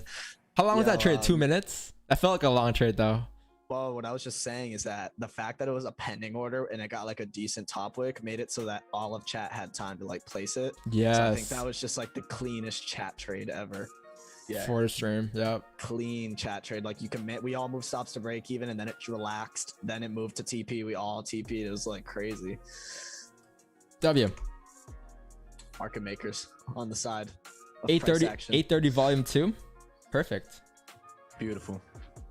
How long was Yo, that trade? 2 minutes? I felt like a long trade though. Well, what I was just saying is that the fact that it was a pending order and it got like a decent top wick made it so that all of chat had time to like place it. So I think Yes. that was just like the cleanest chat trade ever. Yeah. For the stream. Yep. Clean chat trade. Like you commit, we all moved stops to break even, and then it relaxed. Then it moved to TP. We all TP. It was like crazy. W. Market makers on the side. 830 volume 2. Perfect. Beautiful.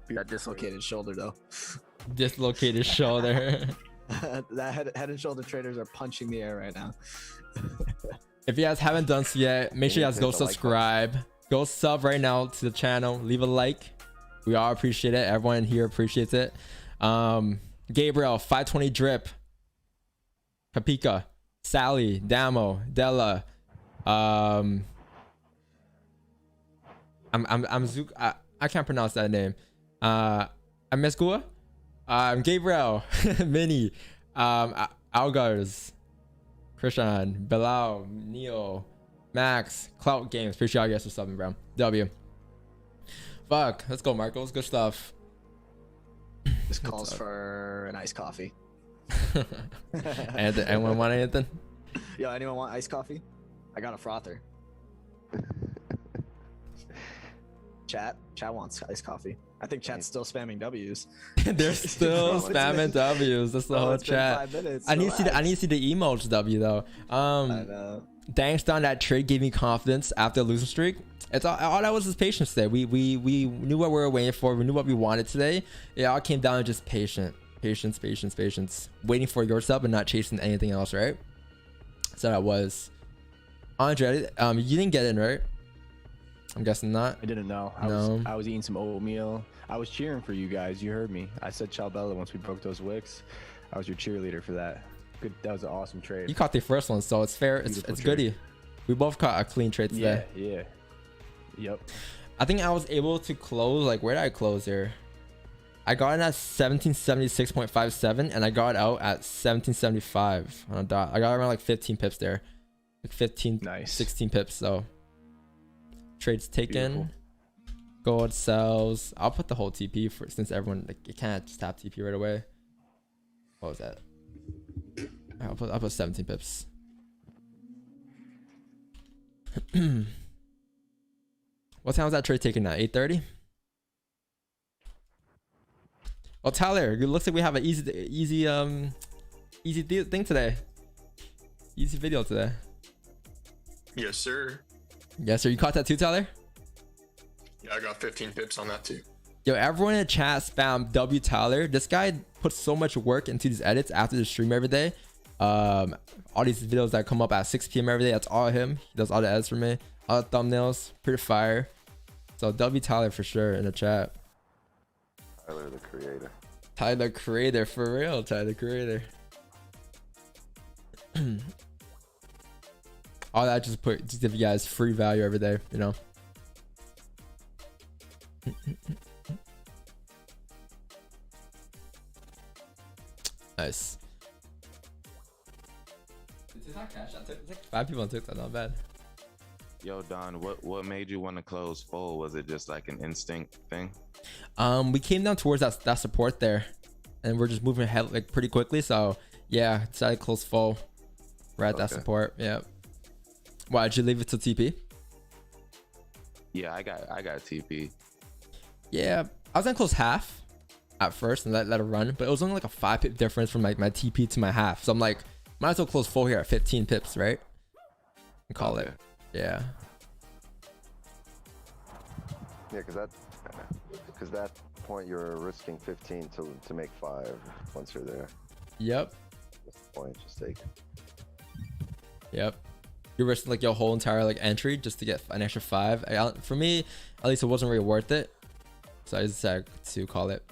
That dislocated shoulder though. Dislocated shoulder. That head and shoulder traders are punching the air right now. If you guys haven't done so yet, make sure you guys go subscribe. Go sub right now to the channel. Leave a like. We all appreciate it. Everyone here appreciates it. Gabriel, 520 drip. Kapika, Sally, Damo, Della. I'm Zook. I can't pronounce that name. Ameskua. Gabriel, Minnie, Algars, Krishan, Bilal, Neo, Max, Clout Games. Appreciate y'all guys for subbing, bro. W. Fuck. Let's go, Marcos. Good stuff. This calls for an iced coffee. And anyone want anything? Yo, anyone want iced coffee? I got a frother. Chat wants iced coffee. I think chat's still spamming W's. They're still spamming W's. That's the whole chat. 5 minutes. I need to see the emotes W though. I know. Thanks, Don. That trade gave me confidence after a losing streak. It's all that was patience today. We knew what we were waiting for. We knew what we wanted today. It all came down to just patience. Waiting for yourself and not chasing anything else, right? So that was. Andre, you didn't get in, right? I'm guessing not. I didn't know. I was eating some oatmeal. I was cheering for you guys. You heard me. I said Ciao Bella once we broke those wicks. I was your cheerleader for that. Good. That was an awesome trade. You caught the first one, so it's fair. It's goody. We both caught a clean trade today. Yeah. Yep. I think I was able to close. Like, where did I close here? I got in at 1776.57, and I got out at 1775 on a dot. I got around like 15 pips there, like 15, nice. 16 pips. So trades taken. Beautiful. Gold sells. I'll put the whole TP for since everyone like you can't just tap TP right away. What was that? I'll put 17 pips. What time was that trade taken at? 8:30. Well, Tyler, it looks like we have an easy thing today. Easy video today. Yes, sir. Yes, sir. You caught that too, Tyler? Yeah, I got 15 pips on that too. Yo, everyone in the chat spam W Tyler. This guy puts so much work into these edits after the stream every day. All these videos that come up at 6 p.m. every day, that's all him. He does all the edits for me. All the thumbnails, pretty fire. So W Tyler for sure in the chat. Tyler the creator. Tyler creator for real. Tyler creator. All that just give you guys free value every day, you know. Nice. It's like 5 people on TikTok, not bad. Yo, Don, what made you want to close full? Was it just like an instinct thing? We came down towards that support there, and we're just moving ahead like pretty quickly. So yeah, decided to close full. We're at that support. Yeah. Why did you leave it to TP? Yeah, I got TP. Yeah, I was gonna close half at first and let it run, but it was only like a 5 pip difference from like my TP to my half. So I'm like, might as well close full here at 15 pips, right? And call it. Yeah. Yeah, because that point you're risking 15 to make 5 once you're there. Yep. That's the point. Just take it. Yep. You're risking like your whole entire like entry just to get an extra 5. For me, at least it wasn't really worth it. So I decided to call it.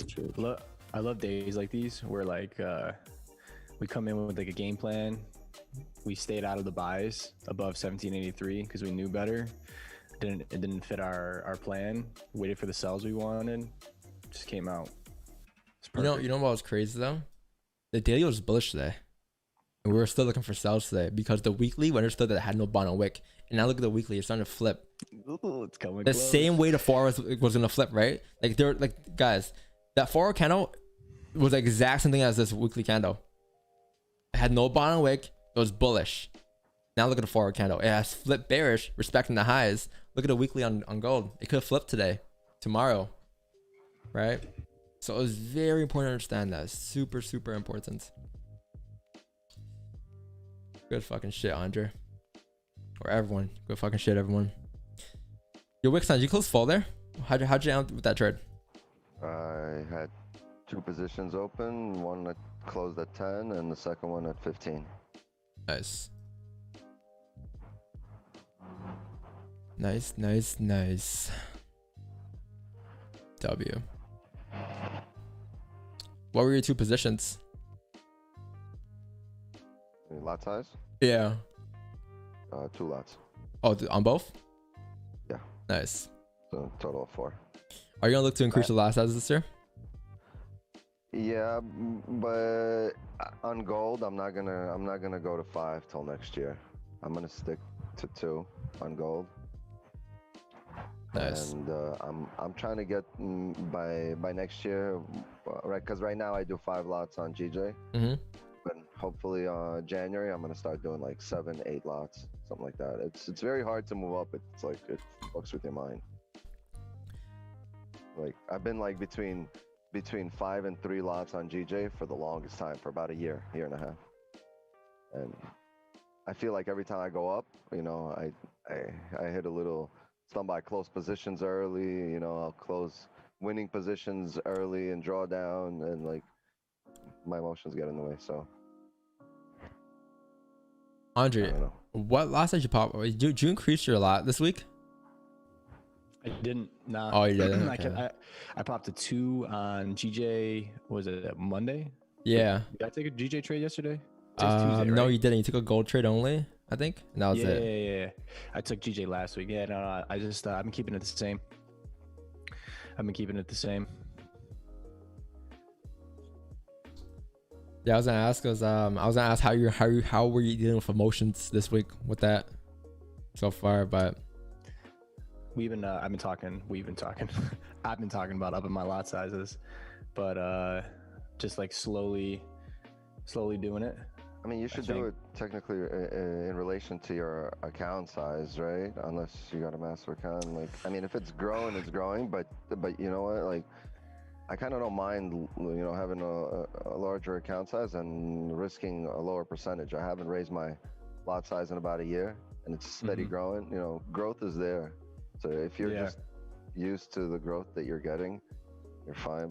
True. I love days like these where like we come in with like a game plan. We stayed out of the buys above 1783 because we knew better. It didn't fit our plan. Waited for the sells we wanted. Just came out. You know what was crazy though? The daily was bullish today. And we were still looking for sells today because the weekly we understood that it had no bond on wick. And now look at the weekly, it's starting to flip. Ooh, it's coming the close. Same way the 4 was gonna flip, right? Like they're like guys, that 4 candle was the exact same thing as this weekly candle. It had no bond on wick, it was bullish. Now look at the forward candle. It has flipped bearish, respecting the highs. Look at the weekly on gold. It could have flipped today, tomorrow, right? So it was very important to understand that. Super, super important. Good fucking shit, Andre. Or everyone. Good fucking shit, everyone. Your Wixon, did you close full there? How'd you end with that trade? I had 2 positions open. One that closed at 10 and the second one at 15. Nice. Nice, nice, nice. W. What were your 2 positions? Any lot size? Yeah. 2 lots. Oh, on both? Yeah. Nice. So total of 4. Are you gonna look to increase the lot size this year? Yeah, but on gold, I'm not gonna go to 5 till next year. I'm gonna stick to 2 on gold. Nice. And I'm trying to get by next year, right? Because right now I do 5 lots on GJ. Mm-hmm. But hopefully January I'm gonna start doing like 7, 8 lots, something like that. It's very hard to move up. It's like it fucks with your mind. Like I've been like between 5 and 3 lots on GJ for the longest time, for about a year and a half. And I feel like every time I go up, you know, I hit a little stumble. I close positions early, you know, I'll close winning positions early and draw down, and like my emotions get in the way. So Andre, what lot did you pop? Did you increase your lot this week? I didn't. Nah. Oh, you didn't? Okay. I popped a 2 on GJ. Was it Monday? Yeah. Did I take a GJ trade yesterday? Tuesday, right? No, you didn't. You took a gold trade only, I think. And that was it. Yeah. I took GJ last week. Yeah, no, I just I've been keeping it the same. Yeah, I was gonna ask how were you dealing with emotions this week with that so far, but I've been talking I've been talking about upping my lot sizes, but just like slowly doing it. I mean, you should do it technically in relation to your account size, right? Unless you got a master account. Like, I mean, if it's growing, it's growing. But you know what? Like, I kind of don't mind, you know, having a larger account size and risking a lower percentage. I haven't raised my lot size in about a year, and it's steady growing. You know, growth is there. So if you're just used to the growth that you're getting, you're fine.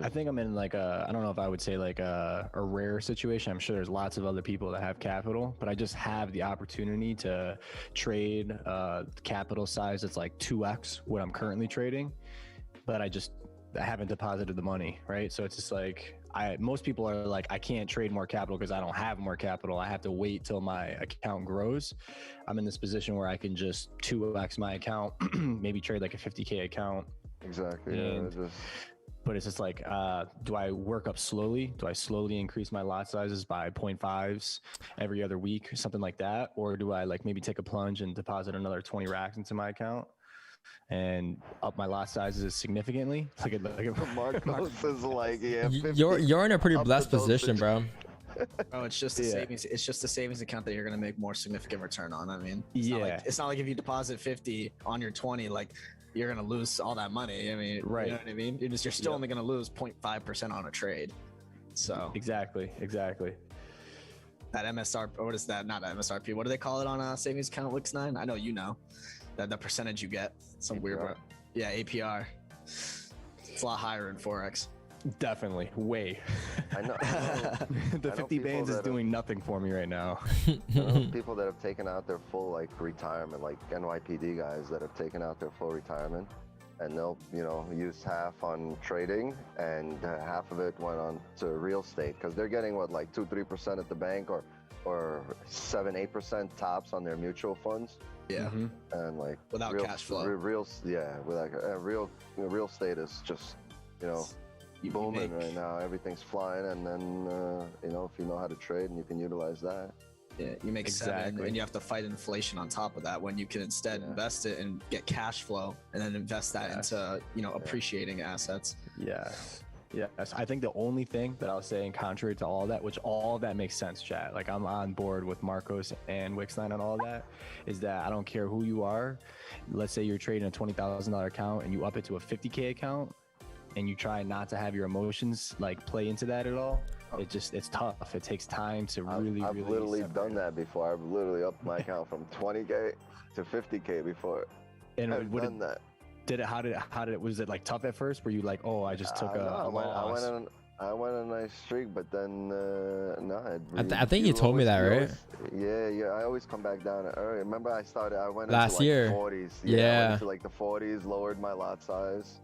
I think I'm in like I don't know if I would say like a rare situation. I'm sure there's lots of other people that have capital, but I just have the opportunity to trade capital size that's like 2x what I'm currently trading, but I haven't deposited the money, right? So it's just like most people are like, I can't trade more capital because I don't have more capital. I have to wait till my account grows. I'm in this position where I can just 2x my account, maybe trade like a 50K account. Exactly. But it's just like, do I work up slowly? Do I slowly increase my lot sizes by 0.5s every other week, something like that? Or do I like maybe take a plunge and deposit another 20 racks into my account and up my lot sizes significantly? Look at Marcos is like, yeah, 50, you're in a pretty blessed position, bro. Oh, it's just a savings. It's just a savings account that you're gonna make more significant return on. I mean, it's not like if you deposit 50 on your 20, like you're gonna lose all that money. I mean, right? You know what I mean? You're still only gonna lose 0.5% on a trade. So exactly. That MSR, or what is that? Not MSRP. What do they call it on a savings account? Wix9. I know you know that the percentage you get. Some APR. Weird. Yeah, APR. It's a lot higher in Forex. Definitely, way. I know. The 50 bands is doing nothing for me right now. People that have taken out their full like retirement, like NYPD guys that have taken out their full retirement, and they'll, you know, use half on trading and half of it went on to real estate, because they're getting what, like 2-3% at the bank, or 7-8% tops on their mutual funds. Yeah. And like without cash flow. With like real estate is just, you know, booming right now. Everything's flying, and then you know, if you know how to trade and you can utilize that, you make 7, and you have to fight inflation on top of that, when you can instead invest it and get cash flow, and then invest that into, you know, appreciating assets. Yes, I think the only thing that I'll say, in contrary to all that, which all of that makes sense, chat. Like I'm on board with Marcos and Wixline on all of that, is that I don't care who you are. Let's say you're trading a $20,000 account and you up it to a 50K account, and you try not to have your emotions like play into that at all. It's tough. It takes time to really. I've literally done that before. I've literally upped my account from 20K to 50K before. And I've done that. How did it, was it like tough at first? Were you like, oh, I just took a loss? I went on a nice streak, but then no. I think you told me that, right? Yeah. I always come back down early. Remember, I went last into like year. 40s. Yeah. I went into like the 40s, lowered my lot size.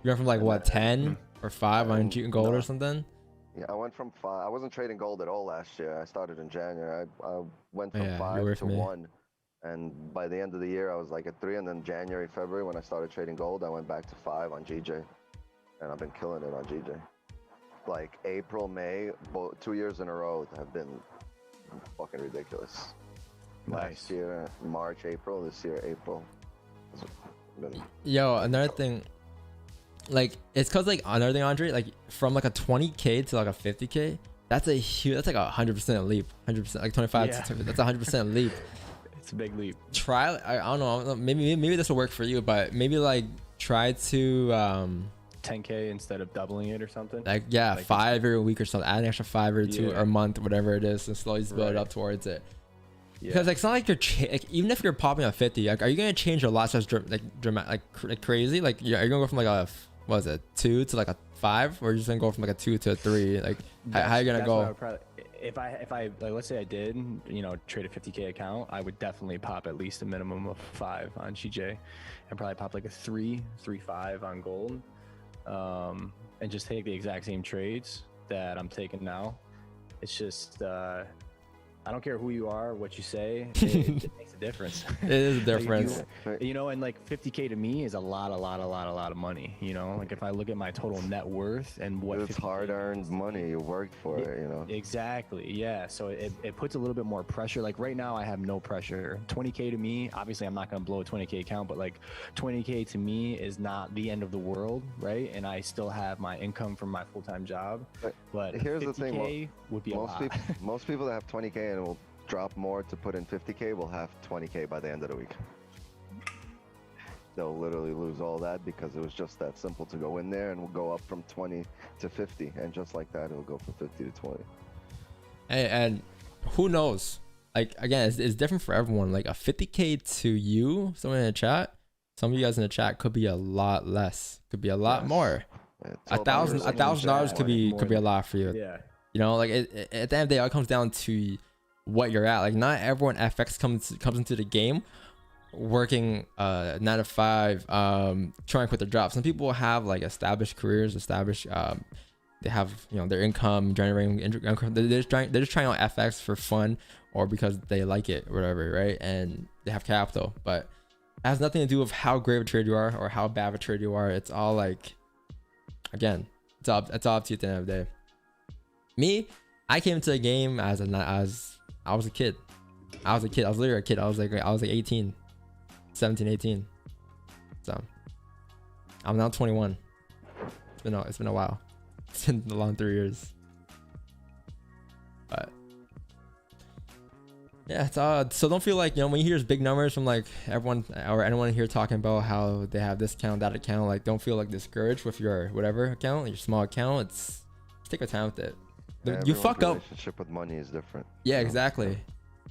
You went from like what 10 or 5 on gold no. or something? Yeah, I went from 5. I wasn't trading gold at all last year. I started in January. I went from Yeah, 5 to 1. And by the end of the year, I was like at 3. And then January, February, when I started trading gold, I went back to 5 on GJ. And I've been killing it on GJ. Like April, May, 2 years in a row have been fucking ridiculous. Nice. Last year, March, April. This year, April. Yo, another thing. Like, it's cause like another thing, Andre, like from like a 20K to like a 50K, that's a huge, that's like 100% leap. 100%, like 25 to that's 100% leap. It's a big leap. Try, I don't know, maybe this will work for you, but maybe like try to 10K instead of doubling it or something. like, yeah, like 5 every week or something, add an extra 5 or 2 or a month, whatever it is, and slowly build it up towards it. Because like, it's not like you're like, even if you're popping a 50, like, are you gonna change your lot size like crazy? Like, are you gonna go from like a, what is it, 2 to like a 5, or are you just gonna go from like a 2 to a 3? Like, how are you gonna go? If I like, let's say I did, trade a 50K account, I would definitely pop at least a minimum of 5 on GJ, and probably pop like a 3.5 on gold, and just take the exact same trades that I'm taking now. It's just I don't care who you are, what you say, it makes a difference. It is a difference. Like, and like 50K to me is a lot of money. Like if I look at my total net worth and what it's hard-earned money, you worked for it, Exactly, yeah. So it puts a little bit more pressure. Like right now, I have no pressure. 20K to me, obviously, I'm not gonna blow a 20K account, but like 20K to me is not the end of the world, right? And I still have my income from my full-time job. But here's the thing: would be a lot. Most people that have 20K and will drop more to put in 50K will have 20K by the end of the week. They'll literally lose all that because it was just that simple to go in there, and we'll go up from 20 to 50, and just like that, it'll go from 50 to 20. And who knows? Like, again, it's different for everyone. Like a 50K to you, someone in the chat, some of you guys in the chat, could be a lot less, could be a lot more. $1,000 could be a lot for you. Yeah. Like at the end of the day, it all comes down to what you're at. Like, not everyone FX comes into the game working 9 to 5, trying to quit their job. Some people have like established careers, they have their income generating income. They're just trying out FX for fun or because they like it or whatever, right? And they have capital, but it has nothing to do with how great of a trader you are or how bad of a trader you are. It's all like, again, it's all up to you at the end of the day. Me, I came to the game as I was a kid. I was literally a kid. I was like 18, 17, 18. So I'm now 21. It's been a while. It's been a long 3 years. But yeah, it's so don't feel like, when you hear big numbers from like everyone or anyone here talking about how they have this account, that account, like, don't feel like discouraged with your whatever account, your small account. Just take your time with it. You fuck up. Relationship with money is different. Yeah, exactly.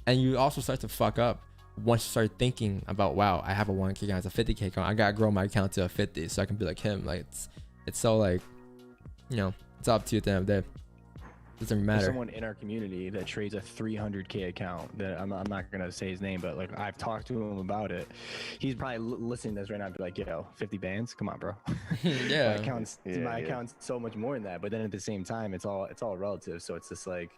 And you also start to fuck up once you start thinking about, wow, I have a 1K account, it's a 50K account, I gotta grow my account to a 50 so I can be like him. Like, it's so like, it's up to you at the end of the day. Doesn't matter. There's someone in our community that trades a 300K account that I'm not gonna say his name, but like I've talked to him about it. He's probably listening to this right now and be like, yo, 50 bands, come on, bro. Yeah. my account's so much more than that. But then at the same time, it's all relative. So it's just like,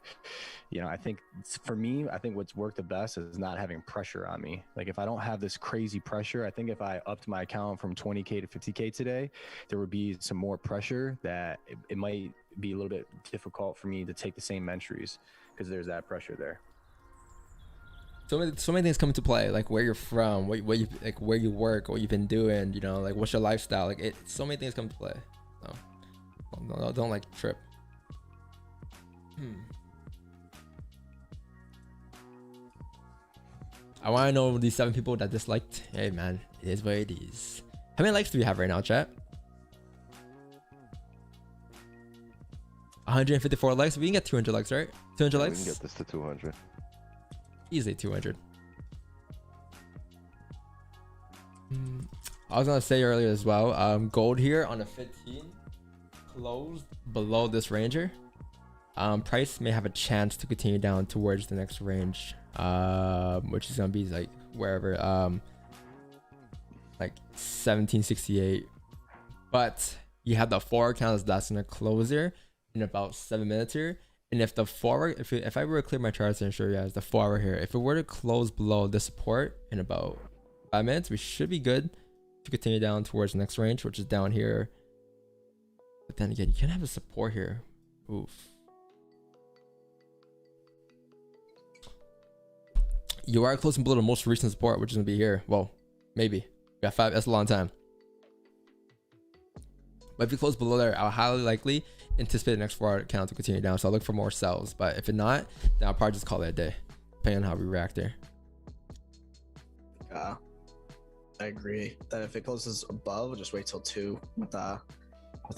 I think for me, I think what's worked the best is not having pressure on me. Like if I don't have this crazy pressure, I think if I upped my account from 20K to 50K today, there would be some more pressure that it might be a little bit difficult for me to take the same entries because there's that pressure there. So many things come into play, like where you're from, what you like, where you work, what you've been doing, like what's your lifestyle, like so many things come into play. So Don't like trip. I want to know these 7 people that disliked. Hey man, it is what it is. How many likes do we have right now, chat? 154 likes. We can get 200 likes, right? 200 likes. We can get this to 200. Easily 200. I was gonna say earlier as well. Gold here on a 15 closed below this ranger. Price may have a chance to continue down towards the next range, which is gonna be like wherever, like 1768. But you have the forward candles that's gonna close here in about 7 minutes here. And if the forward, if I were to clear my charts and show you guys the forward here, if it were to close below this support in about 5 minutes, we should be good to continue down towards the next range, which is down here. But then again, you can have a support here. Oof. You are closing below the most recent support, which is gonna be here. Well, maybe. We got 5. That's a long time. But if you close below there, I'll highly likely anticipate the next forward candle to continue down. So I'll look for more sells. But if it not, then I'll probably just call it a day, depending on how we react there. I agree that if it closes above, we'll just wait till 2 with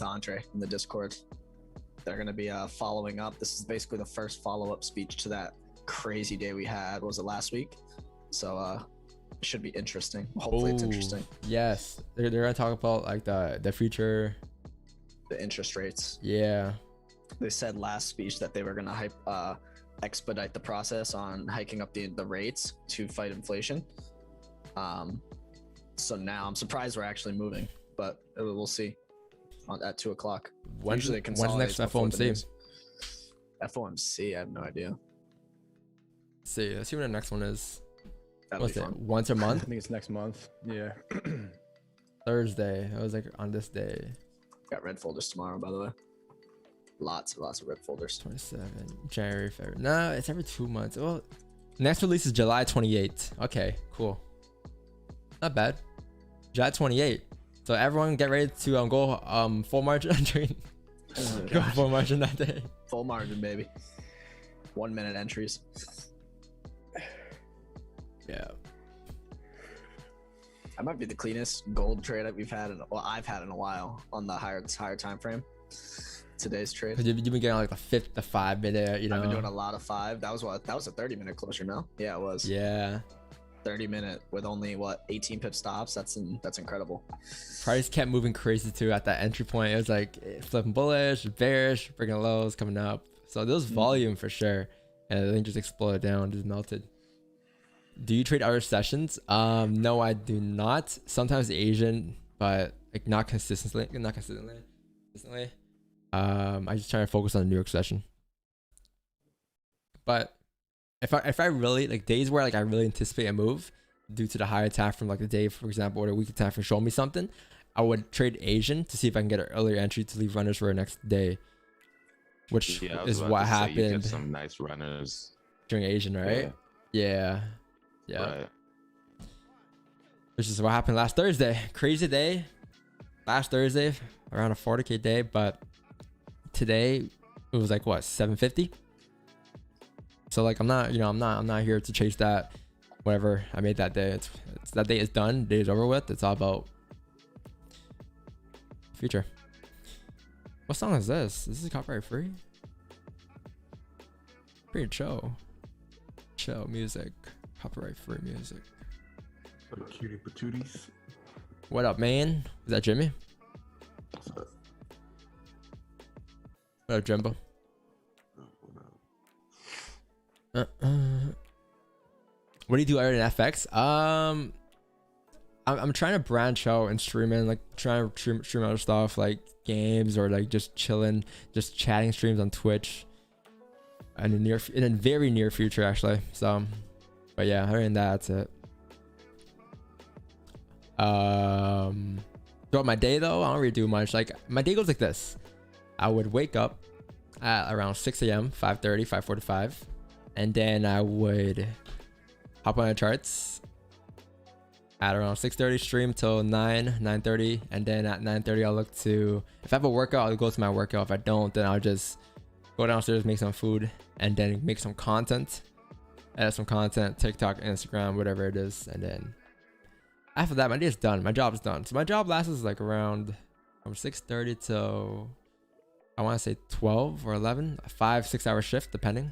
Andre in the Discord. They're gonna be following up. This is basically the first follow-up speech to that crazy day we had. What was it, last week? So it should be interesting. Hopefully it's interesting. Yes, they're gonna talk about like the future, the interest rates. Yeah, they said last speech that they were gonna expedite the process on hiking up the rates to fight inflation. So now I'm surprised we're actually moving, but we'll see at 2 o'clock. When's next FOMC? FOMC, I have no idea. Let's see when the next one is. That'll What's be it? fun. Once a month? I think it's next month. Yeah. Thursday. I was like on this day. Got red folders tomorrow, by the way. Lots of red folders. 27 January, February. No, it's every 2 months. Well, next release is July 28th. Okay, cool. Not bad. July 28th. So everyone get ready to go full margin entry. Go full margin that day. Full margin, baby. 1 minute entries. Yeah. That might be the cleanest gold trade that I've had in a while on the higher time frame. Today's trade. You've been getting like the 5 minute, you know. I've been doing a lot of 5. That was a 30-minute closure, no? Yeah, it was. Yeah. 30-minute with only 18 pip stops. That's incredible. Price kept moving crazy too at that entry point. It was like flipping bullish, bearish, breaking lows, coming up. So there was volume for sure, and the thing just exploded down, just melted. Do you trade other sessions? No, I do not. Sometimes Asian, but like not consistently. I just try to focus on the New York session. But if I really like days where like I really anticipate a move due to the higher time from like the day, for example, or the weekly time for show me something, I would trade Asian to see if I can get an earlier entry to leave runners for the next day, which is what happened. You get some nice runners during Asian, right? Yeah. Right. Which is what happened last Thursday. Crazy day. Last Thursday, around a 40K day, but today it was like what, 750? So like I'm not here to chase that whatever I made that day. It's that day is done. Day is over with. It's all about future. What song is this? This is copyright free? Pretty chill. Chill music. Copyright free music. Cutie patooties. What up, man? Is that Jimmy? What up, Jimbo? What do you do other than FX? I'm trying to branch out and streaming, like trying to stream other stuff like games or like just chilling, just chatting streams on Twitch, and in a very near future actually. So, but yeah, other than that, that's it. Throughout my day though, I don't really do much. Like my day goes like this: I would wake up at around 6 a.m., 5:30, 5:45. And then I would hop on the charts, at around 6:30 stream till 9:30, and then at 9:30 I'll look to, if I have a workout, I'll go to my workout. If I don't, then I'll just go downstairs, make some food, and then make some content, edit some content, TikTok, Instagram, whatever it is, and then after that my day is done, my job is done. So my job lasts like around from 6:30 till, I want to say 12 or 11, a 5-6 hour shift depending,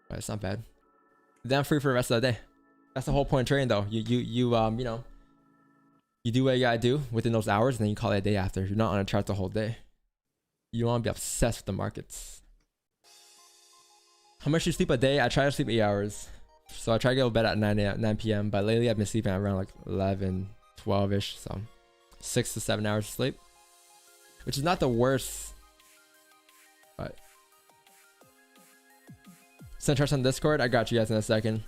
but it's not bad. Then I'm free for the rest of the day. That's the whole point of trading, though. You know, you do what you gotta do within those hours, and then you call it a day after. You're not on a chart the whole day. You want to be obsessed with the markets. How much do you sleep a day? I try to sleep 8 hours, so I try to go to bed at 9 p.m. But lately I've been sleeping around like 11, 12ish, so 6 to 7 hours of sleep, which is not the worst. But send charts on Discord. I got you guys in a second.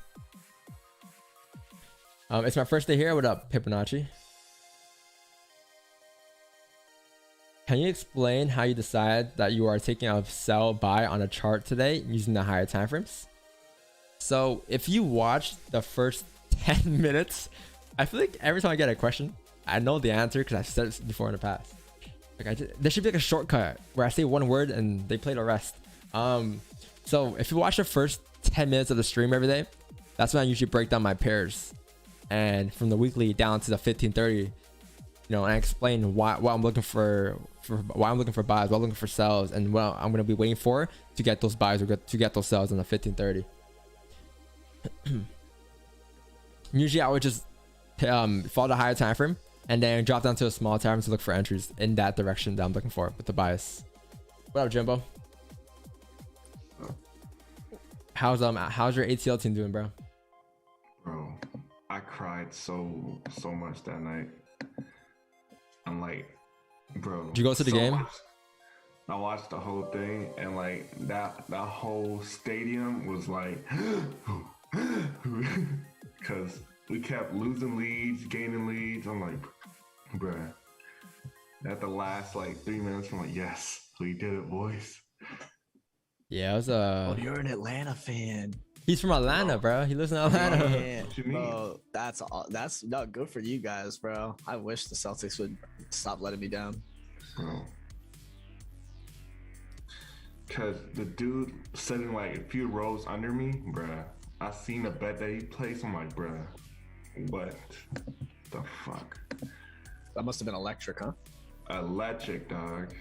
It's my first day here. What up, Pipernacci? Can you explain how you decide that you are taking a sell buy on a chart today using the higher time frames? So if you watch the first 10 minutes, I feel like every time I get a question, I know the answer because I've said it before in the past. Like there should be like a shortcut where I say one word and they play the rest. So if you watch the first 10 minutes of the stream every day, that's when I usually break down my pairs, and from the weekly down to the 15:30, you know, and I explain why I'm looking for why I'm looking for buys, what I'm looking for sells, and what I'm going to be waiting for to get those buys or to get those sells in the 15:30. Usually I would just follow the higher time frame and then drop down to a small time to look for entries in that direction that I'm looking for with the bias. What up, Jimbo? How's your ATL team doing, bro? Bro, I cried so much that night. I'm like, bro. Did you go to the game? I watched the whole thing, and like that whole stadium was like, because we kept losing leads, gaining leads. I'm like, bruh. At the last like 3 minutes, I'm like, yes, we did it, boys. Yeah, it was Oh, you're an Atlanta fan. He's from Atlanta, bro. He lives in Atlanta. Man, bro, that's not good for you guys, bro. I wish the Celtics would stop letting me down. Bro. Cause the dude sitting like a few rows under me, bruh. I seen the bet that he placed. I'm like, bruh, what the fuck? That must have been electric, huh? Electric, dog.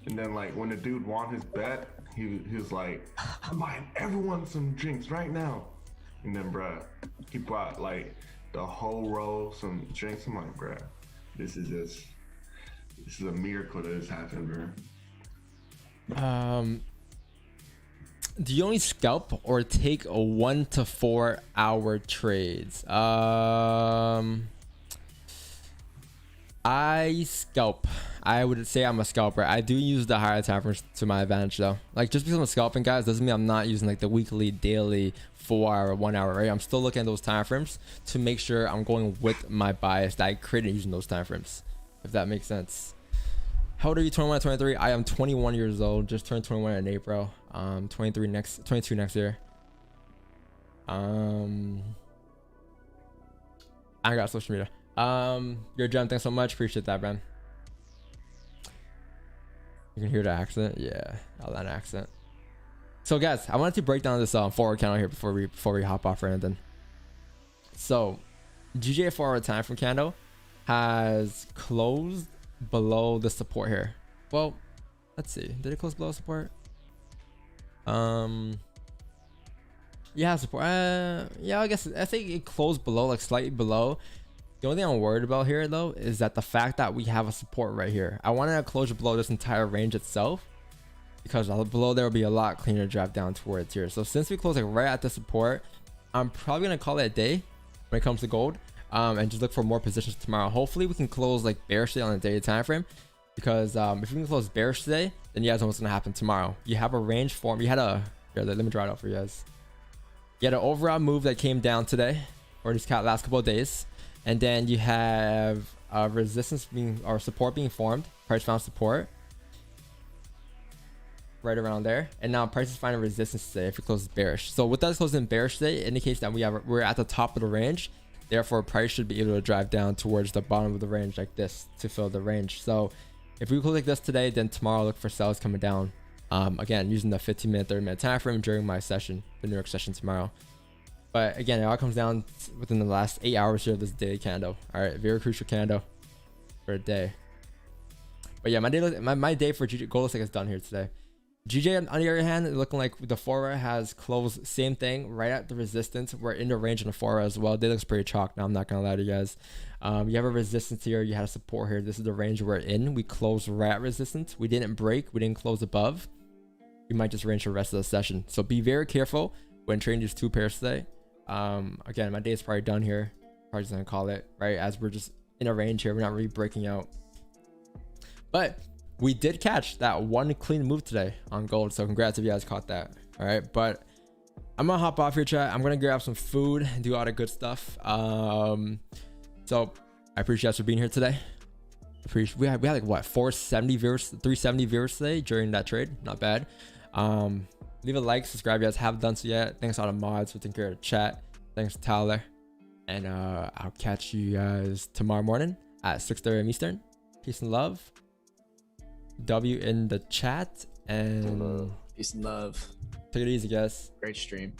And then like when the dude won his bet, he was like, I'm buying everyone some drinks right now. And then bruh, he bought like the whole row some drinks. I'm like, bruh, this is a miracle that has happened, bro. Do you only scalp or take a 1 to 4 hour trades? I scalp. I would say I'm a scalper. I do use the higher time frames to my advantage though. Like just because I'm scalping, guys, doesn't mean I'm not using like the weekly, daily, 4 hour, 1 hour, right? I'm still looking at those time frames to make sure I'm going with my bias that I created using those time frames, if that makes sense. How old are you? 21, 23? I am 21 years old. Just turned 21 in April. 22 next year. I got social media. You're a gem. Thanks so much. Appreciate that, man. You can hear the accent. Yeah, Atlanta accent. So guys, I wanted to break down this forward candle here before we hop off or anything. So GJ forward time from candle has closed below the support here. Well, let's see. Did it close below support? Yeah, support. Yeah, I think it closed below, like slightly below. The only thing I'm worried about here though is that the fact that we have a support right here. I wanted a closure below this entire range itself, because below there will be a lot cleaner to drive down towards here. So since we close like right at the support, I'm probably gonna call it a day when it comes to gold, and just look for more positions tomorrow. Hopefully we can close like bearish today on the daily time frame, because if we can close bearish today, then you guys know what's gonna happen tomorrow. You have a range form. You had a here, let me draw it out for you guys. You had an overall move that came down today, or this last couple of days, and then you have resistance being or support being formed. Price found support. right around there, and now price is finding resistance today if it closes bearish. So with that closing bearish today, it indicates that we're at the top of the range. Therefore, price should be able to drive down towards the bottom of the range like this to fill the range. So if we close like this today, then tomorrow look for sales coming down. Again, using the 15-minute, 30-minute time frame during my session, the New York session tomorrow. But again, it all comes down within the last 8 hours here of this daily candle. All right, very crucial candle for a day. But yeah, my day for GJ gold looks like it's done here today. GJ on the other hand, looking like the FOREX has closed same thing right at the resistance. We're in the range on the FOREX as well. They looks pretty chalk now. I'm not gonna lie to you guys. You have a resistance here. You had a support here. This is the range we're in. We closed right at resistance. We didn't break. We didn't close above. We might just range for the rest of the session. So be very careful when trading these two pairs today. Again, my day is probably done here. Probably just gonna call it right as we're just in a range here. We're not really breaking out, but we did catch that one clean move today on gold. So congrats if you guys caught that. All right, but I'm gonna hop off here, chat. I'm gonna grab some food and do all the good stuff. So I appreciate you guys for being here today. We had like what 470 viewers, 370 viewers today during that trade. Not bad. Leave a like, subscribe if you guys haven't done so yet. Thanks to all the mods for taking care of the chat. Thanks to Tyler, and I'll catch you guys tomorrow morning at 6:30 AM Eastern. Peace and love. W in the chat, and Peace and love. take it easy, guys. Great stream.